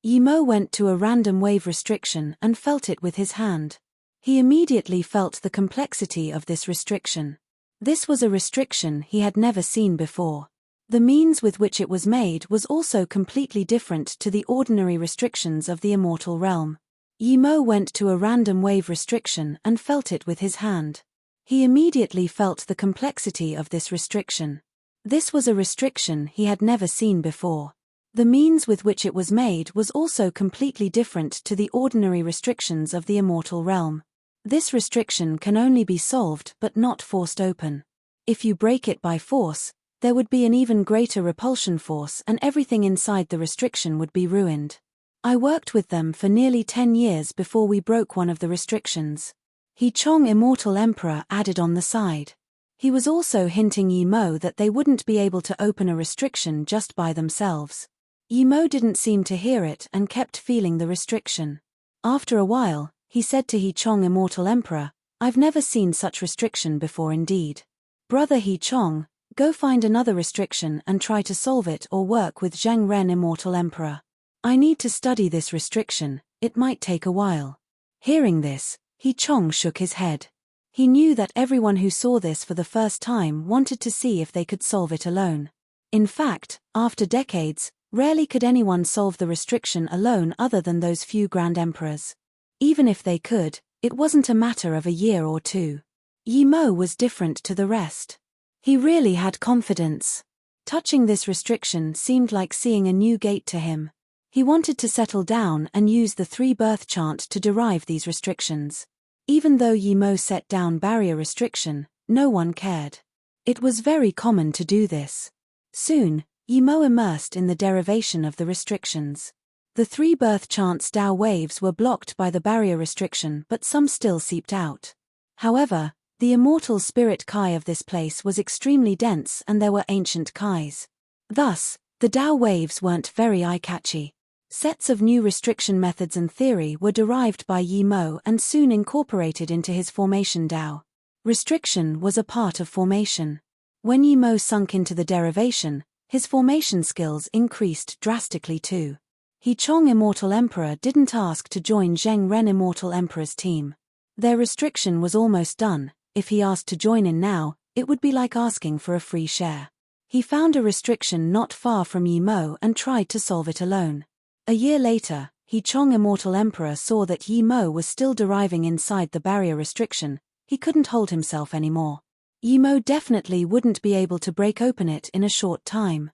Yi Mo went to a random wave restriction and felt it with his hand. He immediately felt the complexity of this restriction. This was a restriction he had never seen before. The means with which it was made was also completely different to the ordinary restrictions of the immortal realm. Yi Mo went to a random wave restriction and felt it with his hand. He immediately felt the complexity of this restriction. This was a restriction he had never seen before. The means with which it was made was also completely different to the ordinary restrictions of the immortal realm. This restriction can only be solved but not forced open. If you break it by force, there would be an even greater repulsion force and everything inside the restriction would be ruined. I worked with them for nearly 10 years before we broke one of the restrictions. He Chong Immortal Emperor added on the side. He was also hinting Yi Mo that they wouldn't be able to open a restriction just by themselves. Yi Mo didn't seem to hear it and kept feeling the restriction. After a while, he said to He Chong Immortal Emperor, I've never seen such restriction before indeed. Brother He Chong, go find another restriction and try to solve it or work with Zhang Ren Immortal Emperor. I need to study this restriction, it might take a while. Hearing this, He Chong shook his head. He knew that everyone who saw this for the first time wanted to see if they could solve it alone. In fact, after decades, rarely could anyone solve the restriction alone other than those few Grand Emperors. Even if they could, it wasn't a matter of a year or two. Yi Mo was different to the rest. He really had confidence. Touching this restriction seemed like seeing a new gate to him. He wanted to settle down and use the 3-birth chant to derive these restrictions. Even though Yi Mo set down barrier restriction, no one cared. It was very common to do this. Soon, Yi Mo immersed in the derivation of the restrictions. The 3-birth chant's Dao waves were blocked by the barrier restriction but some still seeped out. However, the immortal spirit Kai of this place was extremely dense and there were ancient Kais. Thus, the Dao waves weren't very eye-catchy. Sets of new restriction methods and theory were derived by Yi Mo and soon incorporated into his formation Dao. Restriction was a part of formation. When Yi Mo sunk into the derivation, his formation skills increased drastically too. He Chong Immortal Emperor didn't ask to join Zheng Ren Immortal Emperor's team. Their restriction was almost done. If he asked to join in now, it would be like asking for a free share. He found a restriction not far from Yi Mo and tried to solve it alone. A year later, He Chong Immortal Emperor saw that Yi Mo was still deriving inside the barrier restriction. He couldn't hold himself anymore. Yi Mo definitely wouldn't be able to break open it in a short time.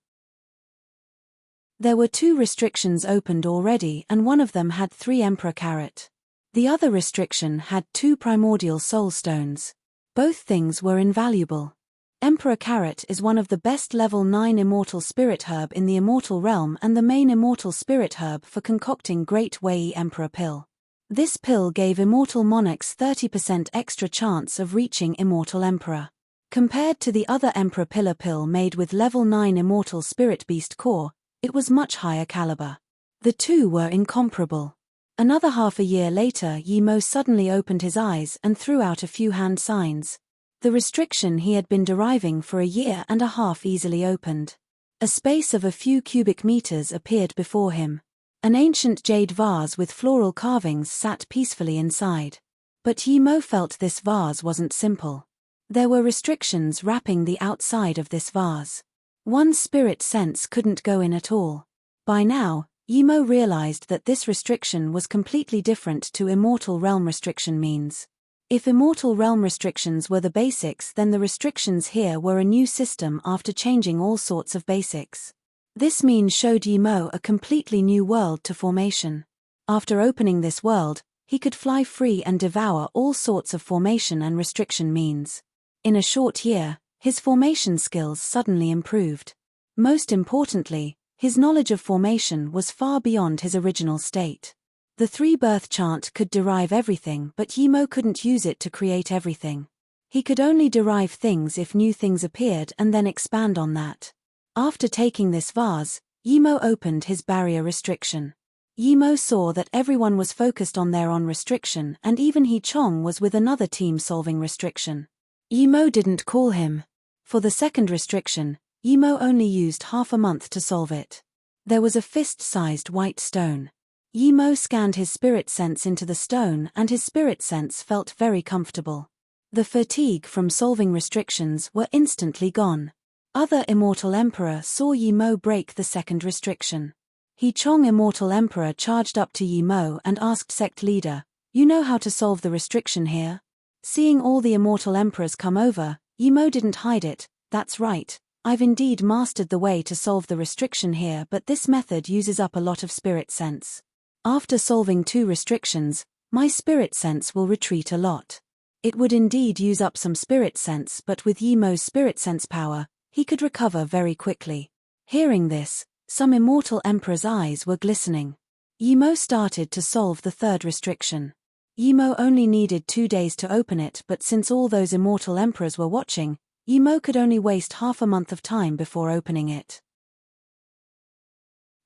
There were 2 restrictions opened already and one of them had 3 Emperor Carrot. The other restriction had 2 primordial soul stones. Both things were invaluable. Emperor Carrot is one of the best level 9 immortal spirit herb in the immortal realm and the main immortal spirit herb for concocting Great Wei Emperor Pill. This pill gave immortal monarchs 30% extra chance of reaching immortal emperor. Compared to the other Emperor Pillar pill made with level 9 immortal spirit beast core, it was much higher caliber. The two were incomparable. Another half a year later, Yi Mo suddenly opened his eyes and threw out a few hand signs. The restriction he had been deriving for a year and a half easily opened. A space of a few cubic meters appeared before him. An ancient jade vase with floral carvings sat peacefully inside. But Yi Mo felt this vase wasn't simple. There were restrictions wrapping the outside of this vase. One spirit sense couldn't go in at all. By now, Yi Mo realized that this restriction was completely different to Immortal Realm restriction means. If Immortal Realm restrictions were the basics, then the restrictions here were a new system after changing all sorts of basics. This means showed Yi Mo a completely new world to formation. After opening this world, he could fly free and devour all sorts of formation and restriction means. In a short year, his formation skills suddenly improved. Most importantly, his knowledge of formation was far beyond his original state. The 3-birth chant could derive everything, but Yi Mo couldn't use it to create everything. He could only derive things if new things appeared and then expand on that. After taking this vase, Yi Mo opened his barrier restriction. Yi Mo saw that everyone was focused on their own restriction and even He Chong was with another team solving restriction. Yi Mo didn't call him. For the second restriction, Yi Mo only used half a month to solve it. There was a fist-sized white stone. Yi Mo scanned his spirit sense into the stone and his spirit sense felt very comfortable. The fatigue from solving restrictions were instantly gone. Other Immortal Emperor saw Yi Mo break the second restriction. He Chong Immortal Emperor charged up to Yi Mo and asked Sect Leader, "You know how to solve the restriction here?" Seeing all the Immortal Emperors come over, Yi Mo didn't hide it. "That's right. I've indeed mastered the way to solve the restriction here, but this method uses up a lot of spirit sense. After solving 2 restrictions, my spirit sense will retreat a lot." It would indeed use up some spirit sense, but with Yi Mo's spirit sense power, he could recover very quickly. Hearing this, some Immortal Emperor's eyes were glistening. Yi Mo started to solve the 3rd restriction. Yi Mo only needed 2 days to open it, but since all those Immortal Emperors were watching, Yi Mo could only waste half a month of time before opening it.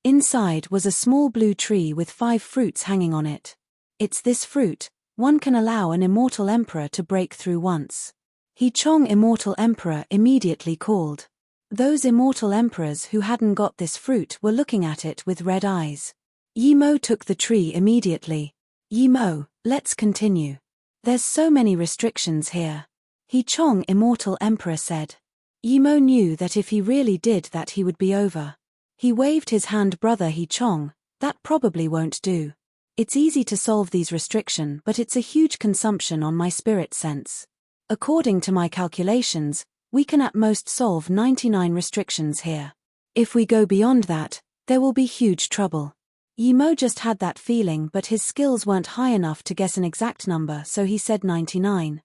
Inside was a small blue tree with 5 fruits hanging on it. It's this fruit, one can allow an Immortal Emperor to break through once. He Chong Immortal Emperor immediately called. Those Immortal Emperors who hadn't got this fruit were looking at it with red eyes. Yi Mo took the tree immediately. "Yi Mo, let's continue. There's so many restrictions here." He Chong Immortal Emperor said. Yi Mo knew that if he really did that he would be over. He waved his hand. "Brother He Chong, that probably won't do. It's easy to solve these restriction, but it's a huge consumption on my spirit sense. According to my calculations, we can at most solve 99 restrictions here. If we go beyond that, there will be huge trouble." Yi Mo just had that feeling, but his skills weren't high enough to guess an exact number, so he said 99.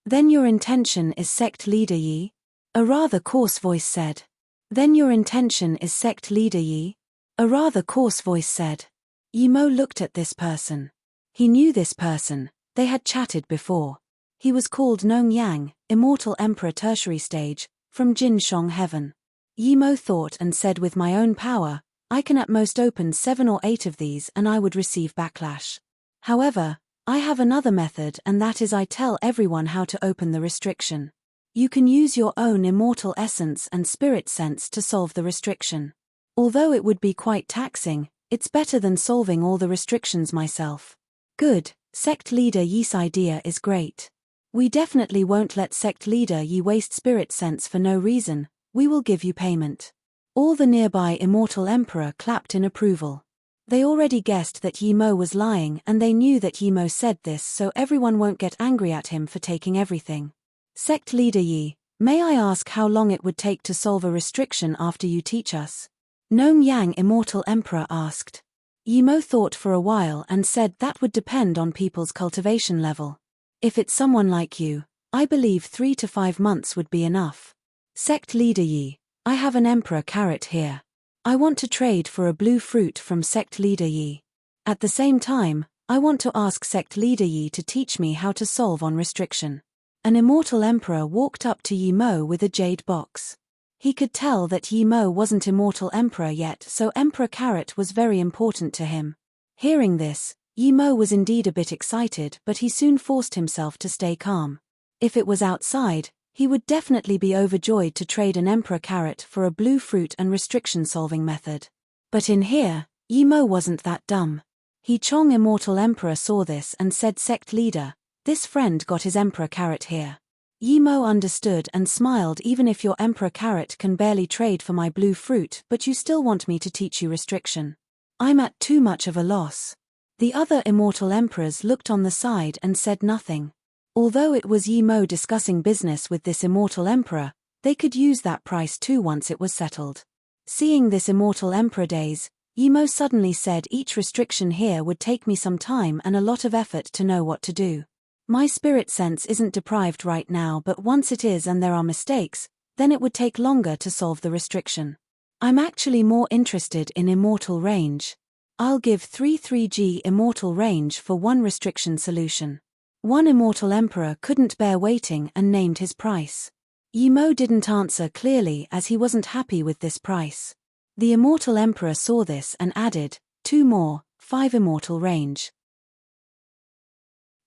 "Then your intention is Sect Leader Yi?" A rather coarse voice said. "Then your intention is Sect Leader Yi?" A rather coarse voice said. Yi Mo looked at this person. He knew this person, they had chatted before. He was called Nong Yang, Immortal Emperor Tertiary Stage, from Jin Shong Heaven. Yi Mo thought and said, "With my own power, I can at most open 7 or 8 of these and I would receive backlash. However, I have another method, and that is I tell everyone how to open the restriction. You can use your own immortal essence and spirit sense to solve the restriction. Although it would be quite taxing, it's better than solving all the restrictions myself." "Good, Sect Leader Yi's idea is great. We definitely won't let Sect Leader Yi waste spirit sense for no reason. We will give you payment." All the nearby Immortal Emperor clapped in approval. They already guessed that Yi Mo was lying and they knew that Yi Mo said this so everyone won't get angry at him for taking everything. "Sect Leader Yi, May I ask how long it would take to solve a restriction after you teach us? Gnome Yang Immortal Emperor asked. Yimo thought for a while and said that would depend on people's cultivation level. If it's someone like you, I believe 3 to 5 months would be enough. Sect Leader Yi, I have an Emperor carrot here. I want to trade for a blue fruit from Sect Leader Yi. At the same time, I want to ask Sect Leader Yi to teach me how to solve on restriction. An Immortal Emperor walked up to Yimo with a jade box. He could tell that Yimo wasn't Immortal Emperor yet, so Emperor Carrot was very important to him. Hearing this, Yimo was indeed a bit excited, but he soon forced himself to stay calm. If it was outside, he would definitely be overjoyed to trade an Emperor Carrot for a blue fruit and restriction-solving method. But in here, Yimo wasn't that dumb. He Chong Immortal Emperor saw this and said, Sect Leader, this friend got his Emperor Carrot here. Yimo understood and smiled. Even if your Emperor Carrot can barely trade for my blue fruit, but you still want me to teach you restriction. I'm at too much of a loss. The other Immortal Emperors looked on the side and said nothing. Although it was Yimo discussing business with this Immortal Emperor, they could use that price too once it was settled. Seeing this Immortal Emperor daze, Yimo suddenly said, each restriction here would take me some time and a lot of effort to know what to do. My spirit sense isn't deprived right now, but once it is and there are mistakes, then it would take longer to solve the restriction. I'm actually more interested in Immortal Range. I'll give 3-3G Immortal Range for one restriction solution. One Immortal Emperor couldn't bear waiting and named his price. Yimo didn't answer clearly as he wasn't happy with this price. The Immortal Emperor saw this and added, 2 more, 5 Immortal Range.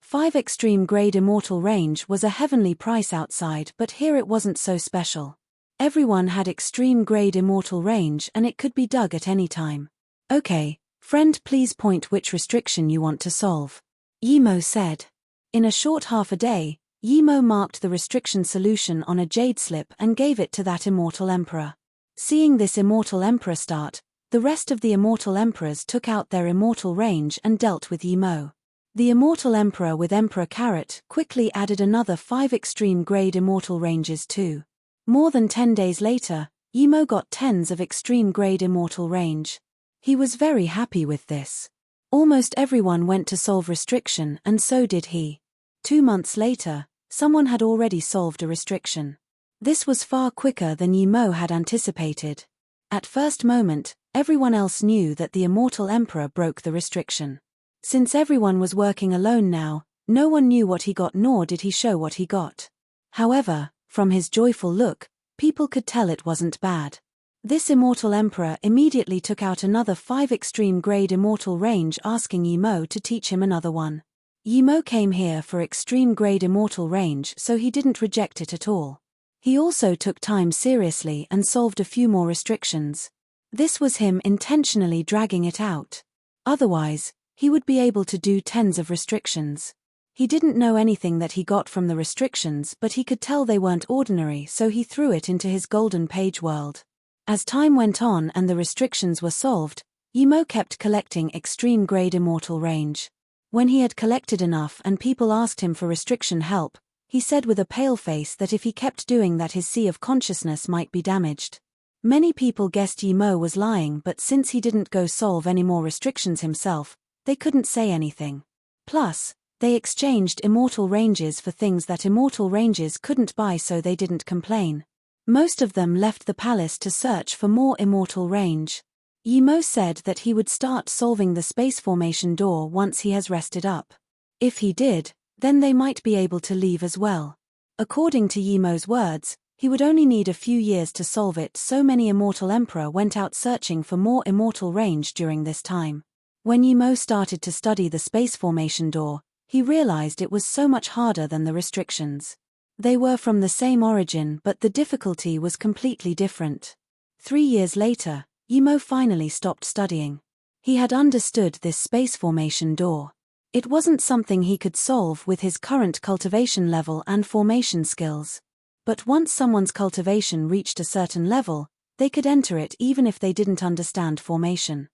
5 extreme grade Immortal Range was a heavenly price outside, but here it wasn't so special. Everyone had extreme grade Immortal Range and it could be dug at any time. Okay, friend, please point which restriction you want to solve. Yimo said. In a short half a day, Yimo marked the restriction solution on a jade slip and gave it to that Immortal Emperor. Seeing this Immortal Emperor start, the rest of the Immortal Emperors took out their Immortal Range and dealt with Yimo. The Immortal Emperor with Emperor Carrot quickly added another 5 extreme grade Immortal Ranges too. More than 10 days later, Yimo got tens of extreme grade Immortal Range. He was very happy with this. Almost everyone went to solve restriction and so did he. 2 months later, someone had already solved a restriction. This was far quicker than Yimo had anticipated. At first moment, everyone else knew that the Immortal Emperor broke the restriction. Since everyone was working alone now, no one knew what he got nor did he show what he got. However, from his joyful look, people could tell it wasn't bad. This Immortal Emperor immediately took out another 5 extreme grade Immortal Range, asking Yimo to teach him another one. Yimo came here for extreme grade Immortal Range, so he didn't reject it at all. He also took time seriously and solved a few more restrictions. This was him intentionally dragging it out. Otherwise, he would be able to do tens of restrictions. He didn't know anything that he got from the restrictions, but he could tell they weren't ordinary, so he threw it into his golden page world. As time went on and the restrictions were solved, Yimo kept collecting extreme grade Immortal Range. When he had collected enough and people asked him for restriction help, he said with a pale face that if he kept doing that his sea of consciousness might be damaged. Many people guessed Yimo was lying, but since he didn't go solve any more restrictions himself, they couldn't say anything. Plus, they exchanged Immortal Ranges for things that Immortal Ranges couldn't buy, so they didn't complain. Most of them left the palace to search for more Immortal Range. Yimo said that he would start solving the space formation door once he has rested up. If he did, then they might be able to leave as well. According to Yimo's words, he would only need a few years to solve it, so many Immortal Emperor went out searching for more Immortal Range during this time. When Yimo started to study the space formation door, he realized it was so much harder than the restrictions. They were from the same origin, but the difficulty was completely different. 3 years later, Yimo finally stopped studying. He had understood this space formation door. It wasn't something he could solve with his current cultivation level and formation skills. But once someone's cultivation reached a certain level, they could enter it even if they didn't understand formation.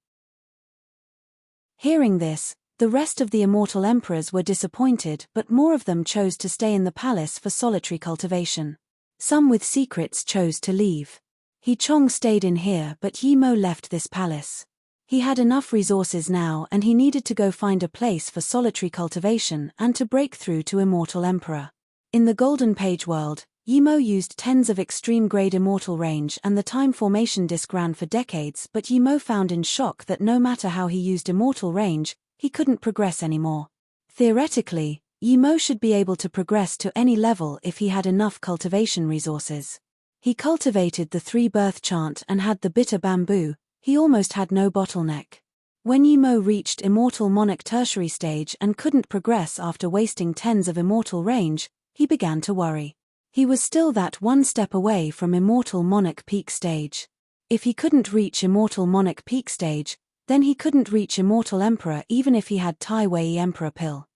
Hearing this, the rest of the Immortal Emperors were disappointed, but more of them chose to stay in the palace for solitary cultivation. Some with secrets chose to leave. He Chong stayed in here, but Yi Mo left this palace. He had enough resources now, and he needed to go find a place for solitary cultivation and to break through to Immortal Emperor. In the Golden Page world, Yi Mo used tens of extreme-grade immortal range and the time formation disc ran for decades, but Yi Mo found in shock that no matter how he used immortal range, he couldn't progress anymore. Theoretically, Yi Mo should be able to progress to any level if he had enough cultivation resources. He cultivated the 3-birth chant and had the bitter bamboo. He almost had no bottleneck. When Yi Mo reached Immortal Monarch Tertiary stage and couldn't progress after wasting tens of immortal range, he began to worry. He was still that one step away from Immortal Monarch Peak stage. If he couldn't reach Immortal Monarch Peak stage, then he couldn't reach Immortal Emperor even if he had Tai Wei Emperor Pill.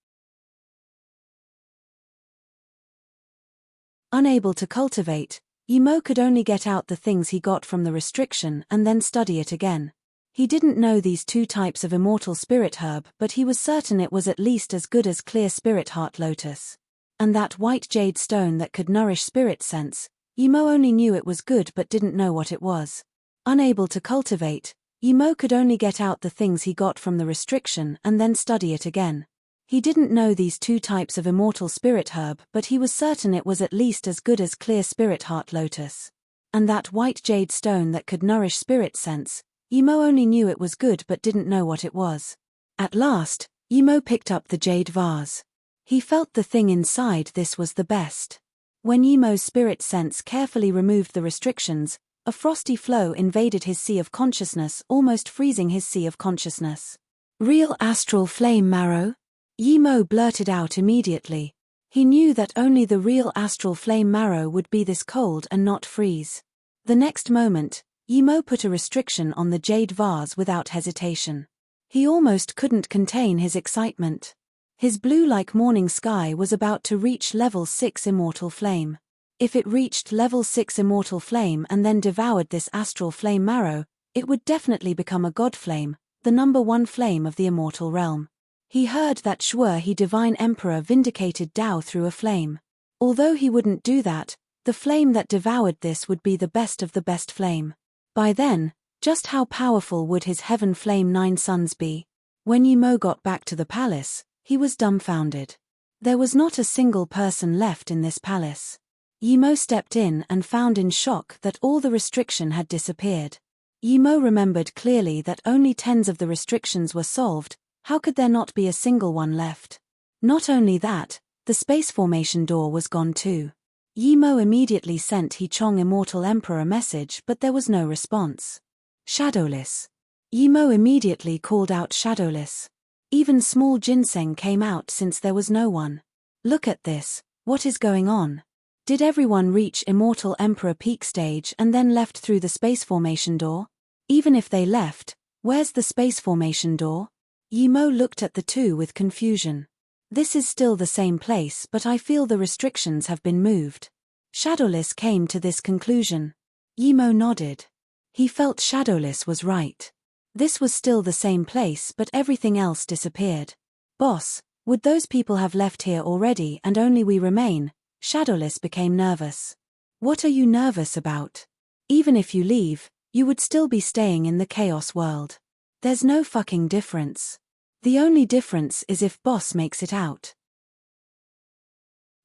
Unable to cultivate, Yi Mo could only get out the things he got from the restriction and then study it again. He didn't know these 2 types of immortal spirit herb, but he was certain it was at least as good as clear spirit heart lotus. And that white jade stone that could nourish spirit sense, Yi Mo only knew it was good but didn't know what it was. Unable to cultivate, Yi Mo could only get out the things he got from the restriction and then study it again. He didn't know these 2 types of immortal spirit herb, but he was certain it was at least as good as clear spirit heart lotus. And that white jade stone that could nourish spirit sense, Yi Mo only knew it was good but didn't know what it was. At last, Yi Mo picked up the jade vase. He felt the thing inside this was the best. When Yi Mo's spirit sense carefully removed the restrictions, a frosty flow invaded his sea of consciousness, almost freezing his sea of consciousness. Real astral flame marrow? Yi Mo blurted out immediately. He knew that only the real astral flame marrow would be this cold and not freeze. The next moment, Yi Mo put a restriction on the jade vase without hesitation. He almost couldn't contain his excitement. His blue like morning sky was about to reach level 6 immortal flame. If it reached level 6 immortal flame and then devoured this astral flame marrow, it would definitely become a god flame, the number 1 flame of the immortal realm. He heard that Shuo He Divine Emperor vindicated Tao through a flame. Although he wouldn't do that, the flame that devoured this would be the best of the best flame. By then, just how powerful would his heaven flame 9 suns be? When Yi Mo got back to the palace, he was dumbfounded. There was not a single person left in this palace. Yi Mo stepped in and found in shock that all the restriction had disappeared. Yi Mo remembered clearly that only tens of the restrictions were solved. How could there not be a single one left? Not only that, the space formation door was gone too. Yi Mo immediately sent He Chong Immortal Emperor a message, but there was no response. Shadowless. Yi Mo immediately called out Shadowless. Even small ginseng came out since there was no one. Look at this, what is going on? Did everyone reach Immortal Emperor peak stage and then left through the space formation door? Even if they left, where's the space formation door? Yi Mo looked at the 2 with confusion. This is still the same place, but I feel the restrictions have been moved. Shadowless came to this conclusion. Yi Mo nodded. He felt Shadowless was right. This was still the same place, but everything else disappeared. Boss, would those people have left here already and only we remain? Shadowless became nervous. What are you nervous about? Even if you leave, you would still be staying in the chaos world. There's no fucking difference. The only difference is if boss makes it out.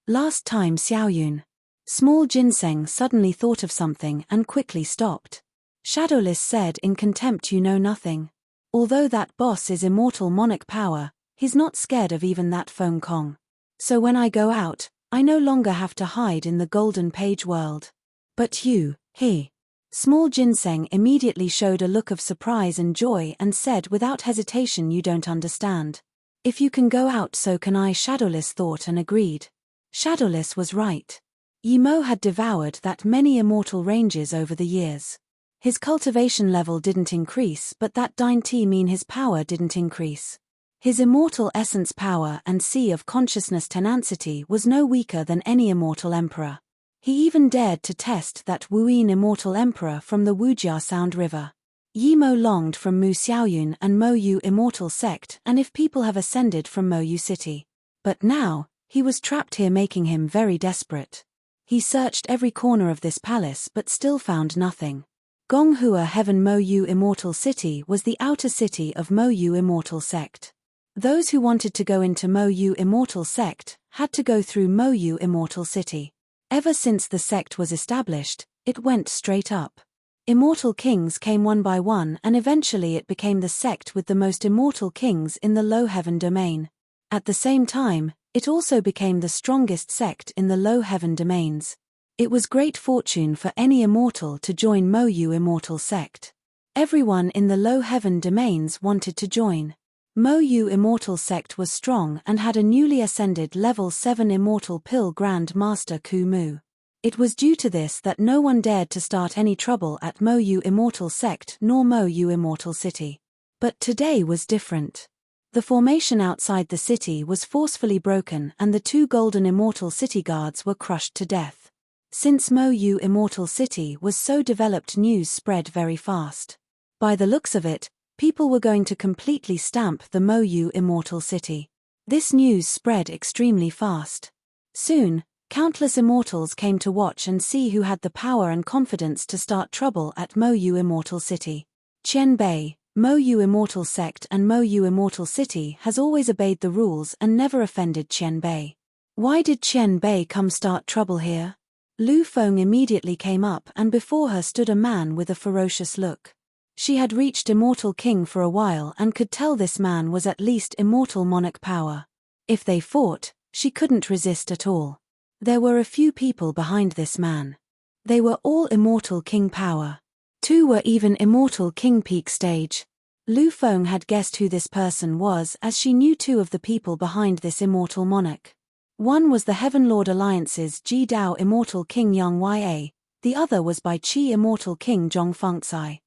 Last time Xiaoyun. Small ginseng suddenly thought of something and quickly stopped. Shadowless said in contempt, you know nothing. Although that boss is immortal monarch power, he's not scared of even that Feng Kong. So when I go out, I no longer have to hide in the Golden Page world. But you, he. Small ginseng immediately showed a look of surprise and joy and said without hesitation, you don't understand. If you can go out, so can I. Shadowless thought and agreed. Shadowless was right. Yi Mo had devoured that many immortal ranges over the years. His cultivation level didn't increase, but that didn't mean his power didn't increase. His immortal essence power and sea of consciousness tenacity was no weaker than any immortal emperor. He even dared to test that Wuyin Immortal Emperor from the Wujia Sound River. Yi Mo longed from Mu Xiaoyun and Mo Yu Immortal Sect, and if people have ascended from Mo Yu City. But now, he was trapped here, making him very desperate. He searched every corner of this palace but still found nothing. Gonghua Heaven Mo Yu Immortal City was the outer city of Mo Yu Immortal Sect. Those who wanted to go into Mo Yu Immortal Sect had to go through Mo Yu Immortal City. Ever since the sect was established, it went straight up. Immortal kings came one by one and eventually it became the sect with the most immortal kings in the low heaven domain. At the same time, it also became the strongest sect in the low heaven domains. It was great fortune for any immortal to join Mo Yu Immortal Sect. Everyone in the low heaven domains wanted to join. Mo Yu Immortal Sect was strong and had a newly ascended level 7 Immortal Pill Grand Master Ku Mu. It was due to this that no one dared to start any trouble at Mo Yu Immortal Sect nor Mo Yu Immortal City. But today was different. The formation outside the city was forcefully broken and the 2 golden immortal city guards were crushed to death. Since Mo Yu Immortal City was so developed, news spread very fast. By the looks of it, people were going to completely stamp the Mo Yu Immortal City. This news spread extremely fast. Soon, countless immortals came to watch and see who had the power and confidence to start trouble at Mo Yu Immortal City. Qianbei, Mo Yu Immortal Sect and Mo Yu Immortal City has always obeyed the rules and never offended Qianbei. Why did Qianbei come start trouble here? Lu Feng immediately came up and before her stood a man with a ferocious look. She had reached Immortal King for a while and could tell this man was at least Immortal Monarch power. If they fought, she couldn't resist at all. There were a few people behind this man. They were all Immortal King power. 2 were even Immortal King peak stage. Lu Feng had guessed who this person was as she knew 2 of the people behind this Immortal Monarch. One was the Heaven Lord Alliance's Ji Dao Immortal King Yang Ya, the other was by Qi Immortal King Zhong Fengcai.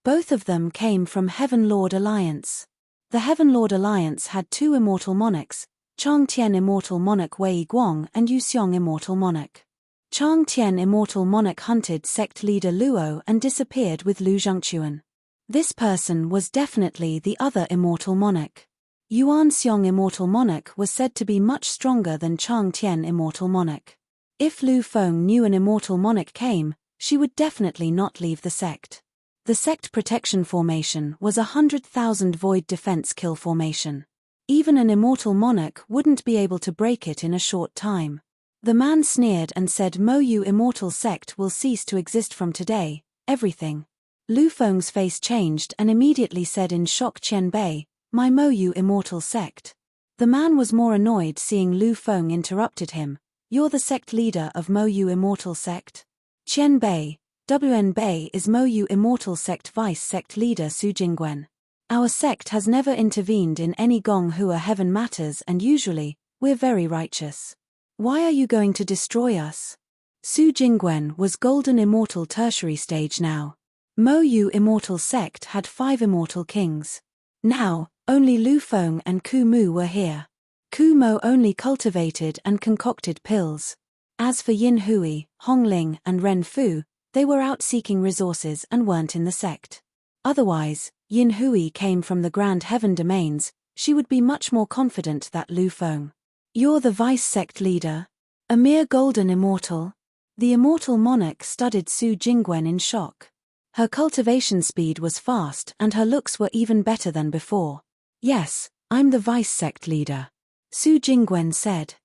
Both of them came from Heaven Lord Alliance. The Heaven Lord Alliance had 2 Immortal Monarchs, Chang Tian Immortal Monarch Wei Guang and Yu Xiong Immortal Monarch. Chang Tian Immortal Monarch hunted sect leader Luo and disappeared with Lu Zhengquan. This person was definitely the other Immortal Monarch. Yuan Xiong Immortal Monarch was said to be much stronger than Chang Tian Immortal Monarch. If Lu Feng knew an Immortal Monarch came, she would definitely not leave the sect. The sect protection formation was 100,000 void defense kill formation. Even an Immortal Monarch wouldn't be able to break it in a short time. The man sneered and said Mo Yu Immortal Sect will cease to exist from today, everything. Lu Feng's face changed and immediately said in shock, Qianbei, my Mo Yu Immortal Sect. The man was more annoyed seeing Lu Feng interrupted him. You're the sect leader of Mo Yu Immortal Sect? Qianbei, WN Bei is Mo Yu Immortal Sect Vice Sect Leader Su Jingwen. Our sect has never intervened in any Gonghua Heaven matters and usually, we're very righteous. Why are you going to destroy us? Su Jingwen was Golden Immortal Tertiary stage now. Mo Yu Immortal Sect had 5 Immortal Kings. Now, only Lu Feng and Ku Mu were here. Ku Mo only cultivated and concocted pills. As for Yin Hui, Hong Ling and Ren Fu, they were out seeking resources and weren't in the sect. Otherwise, Yin Hui came from the Grand Heaven domains, she would be much more confident that Lu Feng. You're the vice sect leader? A mere golden immortal? The Immortal Monarch studied Su Jingwen in shock. Her cultivation speed was fast and her looks were even better than before. Yes, I'm the vice sect leader. Su Jingwen said.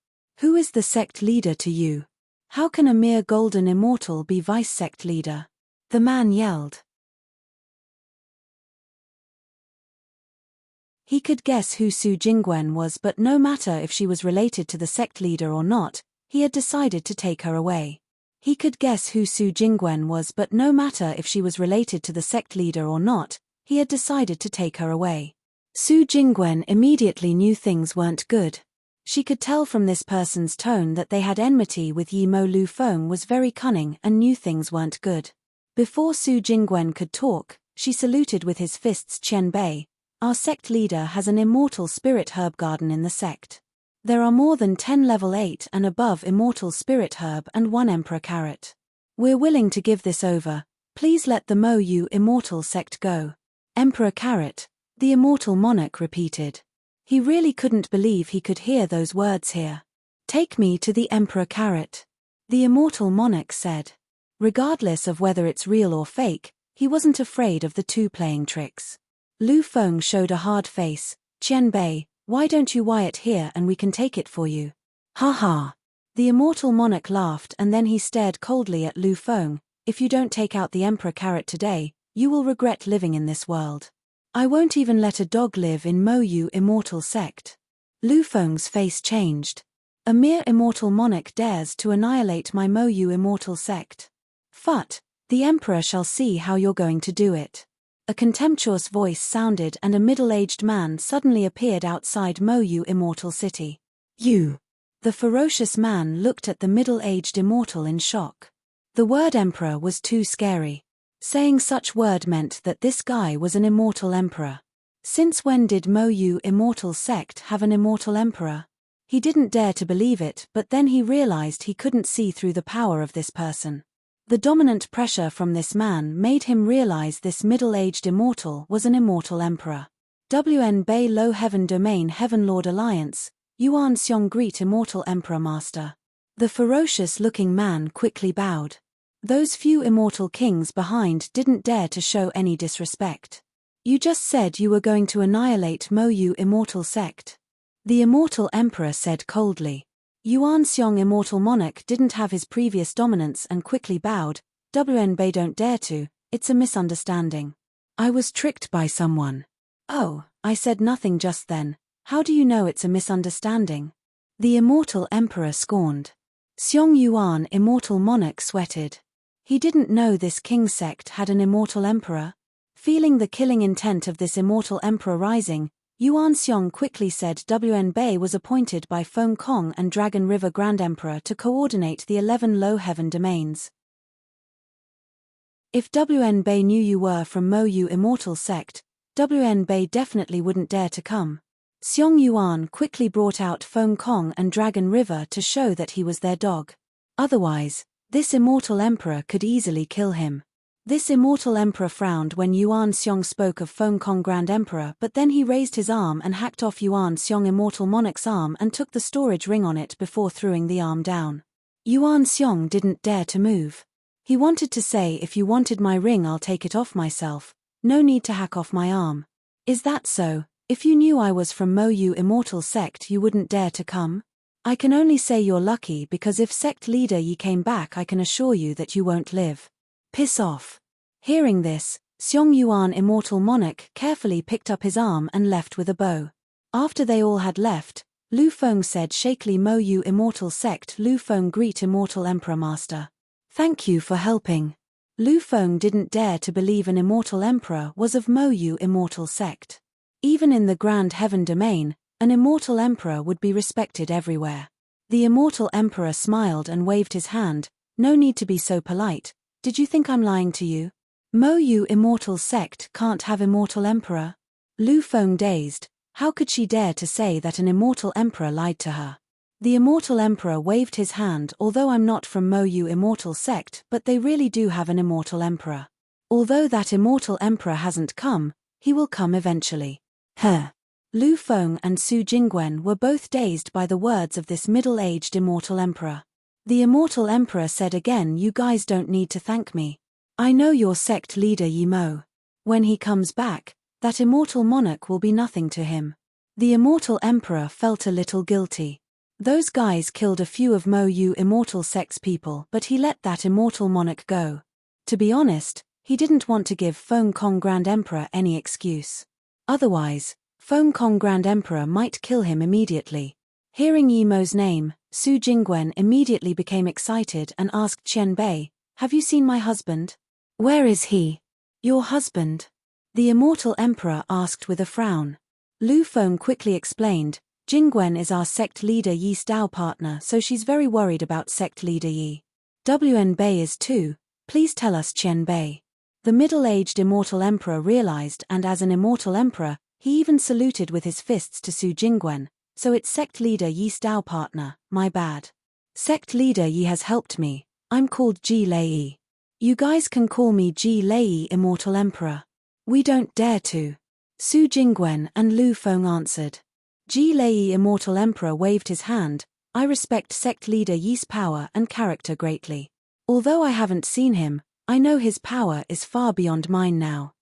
Who is the sect leader to you? How can a mere golden immortal be vice sect leader? The man yelled. He could guess who Su Jingwen was, but no matter if she was related to the sect leader or not, he had decided to take her away. He could guess who Su Jingwen was, but no matter if she was related to the sect leader or not, he had decided to take her away. Su Jingwen immediately knew things weren't good. She could tell from this person's tone that they had enmity with Yi Mo. Lu Feng was very cunning and knew things weren't good. Before Su Jingwen could talk, she saluted with his fists. Qianbei, our sect leader has an immortal spirit herb garden in the sect. There are more than 10 level 8 and above immortal spirit herb and 1 emperor carrot. We're willing to give this over, please let the Mo Yu Immortal Sect go. Emperor carrot, the Immortal Monarch repeated. He really couldn't believe he could hear those words here. Take me to the Emperor Carrot. The immortal monarch said. Regardless of whether it's real or fake, he wasn't afraid of the two playing tricks. Lu Feng showed a hard face. Qianbei, why don't you wire it here and we can take it for you? Ha ha. The immortal monarch laughed and then he stared coldly at Lu Feng. If you don't take out the Emperor Carrot today, you will regret living in this world. I won't even let a dog live in Mo Yu immortal sect. Lu Feng's face changed. A mere immortal monarch dares to annihilate my Mo Yu immortal sect. Phut, the Emperor shall see how you're going to do it. A contemptuous voice sounded and a middle-aged man suddenly appeared outside Mo Yu immortal city. You. The ferocious man looked at the middle-aged immortal in shock. The word emperor was too scary. Saying such word meant that this guy was an immortal emperor. Since when did Mo Yu immortal sect have an immortal emperor? He didn't dare to believe it, but then he realized he couldn't see through the power of this person. The dominant pressure from this man made him realize this middle-aged immortal was an immortal emperor. WN Bei Low Heaven Domain Heaven Lord Alliance, Yuan Xiong Greet Immortal Emperor Master. The ferocious-looking man quickly bowed. Those few immortal kings behind didn't dare to show any disrespect. You just said you were going to annihilate Mo Yu immortal sect. The immortal emperor said coldly. Yuan Xiong immortal monarch didn't have his previous dominance and quickly bowed. WN Bei don't dare to, it's a misunderstanding. I was tricked by someone. Oh, I said nothing just then. How do you know it's a misunderstanding? The immortal emperor scorned. Xiong Yuan immortal monarch sweated. He didn't know this king sect had an immortal emperor. Feeling the killing intent of this immortal emperor rising, Yuan Xiong quickly said WN Bei was appointed by Feng Kong and Dragon River Grand Emperor to coordinate the 11 low heaven domains. If WN Bei knew you were from Mo Yu immortal sect, WN Bei definitely wouldn't dare to come. Xiong Yuan quickly brought out Feng Kong and Dragon River to show that he was their dog. Otherwise, this immortal emperor could easily kill him. This immortal emperor frowned when Yuan Xiong spoke of Feng Kong Grand Emperor, but then he raised his arm and hacked off Yuan Xiong immortal monarch's arm and took the storage ring on it before throwing the arm down. Yuan Xiong didn't dare to move. He wanted to say, if you wanted my ring I'll take it off myself, no need to hack off my arm. Is that so? If you knew I was from Mo Yu immortal sect you wouldn't dare to come? I can only say you're lucky because if sect leader Yi came back I can assure you that you won't live. Piss off. Hearing this, Xiong Yuan immortal monarch carefully picked up his arm and left with a bow. After they all had left, Lu Feng said shakily, Mo Yu immortal sect Lu Feng greet immortal emperor master. Thank you for helping. Lu Feng didn't dare to believe an immortal emperor was of Mo Yu immortal sect. Even in the Grand Heaven domain, an immortal emperor would be respected everywhere. The immortal emperor smiled and waved his hand. No need to be so polite. Did you think I'm lying to you? Mo Yu immortal sect can't have immortal emperor? Lu Feng dazed. How could she dare to say that an immortal emperor lied to her? The immortal emperor waved his hand. Although I'm not from Mo Yu immortal sect, but they really do have an immortal emperor. Although that immortal emperor hasn't come, he will come eventually. Lu Feng and Su Jingwen were both dazed by the words of this middle-aged immortal emperor. The immortal emperor said again, you guys don't need to thank me. I know your sect leader Yi Mo. When he comes back, that immortal monarch will be nothing to him. The immortal emperor felt a little guilty. Those guys killed a few of Mo Yu immortal sect's people, but he let that immortal monarch go. To be honest, he didn't want to give Feng Kong Grand Emperor any excuse. Otherwise, Feng Kong Grand Emperor might kill him immediately. Hearing Yi Mo's name, Su Jingwen immediately became excited and asked Qianbei, have you seen my husband? Where is he? Your husband? The immortal emperor asked with a frown. Lu Feng quickly explained, Jingwen is our sect leader Yi's Dao partner, so she's very worried about sect leader Yi. WN Bei is too, please tell us Qianbei. The middle-aged immortal emperor realized, and as an immortal emperor, he even saluted with his fists to Su Jingwen, so it's sect leader Yi's Dao partner, my bad. Sect leader Yi has helped me, I'm called Ji Lei. You guys can call me Ji Lei immortal emperor. We don't dare to. Su Jingwen and Lu Feng answered. Ji Lei immortal emperor waved his hand, I respect sect leader Yi's power and character greatly. Although I haven't seen him, I know his power is far beyond mine now.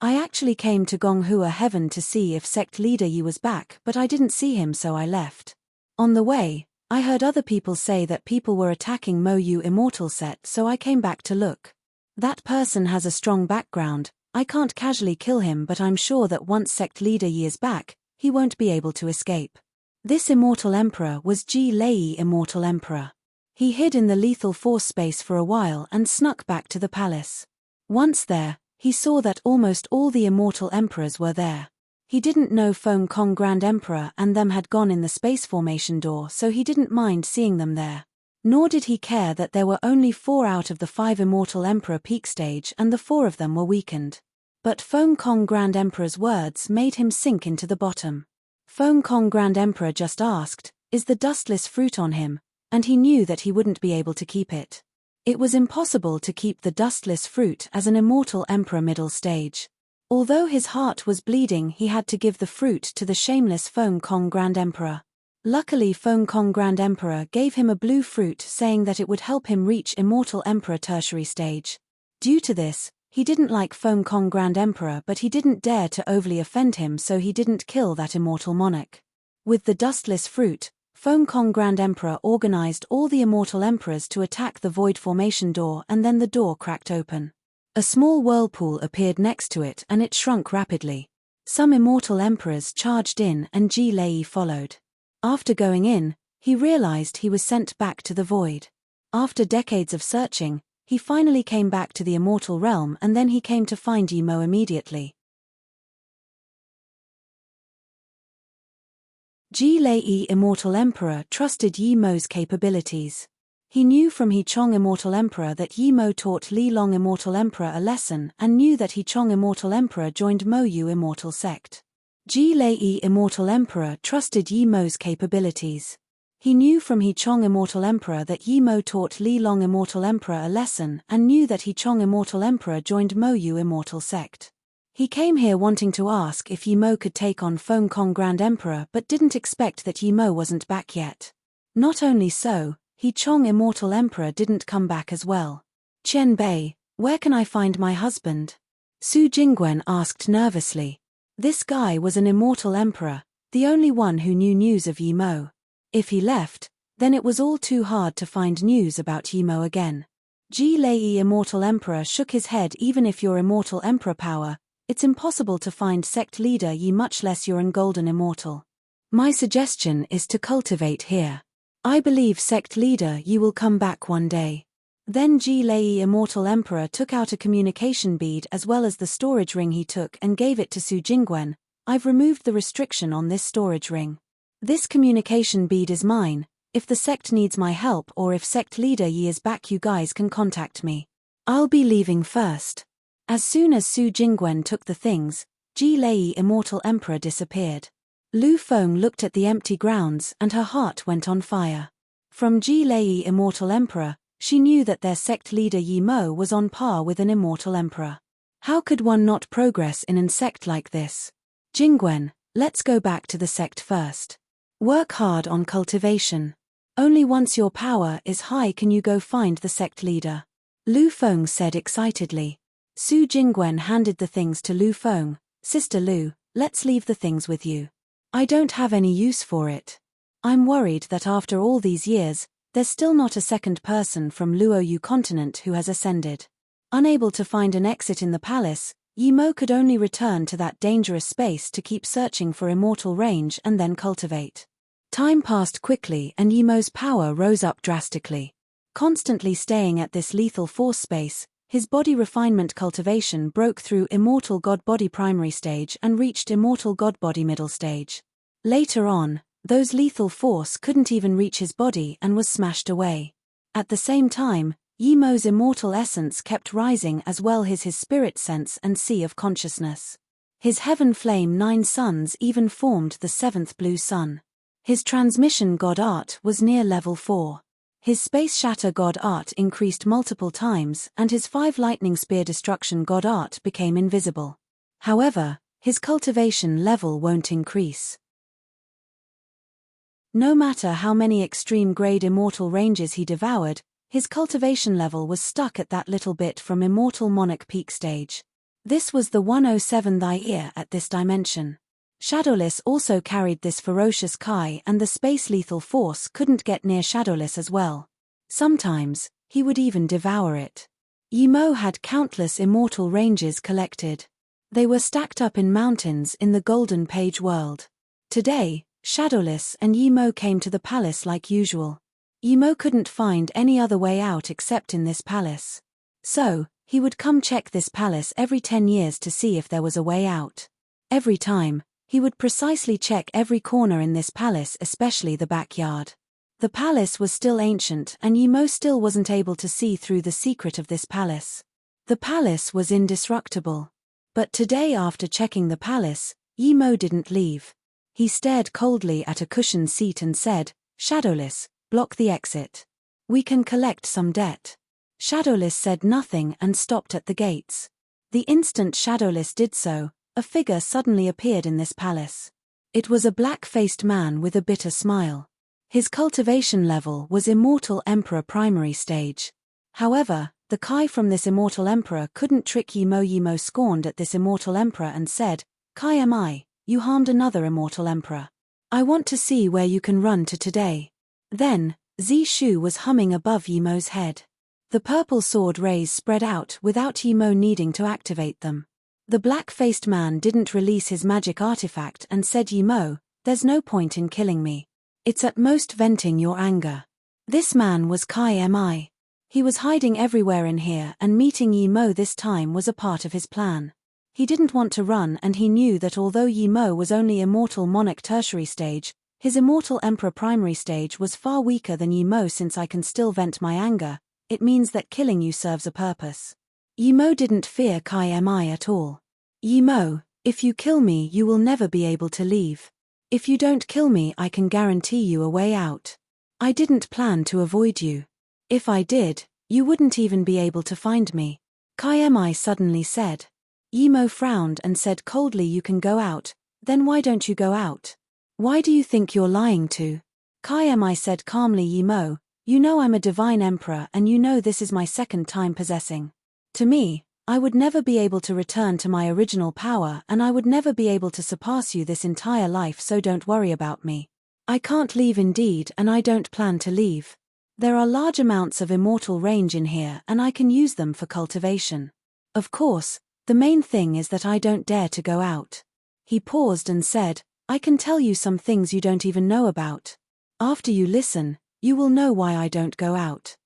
I actually came to Gonghua Heaven to see if sect leader Yi was back, but I didn't see him, so I left. On the way, I heard other people say that people were attacking Mo Yu Immortal Set, so I came back to look. That person has a strong background. I can't casually kill him, but I'm sure that once sect leader Yi is back, he won't be able to escape. This Immortal Emperor was Ji Lei, Immortal Emperor. He hid in the lethal force space for a while and snuck back to the palace. Once there, he saw that almost all the Immortal Emperors were there. He didn't know Feng Kong Grand Emperor and them had gone in the space formation door, so he didn't mind seeing them there. Nor did he care that there were only 4 out of the 5 Immortal Emperor peak stage and the 4 of them were weakened. But Feng Kong Grand Emperor's words made him sink into the bottom. Feng Kong Grand Emperor just asked, "Is the dustless fruit on him?" And he knew that he wouldn't be able to keep it. It was impossible to keep the dustless fruit as an Immortal Emperor middle stage. Although his heart was bleeding, he had to give the fruit to the shameless Feng Kong Grand Emperor. Luckily, Feng Kong Grand Emperor gave him a blue fruit, saying that it would help him reach Immortal Emperor tertiary stage. Due to this, he didn't like Feng Kong Grand Emperor, but he didn't dare to overly offend him, so he didn't kill that immortal monarch. With the dustless fruit, Feng Kong Grand Emperor organized all the Immortal Emperors to attack the void formation door, and then the door cracked open. A small whirlpool appeared next to it and it shrunk rapidly. Some Immortal Emperors charged in and Ji Lei followed. After going in, he realized he was sent back to the void. After decades of searching, he finally came back to the Immortal Realm, and then he came to find Yi Mo immediately. Ji Lei, Immortal Emperor, trusted Yi Mo's capabilities. He knew from He Chong Immortal Emperor that Yi Mo taught Li Long Immortal Emperor a lesson, and knew that He Chong Immortal Emperor joined Mo Yu Immortal Sect. Ji Lei, Immortal Emperor, trusted Yi Mo's capabilities. He knew from He Chong Immortal Emperor that Yi Mo taught Li Long Immortal Emperor a lesson, and knew that He Chong Immortal Emperor joined Mo Yu Immortal Sect. He came here wanting to ask if Yi Mo could take on Feng Kong Grand Emperor, but didn't expect that Yi Mo wasn't back yet. Not only so, He Chong Immortal Emperor didn't come back as well. "Qian Bei, where can I find my husband?" Su Jingwen asked nervously. This guy was an Immortal Emperor, the only one who knew news of Yi Mo. If he left, then it was all too hard to find news about Yi Mo again. Ji Lei, Immortal Emperor, shook his head. "Even if you're Immortal Emperor power, it's impossible to find sect leader Yi, much less you're an Golden Immortal. My suggestion is to cultivate here. I believe sect leader Yi will come back one day." Then Ji Lei, Immortal Emperor, took out a communication bead as well as the storage ring he took and gave it to Su Jingwen. "I've removed the restriction on this storage ring. This communication bead is mine. If the sect needs my help or if sect leader Yi is back, you guys can contact me. I'll be leaving first." As soon as Su Jingwen took the things, Ji Lei, Immortal Emperor, disappeared. Lu Feng looked at the empty grounds and her heart went on fire. From Ji Lei, Immortal Emperor, she knew that their sect leader Yi Mo was on par with an Immortal Emperor. How could one not progress in an sect like this? "Jingwen, let's go back to the sect first. Work hard on cultivation. Only once your power is high can you go find the sect leader," Lu Feng said excitedly. Su Jingwen handed the things to Lu Feng. "Sister Lu, let's leave the things with you. I don't have any use for it. I'm worried that after all these years, there's still not a second person from Luoyu continent who has ascended." Unable to find an exit in the palace, Yi Mo could only return to that dangerous space to keep searching for immortal range and then cultivate. Time passed quickly and Yi Mo's power rose up drastically. Constantly staying at this lethal force space, his body refinement cultivation broke through Immortal God Body primary stage and reached Immortal God Body middle stage. Later on, those lethal force couldn't even reach his body and was smashed away. At the same time, Yi Mo's immortal essence kept rising as well as his spirit sense and sea of consciousness. His heaven flame 9 suns even formed the 7th blue sun. His transmission God art was near level 4. His space shatter God art increased multiple times and his 5 lightning spear destruction God art became invisible. However, his cultivation level won't increase. No matter how many extreme-grade immortal ranges he devoured, his cultivation level was stuck at that little bit from immortal monarch peak stage. This was the 107th year at this dimension. Shadowless also carried this ferocious Kai, and the space-lethal force couldn't get near Shadowless as well. Sometimes, he would even devour it. Yimo had countless immortal ranges collected. They were stacked up in mountains in the Golden Page world. Today, Shadowless and Yimo came to the palace like usual. Yimo couldn't find any other way out except in this palace. So, he would come check this palace every 10 years to see if there was a way out. Every time, he would precisely check every corner in this palace, especially the backyard. The palace was still ancient, and Yimo still wasn't able to see through the secret of this palace. The palace was indestructible. But today, after checking the palace, Yimo didn't leave. He stared coldly at a cushioned seat and said, "Shadowless, block the exit. We can collect some debt." Shadowless said nothing and stopped at the gates. The instant Shadowless did so, a figure suddenly appeared in this palace. It was a black-faced man with a bitter smile. His cultivation level was Immortal Emperor primary stage. However, the Kai from this Immortal Emperor couldn't trick Yimo. Yimo scorned at this Immortal Emperor and said, "Kai am I, you harmed another Immortal Emperor. I want to see where you can run to today." Then, Zishu was humming above Yimo's head. The purple sword rays spread out without Yimo needing to activate them. The black-faced man didn't release his magic artifact and said, "Yimo, there's no point in killing me. It's at most venting your anger." This man was Kai Mi. He was hiding everywhere in here, and meeting Yimo this time was a part of his plan. He didn't want to run, and he knew that although Yimo was only Immortal Monarch tertiary stage, his Immortal Emperor primary stage was far weaker than Yimo. "Since I can still vent my anger, it means that killing you serves a purpose." Yimo didn't fear Kai Mi at all. "Yimo, if you kill me you will never be able to leave. If you don't kill me I can guarantee you a way out. I didn't plan to avoid you. If I did, you wouldn't even be able to find me," Kai Mi suddenly said. Yimo frowned and said coldly, "You can go out, then why don't you go out? Why do you think you're lying to?" Kai Mi said calmly, "Yimo, you know I'm a divine emperor, and you know this is my second time possessing. To me, I would never be able to return to my original power, and I would never be able to surpass you this entire life, so don't worry about me. I can't leave indeed, and I don't plan to leave. There are large amounts of immortal range in here, and I can use them for cultivation. Of course, the main thing is that I don't dare to go out." He paused and said, "I can tell you some things you don't even know about. After you listen, you will know why I don't go out.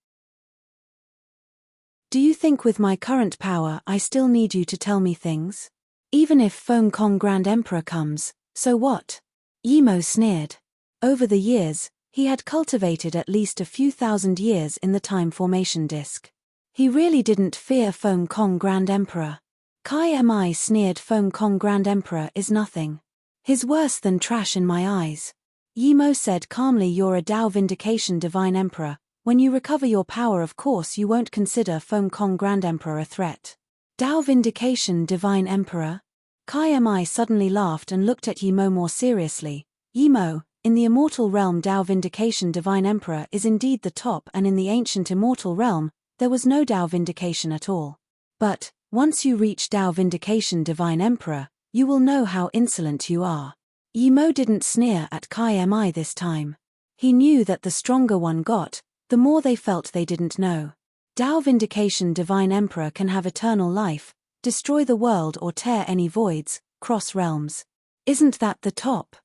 Do you think with my current power I still need you to tell me things? Even if Feng Kong Grand Emperor comes, so what?" Yimo sneered. Over the years, he had cultivated at least a few thousand years in the time formation disk. He really didn't fear Feng Kong Grand Emperor. Kai Mi sneered, "Feng Kong Grand Emperor is nothing. He's worse than trash in my eyes." Yimo said calmly, "You're a Dao Vindication Divine Emperor. When you recover your power, of course you won't consider Feng Kong Grand Emperor a threat." "Dao Vindication Divine Emperor?" Kai Mi suddenly laughed and looked at Yimo more seriously. "Yimo, in the immortal realm Dao Vindication Divine Emperor is indeed the top, and in the ancient immortal realm, there was no Dao Vindication at all. But, once you reach Dao Vindication Divine Emperor, you will know how insolent you are." Yimo didn't sneer at Kai Mi this time. He knew that the stronger one got, the more they felt they didn't know. Dao Vindication Divine Emperor can have eternal life, destroy the world or tear any voids, cross realms. Isn't that the top?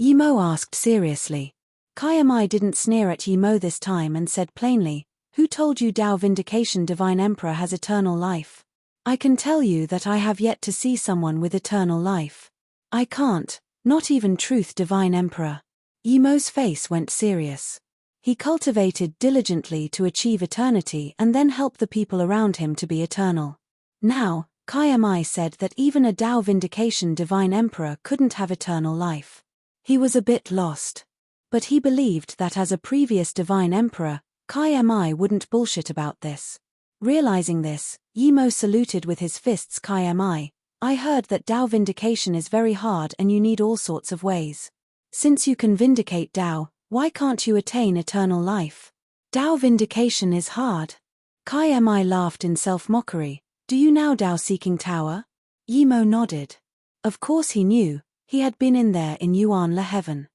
Yimo asked seriously. Kai Mi didn't sneer at Yimo this time and said plainly, "Who told you Dao Vindication Divine Emperor has eternal life? I can tell you that I have yet to see someone with eternal life. I can't, not even Truth Divine Emperor." Yimo's face went serious. He cultivated diligently to achieve eternity and then help the people around him to be eternal. Now, Kai Mi said that even a Dao Vindication Divine Emperor couldn't have eternal life. He was a bit lost. But he believed that as a previous Divine Emperor, Kai Mi wouldn't bullshit about this. Realizing this, Yimo saluted with his fists. "Kai Mi, I heard that Dao Vindication is very hard and you need all sorts of ways. Since you can vindicate Dao, Why can't you attain eternal life? Tao vindication is hard. Kai Mi laughed in self-mockery. Do you now Tao-seeking tower? Yimo nodded. Of course he knew, he had been in there in Yuan La heaven.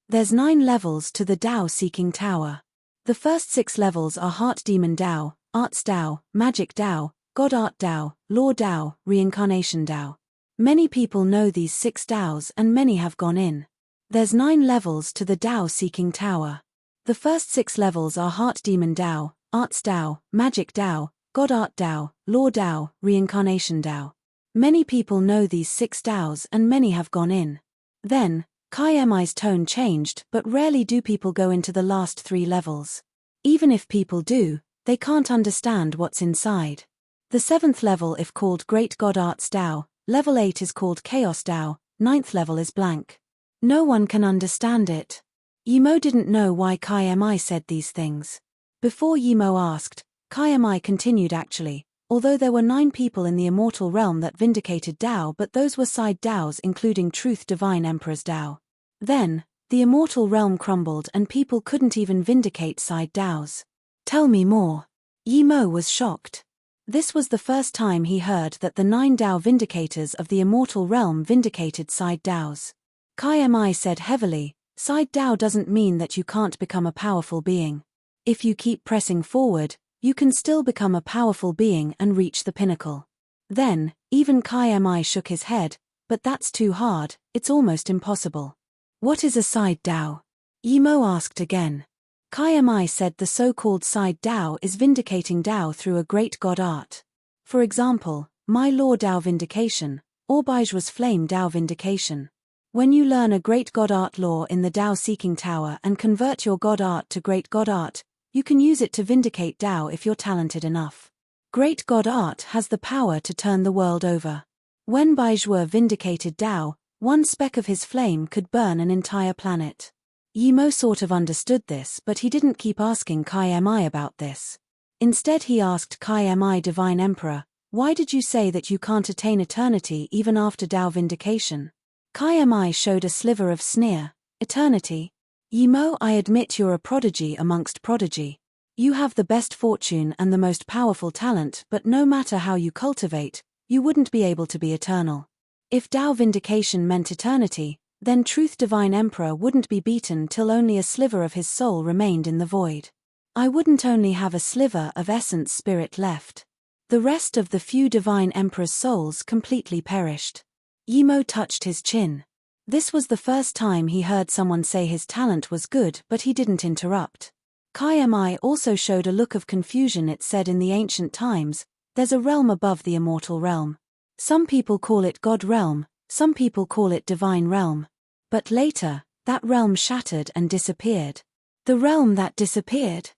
There's 9 levels to the Tao-seeking tower. The first 6 levels are Heart Demon Tao, Arts Tao, Magic Tao, God Art Tao, Law Tao, Reincarnation Tao. Many people know these 6 Taos and many have gone in. There's 9 levels to the Tao-seeking tower. The first 6 levels are Heart Demon Tao, Arts Tao, Magic Tao, God Art Tao, Law Tao, Reincarnation Tao. Many people know these 6 Taos and many have gone in. Then, Kai Mi's tone changed, but rarely do people go into the last 3 levels. Even if people do, they can't understand what's inside. The 7th level is called Great God Arts Tao, level 8 is called Chaos Tao, 9th level is blank. No one can understand it. Yimo didn't know why Kai Mi said these things. Before Yimo asked, Kai Mi continued actually, although there were 9 people in the immortal realm that vindicated Tao, but those were side Taos including Truth Divine Emperor's Tao. Then, the immortal realm crumbled and people couldn't even vindicate side Taos. Tell me more. Yimo was shocked. This was the first time he heard that the 9 Tao vindicators of the immortal realm vindicated side Taos. Kai Mi said heavily, side Tao doesn't mean that you can't become a powerful being. If you keep pressing forward, you can still become a powerful being and reach the pinnacle. Then, even Kai Mi shook his head, but that's too hard, it's almost impossible. What is a side Tao? Yimo asked again. Kai Mi said the so-called side Tao is vindicating Tao through a great God art. For example, my law Tao vindication, or Baizhua's flame Tao vindication. When you learn a great God art law in the Tao-seeking tower and convert your God art to great God art, you can use it to vindicate Tao if you're talented enough. Great God art has the power to turn the world over. When Baizhua vindicated Tao, 1 speck of his flame could burn an entire planet. Yimo sort of understood this, but he didn't keep asking Kai Mi about this. Instead he asked Kai Mi Divine Emperor, why did you say that you can't attain eternity even after Tao vindication? Kai Mi showed a sliver of sneer. Eternity? Yimo, I admit you're a prodigy amongst prodigy. You have the best fortune and the most powerful talent, but no matter how you cultivate, you wouldn't be able to be eternal. If Tao vindication meant eternity, then Truth Divine Emperor wouldn't be beaten till only a sliver of his soul remained in the void. I wouldn't only have a sliver of essence spirit left. The rest of the few Divine Emperor's souls completely perished. Yimo touched his chin. This was the first time he heard someone say his talent was good, but he didn't interrupt. Kai Mi also showed a look of confusion. It said in the ancient times, there's a realm above the immortal realm. Some people call it God realm, some people call it divine realm. But later, that realm shattered and disappeared. The realm that disappeared?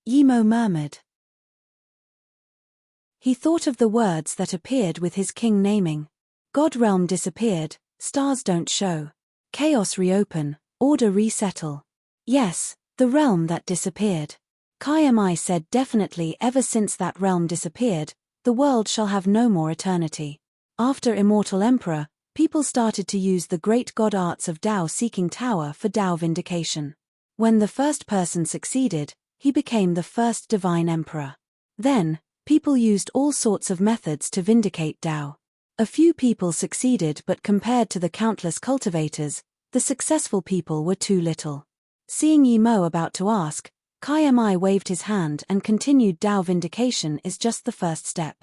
Yimo murmured. He thought of the words that appeared with his king naming. God realm disappeared, stars don't show. Chaos reopen, order resettle. Yes, the realm that disappeared. Kai Mi said definitely ever since that realm disappeared, the world shall have no more eternity. After Immortal Emperor, people started to use the great God arts of Tao-seeking tower for Tao vindication. When the first person succeeded, he became the first Divine Emperor. Then, people used all sorts of methods to vindicate Tao. A few people succeeded, but compared to the countless cultivators, the successful people were too little. Seeing Yimo about to ask, Kai Mi waved his hand and continued. Tao vindication is just the first step.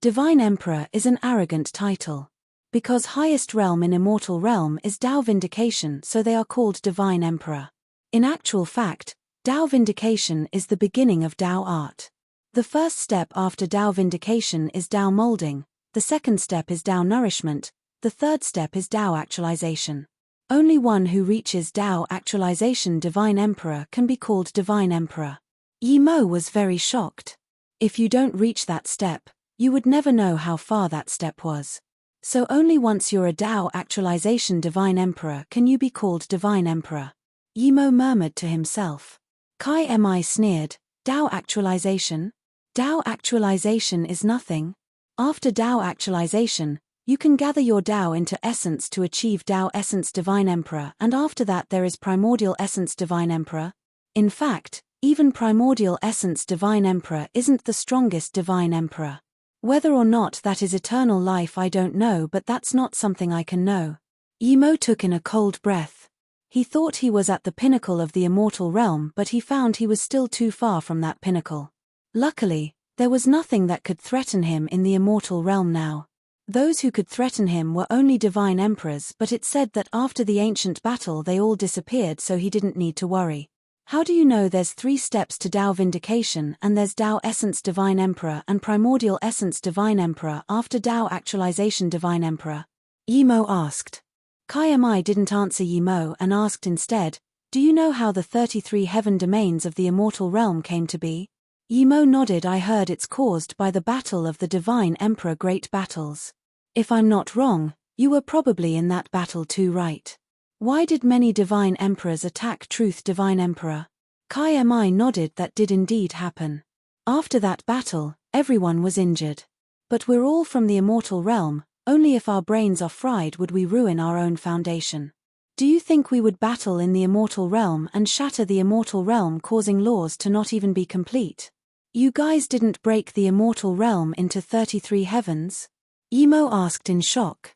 Divine Emperor is an arrogant title. Because highest realm in immortal realm is Tao vindication, so they are called Divine Emperor. In actual fact, Tao vindication is the beginning of Tao art. The first step after Tao vindication is Tao molding, the second step is Tao nourishment, the third step is Tao actualization. Only one who reaches Tao actualization, Divine Emperor, can be called Divine Emperor. Yimo was very shocked. If you don't reach that step, you would never know how far that step was. So only once you're a Tao actualization Divine Emperor can you be called Divine Emperor. Yimo murmured to himself. Kai Mi sneered, Tao actualization? Tao actualization is nothing. After Tao actualization, You can gather your Tao into essence to achieve Tao essence Divine Emperor, and after that there is primordial essence Divine Emperor. In fact, even primordial essence Divine Emperor isn't the strongest Divine Emperor. Whether or not that is eternal life I don't know, but that's not something I can know. Yimo took in a cold breath. He thought he was at the pinnacle of the immortal realm, but he found he was still too far from that pinnacle. Luckily, there was nothing that could threaten him in the immortal realm now. Those who could threaten him were only divine emperors, but it said that after the ancient battle they all disappeared, so he didn't need to worry. How do you know there's 3 steps to Tao vindication, and there's Tao essence Divine Emperor and primordial essence Divine Emperor after Tao actualization Divine Emperor? Yimo asked. Kai Mi didn't answer Yimo and asked instead, do you know how the 33 heaven domains of the immortal realm came to be? Yimo nodded. I heard it's caused by the battle of the Divine Emperor Great Battles. If I'm not wrong, you were probably in that battle too, right? Why did many Divine Emperors attack Truth Divine Emperor? Kai Mi nodded. That did indeed happen. After that battle, everyone was injured. But we're all from the immortal realm, only if our brains are fried would we ruin our own foundation. Do you think we would battle in the immortal realm and shatter the immortal realm, causing laws to not even be complete? You guys didn't break the immortal realm into 33 heavens? Yimo asked in shock.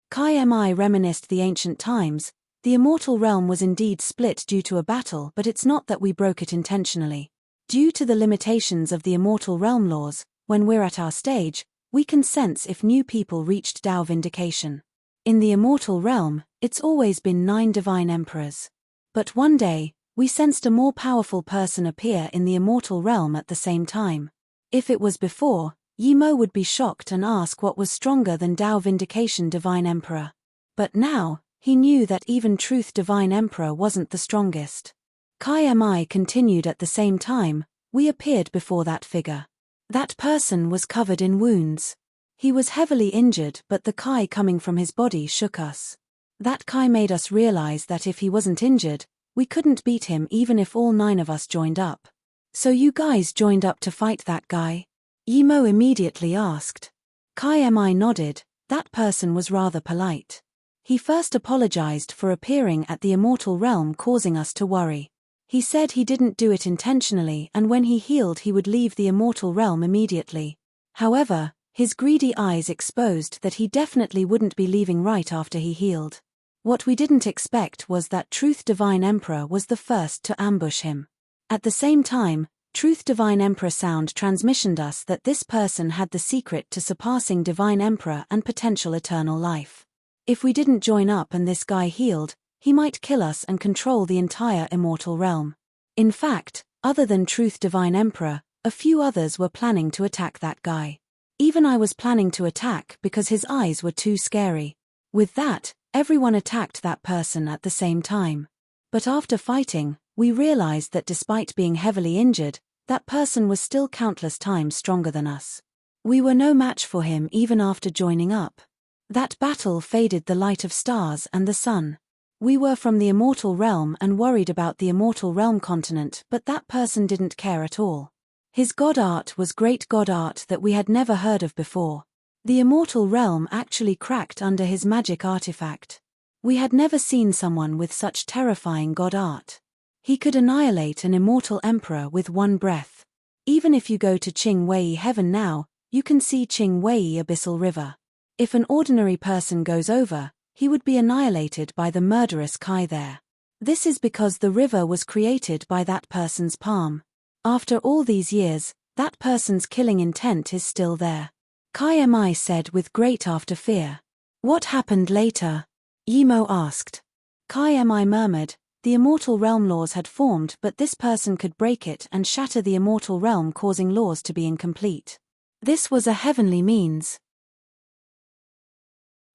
Kai Mi reminisced the ancient times. The immortal realm was indeed split due to a battle, but it's not that we broke it intentionally. Due to the limitations of the immortal realm laws, when we're at our stage, we can sense if new people reached Tao vindication. In the immortal realm, it's always been 9 divine emperors. But one day, we sensed a more powerful person appear in the immortal realm at the same time. If it was before, Yimo would be shocked and ask what was stronger than Tao vindication Divine Emperor. But now, he knew that even Truth Divine Emperor wasn't the strongest. Kai Mi continued. At the same time, we appeared before that figure. That person was covered in wounds. He was heavily injured, but the Kai coming from his body shook us. That Kai made us realize that if he wasn't injured, we couldn't beat him even if all 9 of us joined up. So you guys joined up to fight that guy? Yimo immediately asked. Kai Mi nodded. That person was rather polite. He first apologized for appearing at the immortal realm, causing us to worry. He said he didn't do it intentionally, and when he healed he would leave the immortal realm immediately. However, his greedy eyes exposed that he definitely wouldn't be leaving right after he healed. What we didn't expect was that Truth Divine Emperor was the first to ambush him. At the same time, Truth Divine Emperor sound transmissioned us that this person had the secret to surpassing Divine Emperor and potential eternal life. If we didn't join up and this guy healed, he might kill us and control the entire immortal realm. In fact, other than Truth Divine Emperor, a few others were planning to attack that guy. Even I was planning to attack because his eyes were too scary. With that, everyone attacked that person at the same time. But after fighting, we realized that despite being heavily injured, that person was still countless times stronger than us. We were no match for him even after joining up. That battle faded the light of stars and the sun. We were from the immortal realm and worried about the immortal realm continent, but that person didn't care at all. His god art was great god art that we had never heard of before. The immortal realm actually cracked under his magic artifact. We had never seen someone with such terrifying god art. He could annihilate an immortal emperor with one breath. Even if you go to Qing Wei Heaven now, you can see Qing Wei Abyssal River. If an ordinary person goes over, he would be annihilated by the murderous Kai there. This is because the river was created by that person's palm. After all these years, that person's killing intent is still there. Kai Mi said with great after fear. What happened later? Yimo asked. Kai Mi murmured, the immortal realm laws had formed, but this person could break it and shatter the immortal realm, causing laws to be incomplete. This was a heavenly means.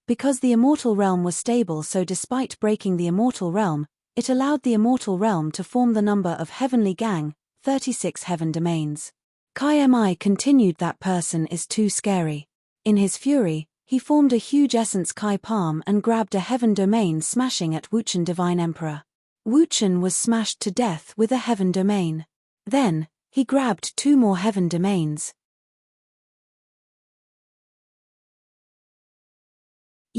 Because the immortal realm was stable, so despite breaking the immortal realm, it allowed the immortal realm to form the number of heavenly gang, 36 heaven domains. Kai Mi continued, that person is too scary. In his fury, he formed a huge essence Kai palm and grabbed a heaven domain, smashing at Wuchen Divine Emperor. Wuchen was smashed to death with a heaven domain. Then, he grabbed 2 more heaven domains.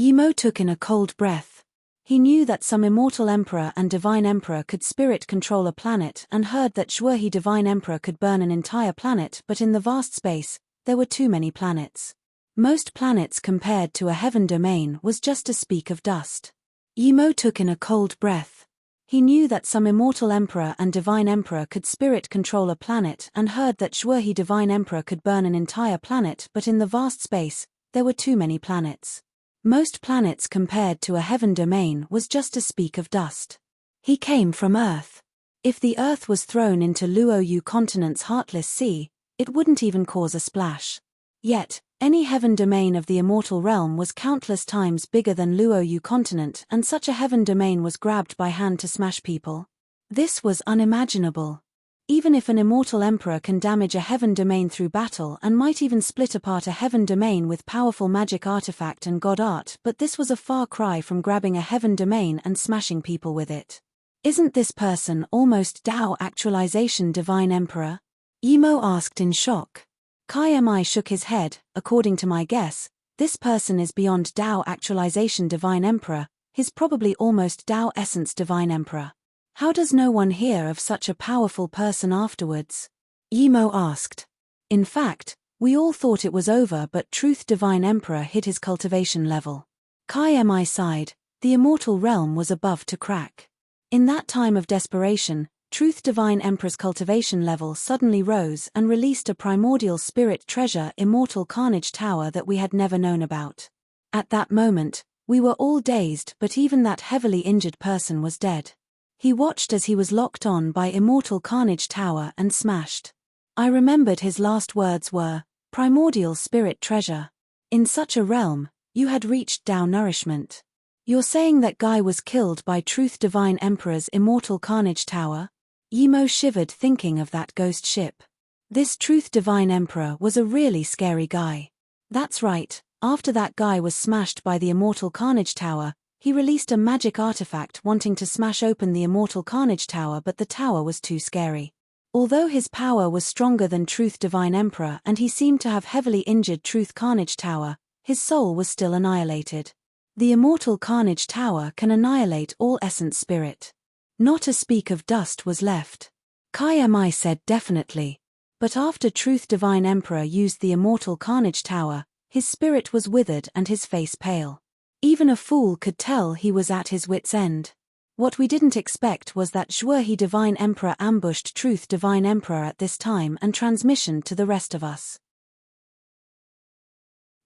Yimo took in a cold breath. He knew that some immortal emperor and divine emperor could spirit control a planet and heard that Zhuohe divine emperor could burn an entire planet, but in the vast space, there were too many planets. Most planets compared to a heaven domain was just a speck of dust. Yimo took in a cold breath. He knew that some immortal emperor and divine emperor could spirit control a planet and heard that Zhuohe divine emperor could burn an entire planet, but in the vast space, there were too many planets. Most planets compared to a heaven domain was just a speck of dust. He came from Earth. If the Earth was thrown into Luoyu continent's heartless sea, it wouldn't even cause a splash. Yet, any heaven domain of the immortal realm was countless times bigger than Luoyu continent, and such a heaven domain was grabbed by hand to smash people. This was unimaginable. Even if an immortal emperor can damage a heaven domain through battle and might even split apart a heaven domain with powerful magic artifact and god art, but this was a far cry from grabbing a heaven domain and smashing people with it. Isn't this person almost Tao actualization divine emperor? Yimo asked in shock. Kai Mi shook his head. According to my guess, this person is beyond Tao actualization divine emperor, he's probably almost Tao essence divine emperor. How does no one hear of such a powerful person afterwards? Yimo asked. In fact, we all thought it was over, but Truth Divine Emperor hit his cultivation level. Kai Mi sighed. The immortal realm was above to crack. In that time of desperation, Truth Divine Emperor's cultivation level suddenly rose and released a primordial spirit treasure immortal carnage tower that we had never known about. At that moment, we were all dazed, but even that heavily injured person was dead. He watched as he was locked on by immortal carnage tower and smashed. I remembered his last words were, primordial spirit treasure. In such a realm, you had reached Tao nourishment. You're saying that guy was killed by Truth Divine Emperor's immortal carnage tower? Yimo shivered thinking of that ghost ship. This Truth Divine Emperor was a really scary guy. That's right, after that guy was smashed by the immortal carnage tower, he released a magic artifact wanting to smash open the immortal carnage tower, but the tower was too scary. Although his power was stronger than Truth Divine Emperor and he seemed to have heavily injured Truth Carnage Tower, his soul was still annihilated. The immortal Carnage Tower can annihilate all essence spirit. Not a speck of dust was left. Kai Mi said definitely. But after Truth Divine Emperor used the immortal Carnage Tower, his spirit was withered and his face pale. Even a fool could tell he was at his wit's end. What we didn't expect was that Zhuohe Divine Emperor ambushed Truth Divine Emperor at this time and transmission to the rest of us.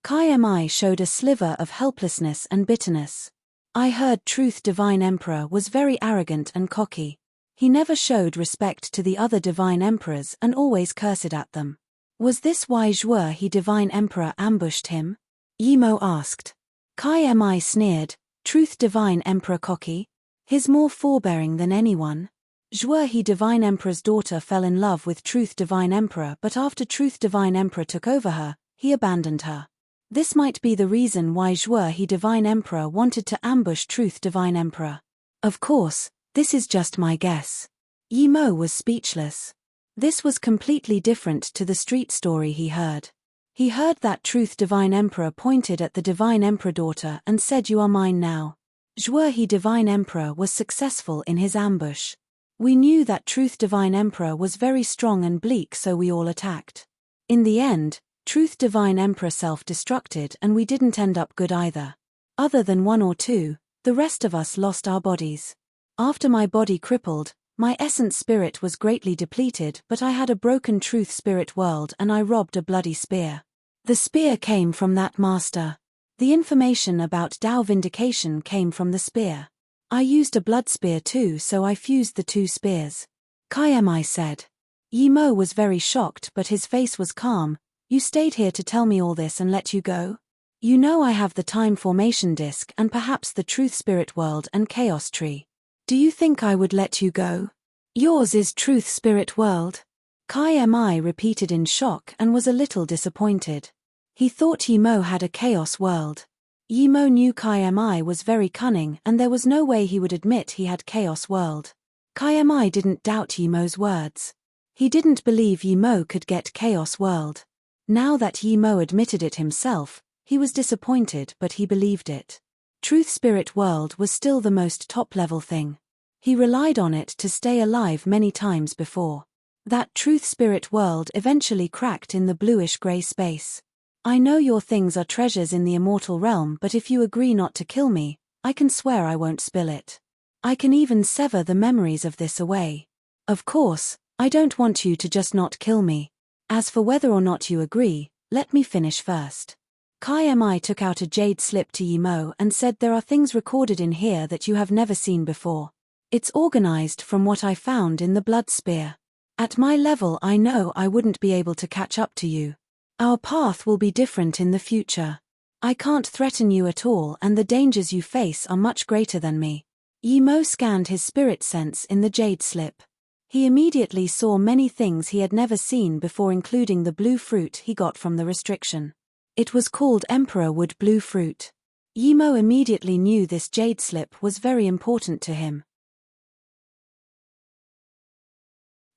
Kai Mi showed a sliver of helplessness and bitterness. I heard Truth Divine Emperor was very arrogant and cocky. He never showed respect to the other Divine Emperors and always cursed at them. Was this why Zhuohe Divine Emperor ambushed him? Yimo asked. Kai Mi sneered. Truth Divine Emperor cocky? He's more forbearing than anyone. Zhuohe Divine Emperor's daughter fell in love with Truth Divine Emperor, but after Truth Divine Emperor took over her, he abandoned her. This might be the reason why Zhuohe Divine Emperor wanted to ambush Truth Divine Emperor. Of course, this is just my guess. Yimo was speechless. This was completely different to the street story he heard. He heard that Truth Divine Emperor pointed at the Divine Emperor daughter and said, "You are mine now." Zhuohe Divine Emperor was successful in his ambush. We knew that Truth Divine Emperor was very strong and bleak, so we all attacked. In the end, Truth Divine Emperor self-destructed and we didn't end up good either. Other than one or two, the rest of us lost our bodies. After my body crippled, my essence spirit was greatly depleted, but I had a broken truth spirit world and I robbed a bloody spear. The spear came from that master. The information about Tao vindication came from the spear. I used a blood spear too, so I fused the two spears. Kai Mi said. Yimo was very shocked, but his face was calm. You stayed here to tell me all this and let you go? You know I have the time formation disk and perhaps the truth spirit world and chaos tree. Do you think I would let you go? Yours is truth spirit world? Kai Mi repeated in shock and was a little disappointed. He thought Yimo had a chaos world. Yimo knew Kai Mi was very cunning and there was no way he would admit he had chaos world. Kai Mi didn't doubt Yimo's words. He didn't believe Yimo could get chaos world. Now that Yimo admitted it himself, He was disappointed, but he believed it. Truth Spirit World was still the most top-level thing. He relied on it to stay alive many times before. That Truth Spirit World eventually cracked in the bluish-gray space. I know your things are treasures in the immortal realm, but if you agree not to kill me, I can swear I won't spill it. I can even sever the memories of this away. Of course, I don't want you to just not kill me. As for whether or not you agree, let me finish first. Kai Mi took out a jade slip to Yimo and said, there are things recorded in here that you have never seen before. It's organized from what I found in the blood spear. At my level, I know I wouldn't be able to catch up to you. Our path will be different in the future. I can't threaten you at all, and the dangers you face are much greater than me. Yimo scanned his spirit sense in the jade slip. He immediately saw many things he had never seen before, including the blue fruit he got from the restriction. It was called Emperor Wood Blue Fruit. Yimo immediately knew this jade slip was very important to him.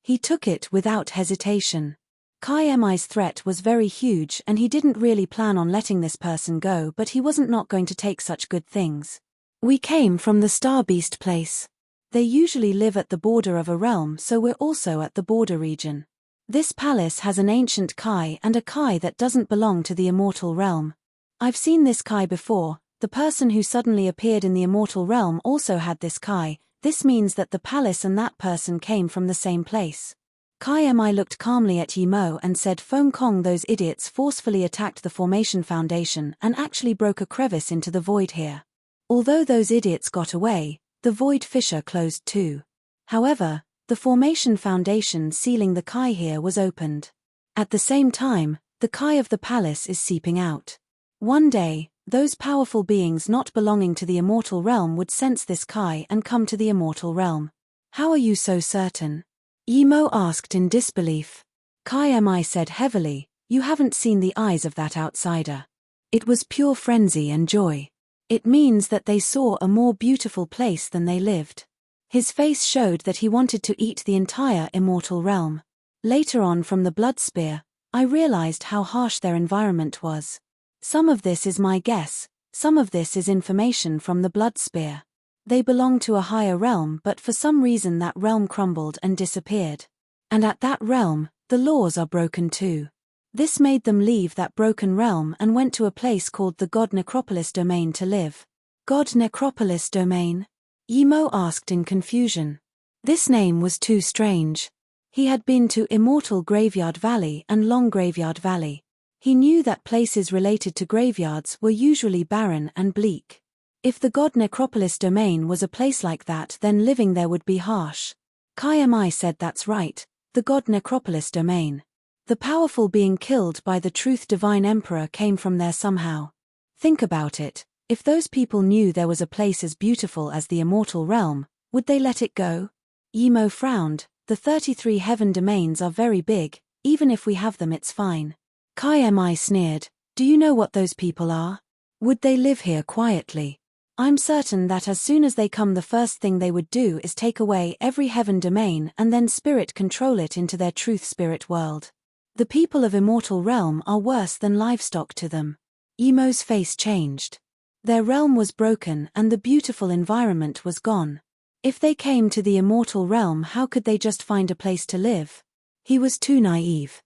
He took it without hesitation. Kai Mi's threat was very huge and he didn't really plan on letting this person go, but he wasn't not going to take such good things. We came from the Star Beast place. They usually live at the border of a realm, so we're also at the border region. This palace has an ancient Kai and a Kai that doesn't belong to the immortal realm. I've seen this Kai before. The person who suddenly appeared in the immortal realm also had this Kai. This means that the palace and that person came from the same place. Kai Mi looked calmly at Yimo and said, Feng Kong, those idiots forcefully attacked the Formation Foundation and actually broke a crevice into the void here. Although those idiots got away, the void fissure closed too. However, the Formation Foundation sealing the Kai here was opened. At the same time, the Kai of the palace is seeping out. One day, those powerful beings not belonging to the immortal realm would sense this Kai and come to the immortal realm. How are you so certain? Yimo asked in disbelief. Kai Mi said heavily, you haven't seen the eyes of that outsider. It was pure frenzy and joy. It means that they saw a more beautiful place than they lived. His face showed that he wanted to eat the entire immortal realm. Later on, from the blood spear, I realized how harsh their environment was. Some of this is my guess, some of this is information from the blood spear. They belong to a higher realm, but for some reason that realm crumbled and disappeared. And at that realm, the laws are broken too. This made them leave that broken realm and went to a place called the God Necropolis Domain to live. God Necropolis Domain? Yimo asked in confusion. This name was too strange. He had been to Immortal Graveyard Valley and Long Graveyard Valley. He knew that places related to graveyards were usually barren and bleak. If the God Necropolis Domain was a place like that, then living there would be harsh. Kai Mi said, that's right, the God Necropolis Domain. The powerful being killed by the Truth Divine Emperor came from there somehow. Think about it. If those people knew there was a place as beautiful as the immortal realm, would they let it go? Yimo frowned. The 33 heaven domains are very big, even if we have them it's fine. Kai Mi sneered. Do you know what those people are? Would they live here quietly? I'm certain that as soon as they come, the first thing they would do is take away every heaven domain and then spirit control it into their truth spirit world. The people of immortal realm are worse than livestock to them. Yimo's face changed. Their realm was broken and the beautiful environment was gone. If they came to the immortal realm, how could they just find a place to live? He was too naive.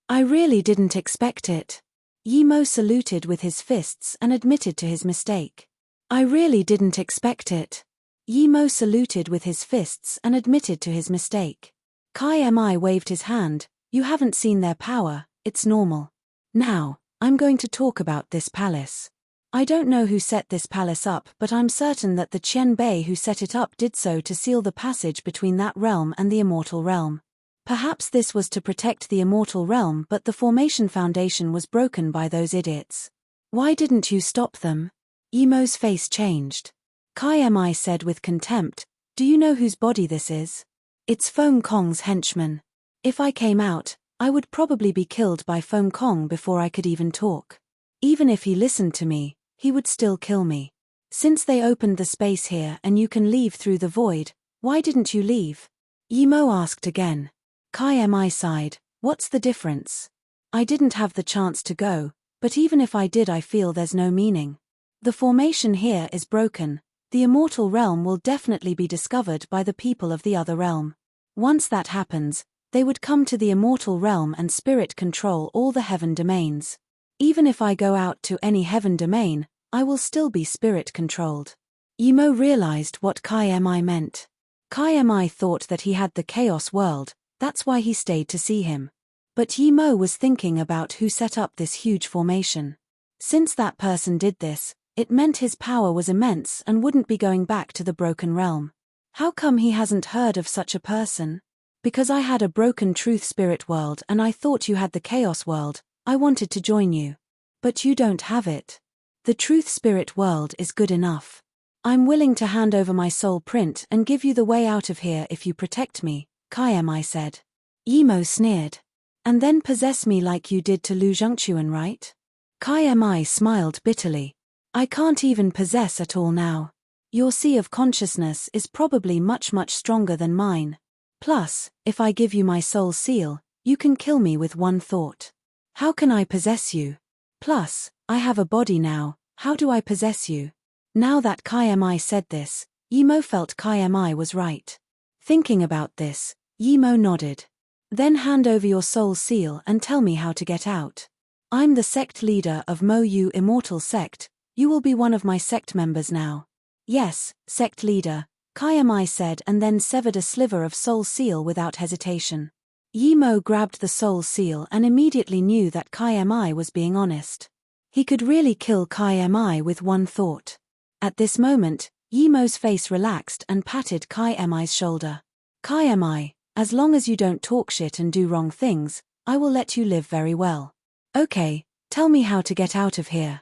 I really didn't expect it. Yimo saluted with his fists and admitted to his mistake. I really didn't expect it. Yimo saluted with his fists and admitted to his mistake. Kai Mi waved his hand. You haven't seen their power, it's normal. Now, I'm going to talk about this palace. I don't know who set this palace up, but I'm certain that the Qian Bei who set it up did so to seal the passage between that realm and the immortal realm. Perhaps this was to protect the immortal realm, but the Formation Foundation was broken by those idiots. Why didn't you stop them? Yimo's face changed. Kai Mi said with contempt, do you know whose body this is? It's Feng Kong's henchman. If I came out, I would probably be killed by Feng Kong before I could even talk. Even if he listened to me, he would still kill me. Since they opened the space here and you can leave through the void, why didn't you leave? Yimo asked again. Kai Mi sighed. What's the difference? I didn't have the chance to go, but even if I did, I feel there's no meaning. The formation here is broken. The immortal realm will definitely be discovered by the people of the other realm. Once that happens, they would come to the immortal realm and spirit control all the heaven domains. Even if I go out to any heaven domain, I will still be spirit controlled. Imo realized what Kai Mi meant. Kai Mi thought that he had the chaos world, that's why he stayed to see him. But Imo was thinking about who set up this huge formation. Since that person did this, it meant his power was immense and wouldn't be going back to the broken realm. How come he hasn't heard of such a person? Because I had a broken truth spirit world and I thought you had the chaos world, I wanted to join you. But you don't have it. The truth spirit world is good enough. I'm willing to hand over my soul print and give you the way out of here if you protect me, Kai Mi said. Imo sneered. And then possess me like you did to Lu Zhengquan, right? Kai Mi smiled bitterly. I can't even possess at all now. Your sea of consciousness is probably much stronger than mine. Plus, if I give you my soul seal, you can kill me with one thought. How can I possess you? Plus, I have a body now, how do I possess you? Now that Kai Mi said this, Imo felt Kai Mi was right. Thinking about this, Imo nodded. Then hand over your soul seal and tell me how to get out. I'm the sect leader of Mo Yu Immortal Sect, you will be one of my sect members now. Yes, sect leader, Kai Mi said and then severed a sliver of soul seal without hesitation. Imo grabbed the soul seal and immediately knew that Kai Mi was being honest. He could really kill Kai Mi with one thought. At this moment, Imo's face relaxed and patted Kai Mi's shoulder. Kai Mi, as long as you don't talk shit and do wrong things, I will let you live very well. Okay, tell me how to get out of here.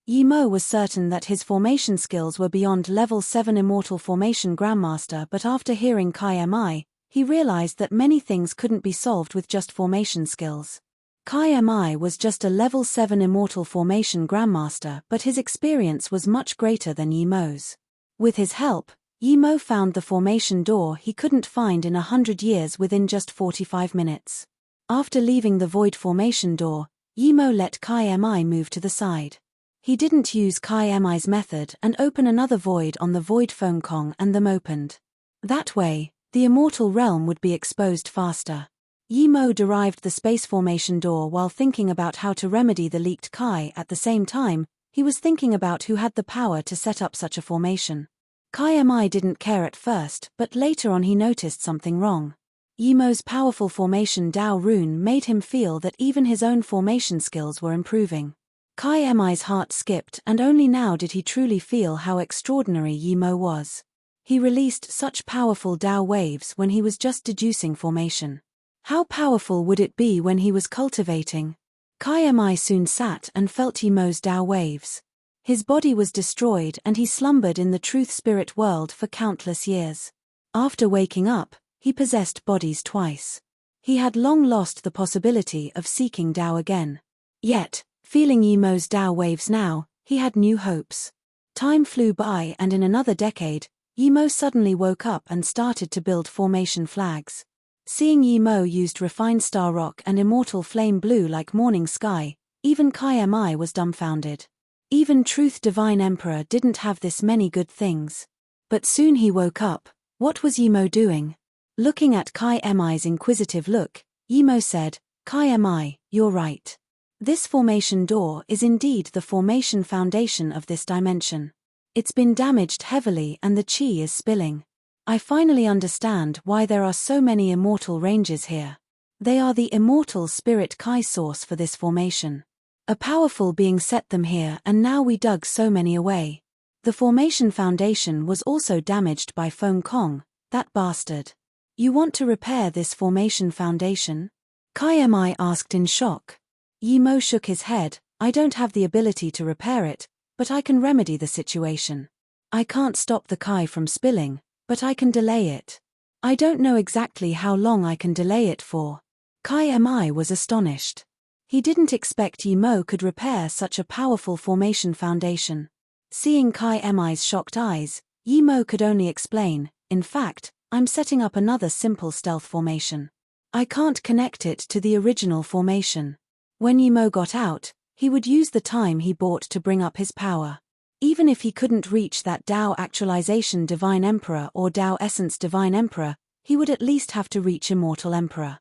Imo was certain that his formation skills were beyond level 7 Immortal Formation Grandmaster, but after hearing Kai Mi, he realized that many things couldn't be solved with just formation skills. Kai Mi was just a level 7 Immortal Formation Grandmaster, but his experience was much greater than Imo's. With his help, Imo found the formation door he couldn't find in 100 years within just 45 minutes. After leaving the void formation door, Imo let Kai Mi move to the side. He didn't use Kai Mi's method and open another void on the void phone Kong and them opened. That way, the immortal realm would be exposed faster. Imo derived the space formation door while thinking about how to remedy the leaked Kai. At the same time, he was thinking about who had the power to set up such a formation. Kai Mi didn't care at first, but later on he noticed something wrong. Imo's powerful formation Dao rune made him feel that even his own formation skills were improving. Kai Mi's heart skipped and only now did he truly feel how extraordinary Imo was. He released such powerful Dao waves when he was just deducing formation. How powerful would it be when he was cultivating? Kai Mi soon sat and felt Imo's Dao waves. His body was destroyed and he slumbered in the truth spirit world for countless years. After waking up, he possessed bodies twice. He had long lost the possibility of seeking Dao again. Yet, feeling Imo's Dao waves now, he had new hopes. Time flew by and in another decade, Imo suddenly woke up and started to build formation flags. Seeing Imo used refined star rock and immortal flame blue like morning sky, even Kai Mi was dumbfounded. Even Truth Divine Emperor didn't have this many good things. But soon he woke up. What was Imo doing? Looking at Kai Mi's inquisitive look, Imo said, Kai Mi, you're right. This formation door is indeed the formation foundation of this dimension. It's been damaged heavily and the chi is spilling. I finally understand why there are so many immortal ranges here. They are the immortal spirit Kai source for this formation. A powerful being set them here and now we dug so many away. The formation foundation was also damaged by Feng Kong, that bastard. You want to repair this formation foundation? Kai Mi asked in shock. Imo shook his head, I don't have the ability to repair it, but I can remedy the situation. I can't stop the Kai from spilling, but I can delay it. I don't know exactly how long I can delay it for. Kai Mi was astonished. He didn't expect Imo could repair such a powerful formation foundation. Seeing Kai Mi's shocked eyes, Imo could only explain, in fact, I'm setting up another simple stealth formation. I can't connect it to the original formation. When Yimo got out, he would use the time he bought to bring up his power. Even if he couldn't reach that Tao Actualization Divine Emperor or Tao Essence Divine Emperor, he would at least have to reach Immortal Emperor.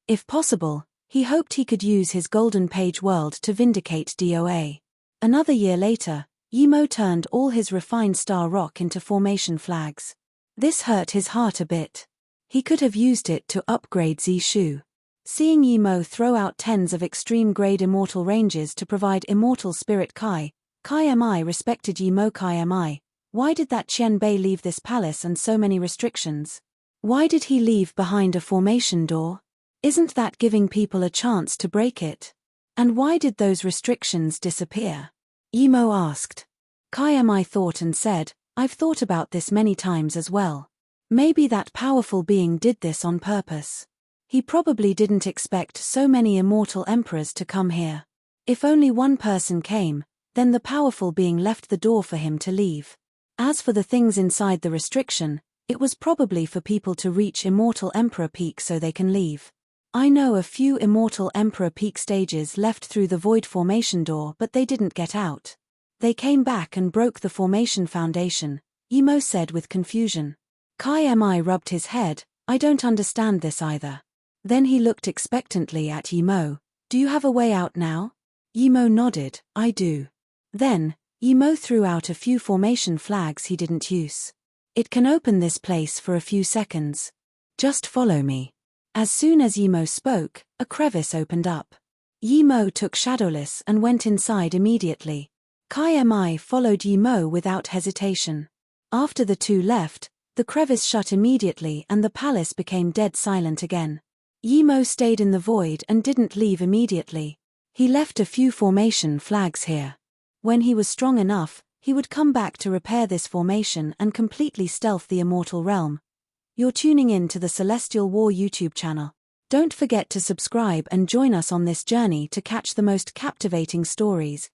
If possible, he hoped he could use his Golden Page world to vindicate DOA. Another year later, Yimo turned all his refined star rock into formation flags. This hurt his heart a bit. He could have used it to upgrade Zishu. Seeing Yimo throw out tens of extreme-grade immortal ranges to provide immortal spirit Kai Mi respected Yimo Kai Mi. Why did that Qian Bei leave this palace and so many restrictions? Why did he leave behind a formation door? Isn't that giving people a chance to break it? And why did those restrictions disappear? Yimo asked. Kai Mi thought and said, I've thought about this many times as well. Maybe that powerful being did this on purpose. He probably didn't expect so many immortal emperors to come here. If only one person came, then the powerful being left the door for him to leave. As for the things inside the restriction, it was probably for people to reach Immortal Emperor Peak so they can leave. I know a few Immortal Emperor Peak stages left through the Void Formation door, but they didn't get out. They came back and broke the formation foundation, Yimo said with confusion. Kai Mi rubbed his head, I don't understand this either. Then he looked expectantly at Yimo. Do you have a way out now? Yimo nodded, I do. Then, Yimo threw out a few formation flags he didn't use. It can open this place for a few seconds. Just follow me. As soon as Yimo spoke, a crevice opened up. Yimo took Shadowless and went inside immediately. Kai Mi followed Yimo without hesitation. After the two left, the crevice shut immediately and the palace became dead silent again. Yimo stayed in the void and didn't leave immediately. He left a few formation flags here. When he was strong enough, he would come back to repair this formation and completely stealth the immortal realm. You're tuning in to the Celestial War YouTube channel. Don't forget to subscribe and join us on this journey to catch the most captivating stories.